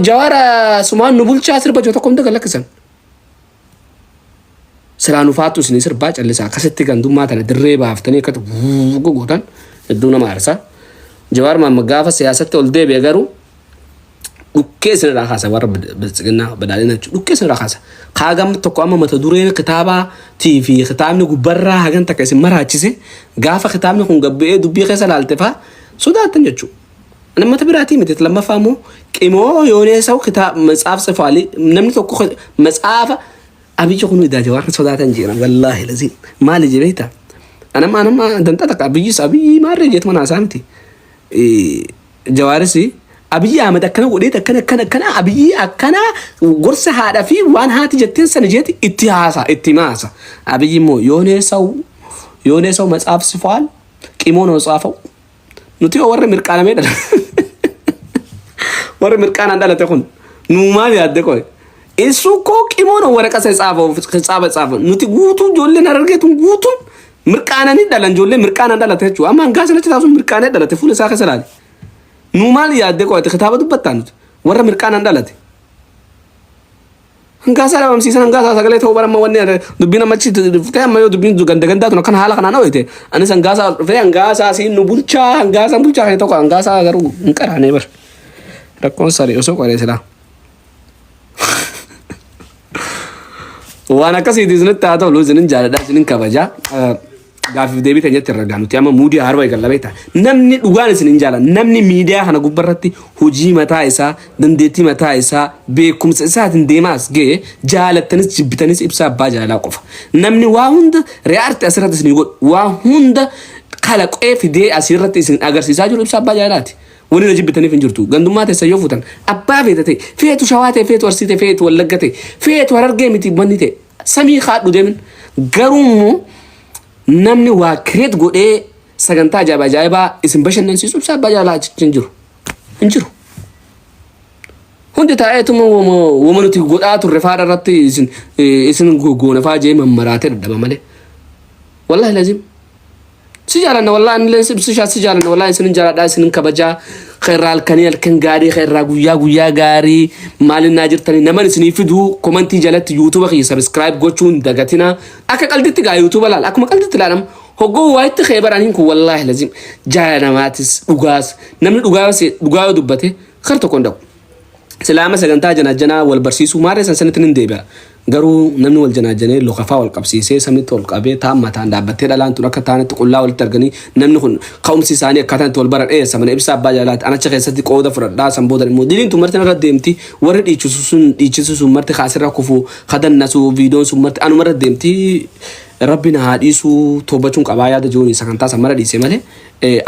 Jawaara sumaan nu bulchaa sirba joo tokko hunda galakkisan siraa nu faattu isin sirbaa callisaa akkasitti gandummaa tana dirree baaftanii akkatti gootan hedduu nama aarsaa Jawaar mamma gaafa siyaasatti ol deebi'e garuu dhukkee isin irraa kaasa warra biltsiginnaa badhaadhina jechuudha dhukkee isin irraa kaasa kaagam tokko amma mata dureen kitaabaa fi kitaabni gubbarraa hagan takka isin maraachise gaafa kitaabni kun gabba'ee dubbii keessa laalte faa sodaattan jechuudha namata biraatii miti lammaffaa immoo qimoo yooneesau kitaaba matsaaf safaalii namni tokko matsaafa Abiyyi kun idaa Jawaar sodaatan jiran wallaahi laziin maali jireeta anama dantaa takka Abiyyi maarree jeetu mana asaamti Jawaarisi Abiy Ahmed akkana godheet akkana Abiy akkana gorsa haadha fi waan haati jetteen sana jeeti itti maasa Abiy immoo yooneesau matsaaf sifaal qimoon matsaafau nuti warra mirqaanamee dhala warra mirqaanaan dhalate kun nuu maal yaadde qoy isu koo qimoon warra qasa xaafa nuti guutuu ijoolleen argeetuun guutuun mirqaananii dhalan ijoollee mirqaanaan dhalate jechuudha amma hangaa sanatti taasisuun mirqaanee dhalate fuula isaa keessa laale numal yaadde qo'ate kitaaba dubbattaan warra mirqaanaan dhalate hangaasaa dhabamsiisan hangaasaa sagalee ta'uu baramma wanni dubbiin ammachi dhuftee amma yoo dubbiin gandaatu kan haala kanaan ooyite anis hangaasaa dhufee hangaasaa siin nu bulchaa hangaasaa bulchaa kan tokko hangaasaa garuu hin qaraanee bar rakkoon saree osoo qoree silaa waan akkasiiti isinitti haa ta'u isinin jaaladha isinin kabajaa gaafiif deebii teenyatti irra gaanuti amma muudii harba eegalla beekta namni dhugaan isinin jaala namni miidiyaa kana gubbarratti hojii mataa isaa dandeettii mataa isaa beekumsa isaatiin deemaas ga'e jaalattanis jibbitanis ibsaa abbaa jaalaa qofa namni waa hunda re'aarti asirratti isin godhu waa hunda kalaqee fidee asirratti isin agarsiisaa jiru ibsaa abbaa jaalaati wani na jibbitaniif hin jirtu gandummaa teessa yoo fuutan abbaa feetate feetu shawaa ta'e feetu arsii ta'e feetu wallagga ta'e feetu harargee miti banni ta'e samii haadhu deemin garuu namni waa kireet godhee sagantaa ajaa'ibaa isin bashannansiisu isaa baay'ee hin jiru. Hundi taa'eetuma wama nuti godhaa turre faadha irratti isin goona faa jee mammaraatee dadhaba malee. Wallahi lazim. Si jaalanna wallahi anillee si jaalanna wallahi isin jaaladhaa isin kabajaa khayraa halkanii halkan gaarii khayraa guyyaa gaarii maalinaa jirtanii naman isinii fiduu komantii jalatti yuutuuba kiyya sabskiraayib gochuun dagatina akka qalditti gaa yuutuuba laala akkuma qalditti laalam hoggoo waa itti khaybaraniin kun wallahi lazim jaalanamaatis dhugaas namni dhugaa dubbate kar tokko hin dhabu. Selama sagantaa janajana wal barsiisuu maaree sanitti hin deebi'a. Garuu namni wal janajane lokafaa wal qabsiisee sabnitti wal qabee taa'ammataan dhaabbattee dhalaan tun akka taa'anitti qullaa walitti arganii namni kun ka'umsi isaanii akkaataan wal baran dheessa mana ibsaa abbaa jaalaatti anacha keessatti qooda fudhadhaa san booda immoo diliin tun marti narra deemti warri dhiichisu sun marti kaasirra kufuu kadannasu viidoon sun marti anumarra deemti rabbi na haadhiisuu toobachuun qabaa yaada joonii sagantaa san mara dhiisee malee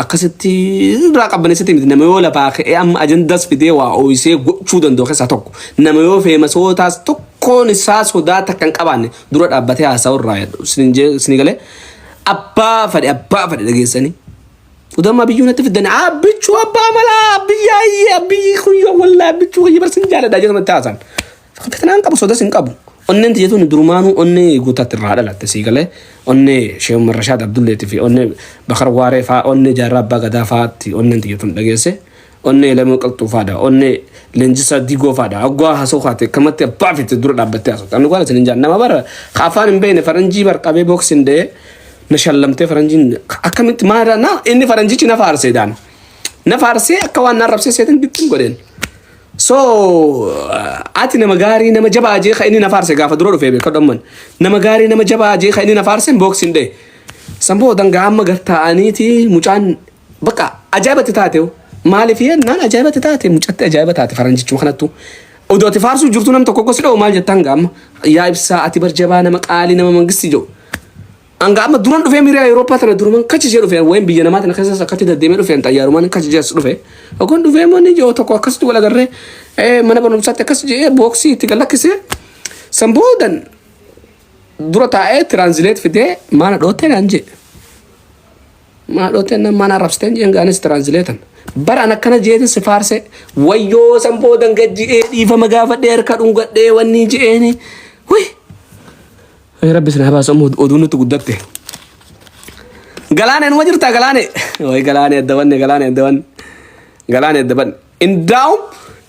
akkasitti irraa qabbaneessatti miti nama yoo lafaa ka'ee amma ajandaas fidee waa ooyisee gochuu danda'u keessaa tokko nama yoo feemasootaas tokkoon isaa sodaata kan qabaanne dura dhaabbatee haasa'u irraa jedhu isin galee abbaa fadhe dhageessanii udamma biyyuu natti fiddanii abbichuu abbaa malaa biyyi kuyyoo wallaa abbichuu kuyyi barsin jaaladhaa jedhamatti haasa'an fitanaan qabu sodas hin qabu. Onnen tijetuun durumaanu onne guutate irraa dhalatte sii galee onne Sheekh Umar Rashaad Abdulleetii fi onne Bakar Waaree fa'aa onne Jaarraa Abbaa Gadaa fa'aatti onnen tijetuun dhageesse onne Lamuu Qalxuu fa'aadha onne Leenjisaa Digoo fa'aadha aggaa hasoo kaate kamatti abbaa fitte dura dhaabbattee haasofte annu gaala isin jaan nama bara afaan hin beekne faranjii barqabee boksiin dee na shallamtee faranjiin akkamitti maadha na inni faranjichi na faarsee daan na faarsee akka waan na rabsee seetan bittin godheen. So ati nama gaarii nama jabaa jee ka inni na faarse gaafa dura dhufee beeka dhamman nama gaarii nama jabaa jee ka inni na faarse boksiin dee samboo dangaa amma gartaa'aniiti mucaan bakka ajaa'ibatti taate maaliif yennaan ajaa'ibatti taate mucatti ajaa'iba taate faranjichuu kanattu odooti faarsuu jirtu nam tokko gosi dha'u maal jettaan gaamma yaa ibsaa ati barjabaa nama qaalii nama mangisti jiru anga amma duran dhufee miiraa Awurooppaa tana duruman kachi jee dhufee wayin biyya namaatti na keessas akkatti deddeemee dhufee xayyaarumaan kachi jees dhufee ogon dhufee moonni joo tokko akkasitti wal agarree mana barumsaatti akkas jee booksii itti gallakkisee san boodan dura taa'ee tiraanzileet fidee maana dhoottee naan jee maana dhoottee nan maana arrabsiteen jeen gaanis tiraanzileetan baraan akkana jeetin si faarse wayyoo san boodan gajji'ee dhiifama gaafadhee harka dhungadhee wanni je'eeni wuy Rabbi sana baasa oduu nuti guddatte. Galaane numa jirta galaane. Way galaane addaban.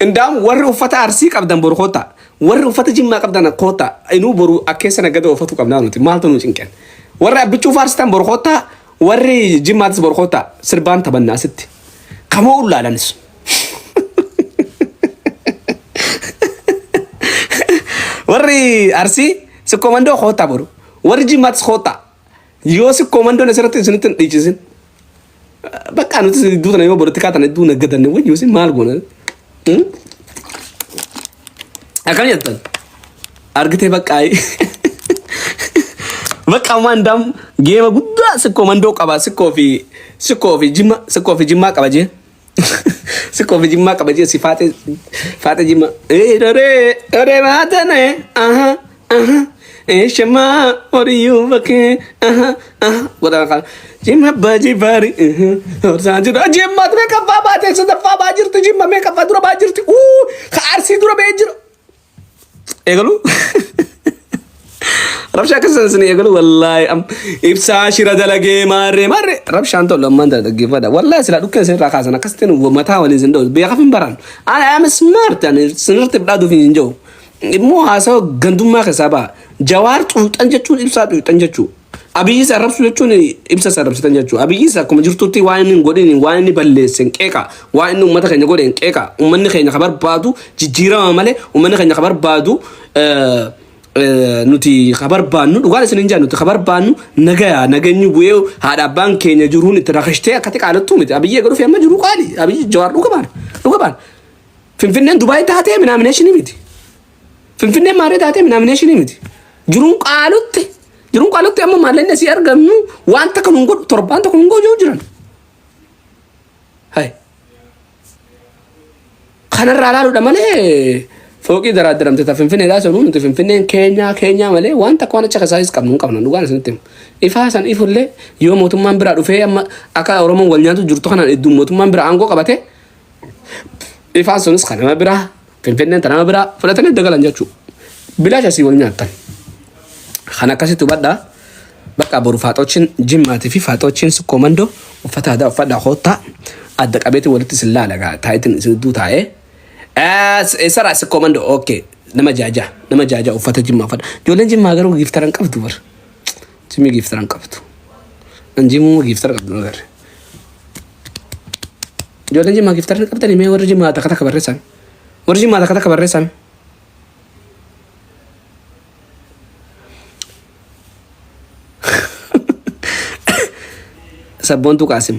Indaam warri uffata arsii qabdan boru koota. Warri uffata jimmaa qabdan koota. Inuu boru akkeessa nagada uffatu qabnaa nuti maaltu nu cinqen. Warri abbichuu faarsistan boru koota. Warri jimmaatis boru koota. Sirbaan taphanna asitti. Kamoo ullaalanis. Warri arsii si komando khota boru warji mats khota yo si komando na serate sunitan dichisin bakka nuti duutana yo boru tikata na duuna gadanne wajjo si mal gona akan yattan argite bakka ay bakka mandam gema gudda si komando qaba si kofi jimma qaba je si kofi jimma qaba je si fate jimma dore matane aha Shema oriyu bake wada kan jimma baji bari sanju jimma me ka baba te sada baba jirti jimma me ka dura ba jirti kharsi dura be jiro egalu rabsha kasan sini egalu wallahi am ibsa shira dalage mare rabsha anto lamman da gifada wallahi sila dukkan sin ra kasana kasten mata wali zindo be khafin baran I am smart and smart bdadu fi njo immoo haasawaa gandummaa keessaa jawaar xuuxan jechuun ibsaa xuuxan jechuun abiyyi sarrabsu jechuun ibsa sarrabsitan jechuun abiyyi akkuma jirtutti waan inni godhin waan inni balleessan qeeqa waan inni uummata keenya godhin qeeqa uummanni keenya kabar baadu jijjiirama malee uummanni keenya kabar baadu nuti kabar baannu dhugaan isin hin jaannuti kabar baannu nageenyi bu'ee haadha abbaan keenya jiruun itti rakashtee akkati qaalattuu miti abiyyi eegaluuf amma jiru qaali abiyyi jawaar dhuga baan finfinneen Dubaay taatee minaamination miti. Finfinnee maaree taatee minaamination miti. Jiruun qaalutti amma maalleen si argamnu waan takka nun godhu torbaan takka nun godhu jiran. Hai. Kanarraa ilaaluudha malee فوقي درادر أنت تفنفني لا سنون تفنفني كينيا ملي وأنت كوانا تشخص هايس قبنا نقول سنتم إفاسا إفول لي يوم موتمان برا رفيع أما أكا أورمون وليانتو جرتو خنا إدوم موتمان برا أنكو قبته إفاسا نس خنا ما برا فنفني تنا ما برا فلاتني دقلان جاتشو بلا شيء وليانتن خنا كاسي تبدا بقى برفاتوچن جيماتي في فاتوچن سكوماندو وفتا دا فدا خوتا أدك أبيتي ولت سلا لغا تايتن سدو تاي سرع سكوماندو أوكي nama jaja uffata jimmaa fadha ijoolleen jimmaa garuu giiftaran qabdu bar jimmi giiftaran qabdu anjimuu giiftara qabdu agarre ijoolleen jimmaa giiftaran qabdani mee warri jimmaa takka barreessan sabboontu qaasim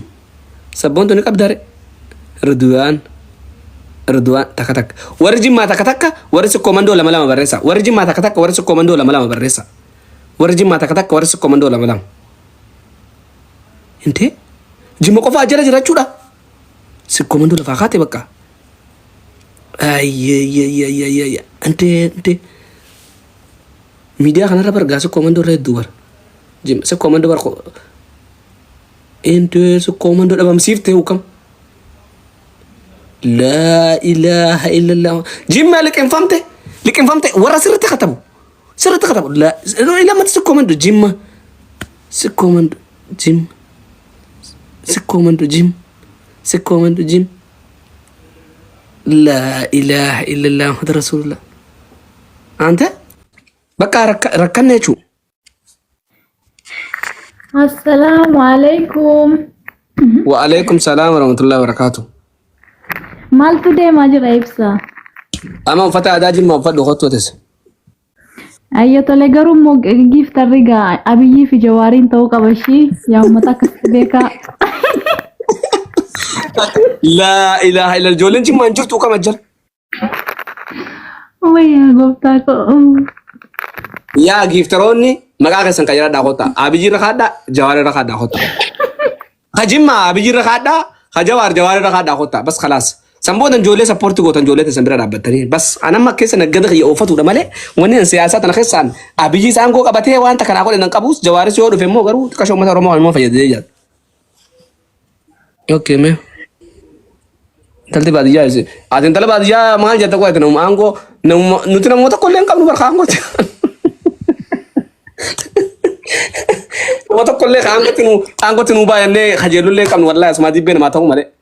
sabboontu ni qabdare Ridwan tak warri jimmaa takka warri si komando lama barreessa warri jimmaa takka warri si komando lama barreessa warri jimmaa takka warri si komando lama inte jimma qofa ajara jirachuudha si komando lafa kaate bakka ay ante media kanarra bargaa si komando irra hedduu bar jim si komando bar inte si komando dhabamsiifte hukam لا إله إلا الله جيما لك انفهمت ورا سرت خطبوا لا لما تسكومندو جيما سكومندو جيم لا إله إلا الله محمد رسول الله أنت بقى ركنا شو السلام عليكم وعليكم السلام ورحمة الله وبركاته maal tudee maa jira ibsa ama uffata aadaa jimmaa uffadhu hottotes ayyo tole garuu immoo giiftarri gaa Abiyyii fi Jawaariin ta'uu qaba ishii yaa uummata akkasitti beekaa laa ilaaha illa ijoolleen jimmaa hin jirtu kama jira wayyaa gooftaa ko yaa giiftaroonni maqaa keessan qayyadhaa hotta Abiyyi irra kaadhaa Jawaar irra kaadhaa hotta ka jimmaa Abiyyi irra kaadhaa ka Jawaar irra kaadhaa hotta bas khalaas سمبونا نجولي سبورت قوتن جولي تسمبرا رابطني بس أنا ما كيس نقدر يوفت ولا ماله وني السياسة أنا خسان أبيجي سانكو كبته وأنت كنا أقول إنك أبوس جوارس يورو في مو كرو كشو مثلا رموا في يدي أوكي مه تلتي بعد جاي أدين تلا بعد جاي ما جت قوي تنوم أنكو نتنا مو تقول لين كم نبر خانكو مو تقول لين أنكو تنو باينه خجلوا لين كم والله اسمه دي بين ما تقول ماله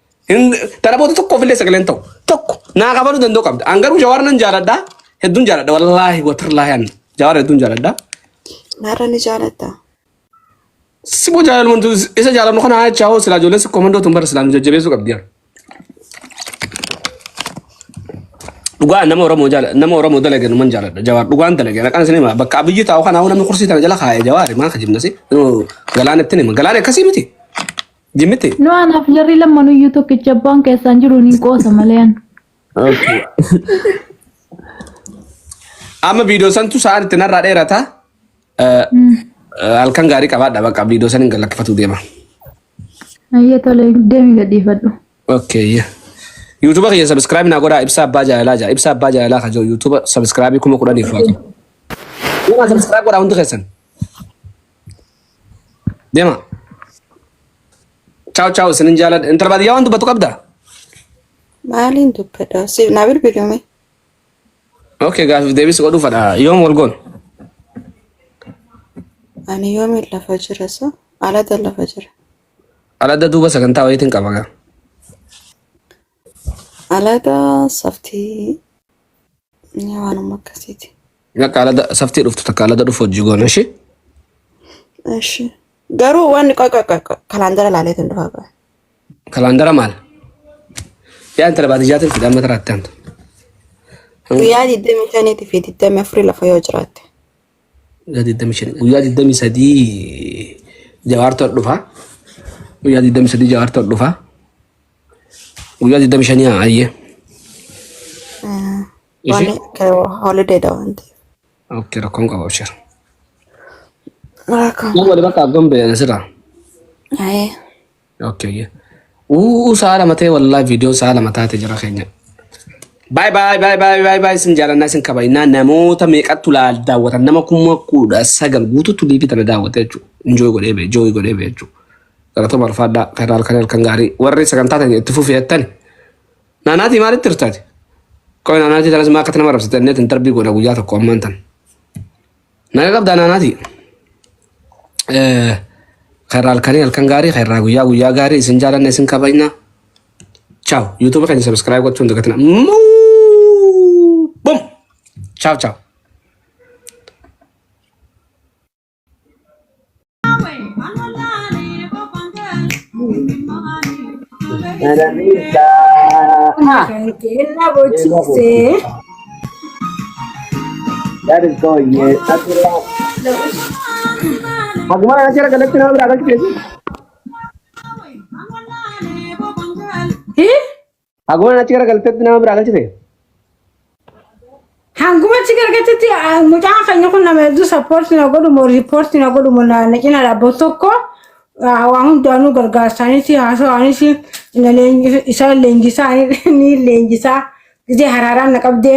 ترى بوتو تكو في لسه كلين تكو ناقبلو دندو كابد أنغرو جوارنا جالدا هدون جالدا والله وترلا يعني جوار هدون جالدا نارني جالدا سبو جال من تو إذا جال نخون هاي تشاو سلا جولس كوماندو تمبر سلام جبيسو كابدير دوغا نما ورا مو دلغ من جالدا جوار دوغا انت لغ انا كان سني ما بك ابيجي تاو خنا هنا من كرسي تنجلا خاي جوار ما خجمنا سي غلانه تني من غلانه كسيمتي جمتي no anaaf jarri lammanuyyuu tokkicha abbaan keessaan jiru niin qoosa maleen okay amma video santu saar tinarra dheerata halkan gaarii qabaadha baqa video sanin galakkifatu deema ayyo tole deemi gadhiifadhu okay YouTube kiyya subscribe na godha ibsa abbaa jaalala kajo YouTube subscribe kuma kudhaniif waatu nama subscribe godha hundi keessan deema ciao sinin jaalad intal baadiyyaa waan dubbatu qabda maaliin dubbadha si nabil bidome okay gaafif deebis godhu fadha yoom wal goon ani yoomi lafa jira so alada lafa jira alada duuba sagantaa wayiitiin qabaga alada saftii nyawaanuma akkasiiti akka alada saftii dhuftu takka alada dhufu hojii goona እሺ garuu waan kalaandara laaleetiin dhufaa qaba kalaandara maal yaa intala baadiyyaatiin fidama taraatti antu guyyaa 25 fi 24 lafa yoo jiraatte guyyaa 23 jawaartu dhufa guyyaa 23 jawaartu dhufa guyyaa 25 ayye waan holiday da waan ta'eef okay rakkoon qaba obshir Welcome. Yang wali baka gombe na sira. Aye. Okay. Saala matee wallahi video saala mataa te jira keenya. باي باي باي باي باي باي سنجال الناس كباينا نموت ميقات لا دعوة نما كم كودا سجل بوتو تلي بيتنا دعوة تجو enjoy قولي بي joy قولي بي جو كلا تمر فادا كلا الكنال كنغاري وري سكان تاتي تفو في التاني ناناتي مالي ترتاتي كوي ناناتي تلاز ما كتنا مرة ستنيت انتربي قولا وجاتا كومنتن نانا قبدا ناناتي كلا الكنال كنغاري خير ويا غاري سنجال الناس كباينا ciao YouTube kan subscribe ko tun daga tana boom ciao ciao Kena bocise. That is going yes Agumana acara galak na beragak kesi Agumana acara galak na beragak kesi Hanguma chigar gachati mutaa kanya kuna medu support na godu mo report na godu mo na kina la botoko awang danu gargasani si aso ani si na lengi isa lengi sa ni lengi sa je hararan na kabde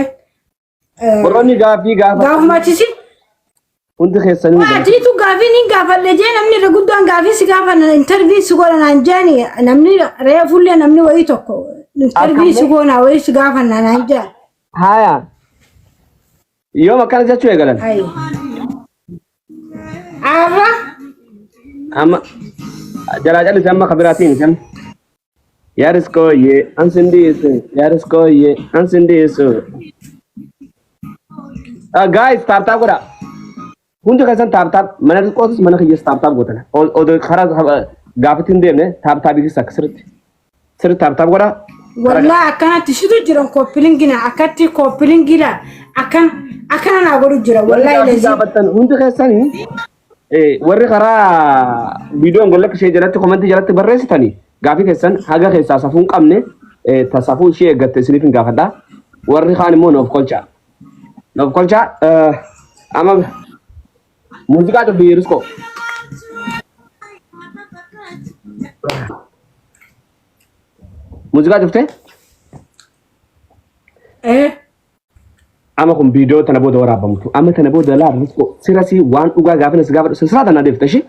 Boroni gafi gafuma chisi unti khesani ati tu gafi ni gafa leje namni regudan gafi si gafa na interview su gola na njani namni re fulle namni wai tokko interview su gona wai si gafa na nanja haya يوم كان جات شوي قالن اي ارا اما جراجل سما خبراتين سم يارسكو يه انسنديس يارسكو يه انسنديس guys tap kora hunde kasan tap mana ko mana khiyes tap gotana o do khara gafatin dem ne tap bi saksrit sir tap kora والله أكنت تشدو جرا كوبلينجنا أكتي كوبلينجلا أكن أنا أقول جرا والله لازم هند خساني وري خرا فيديو نقول لك شيء جرات كومنت جرات بريس ثاني غافي خسان حاجة خسا سافون قمنه تصافون شيء قت سنيفين غافدا وري خاني مو نوف كولشا أما موسيقى تبيرسكو موسيقى شفته؟ إيه أما كم فيديو تنبود ورا بمتو أما تنبود لا رزقو سيراسي وان أوجا غافن سجافر سسرة تناديف تشي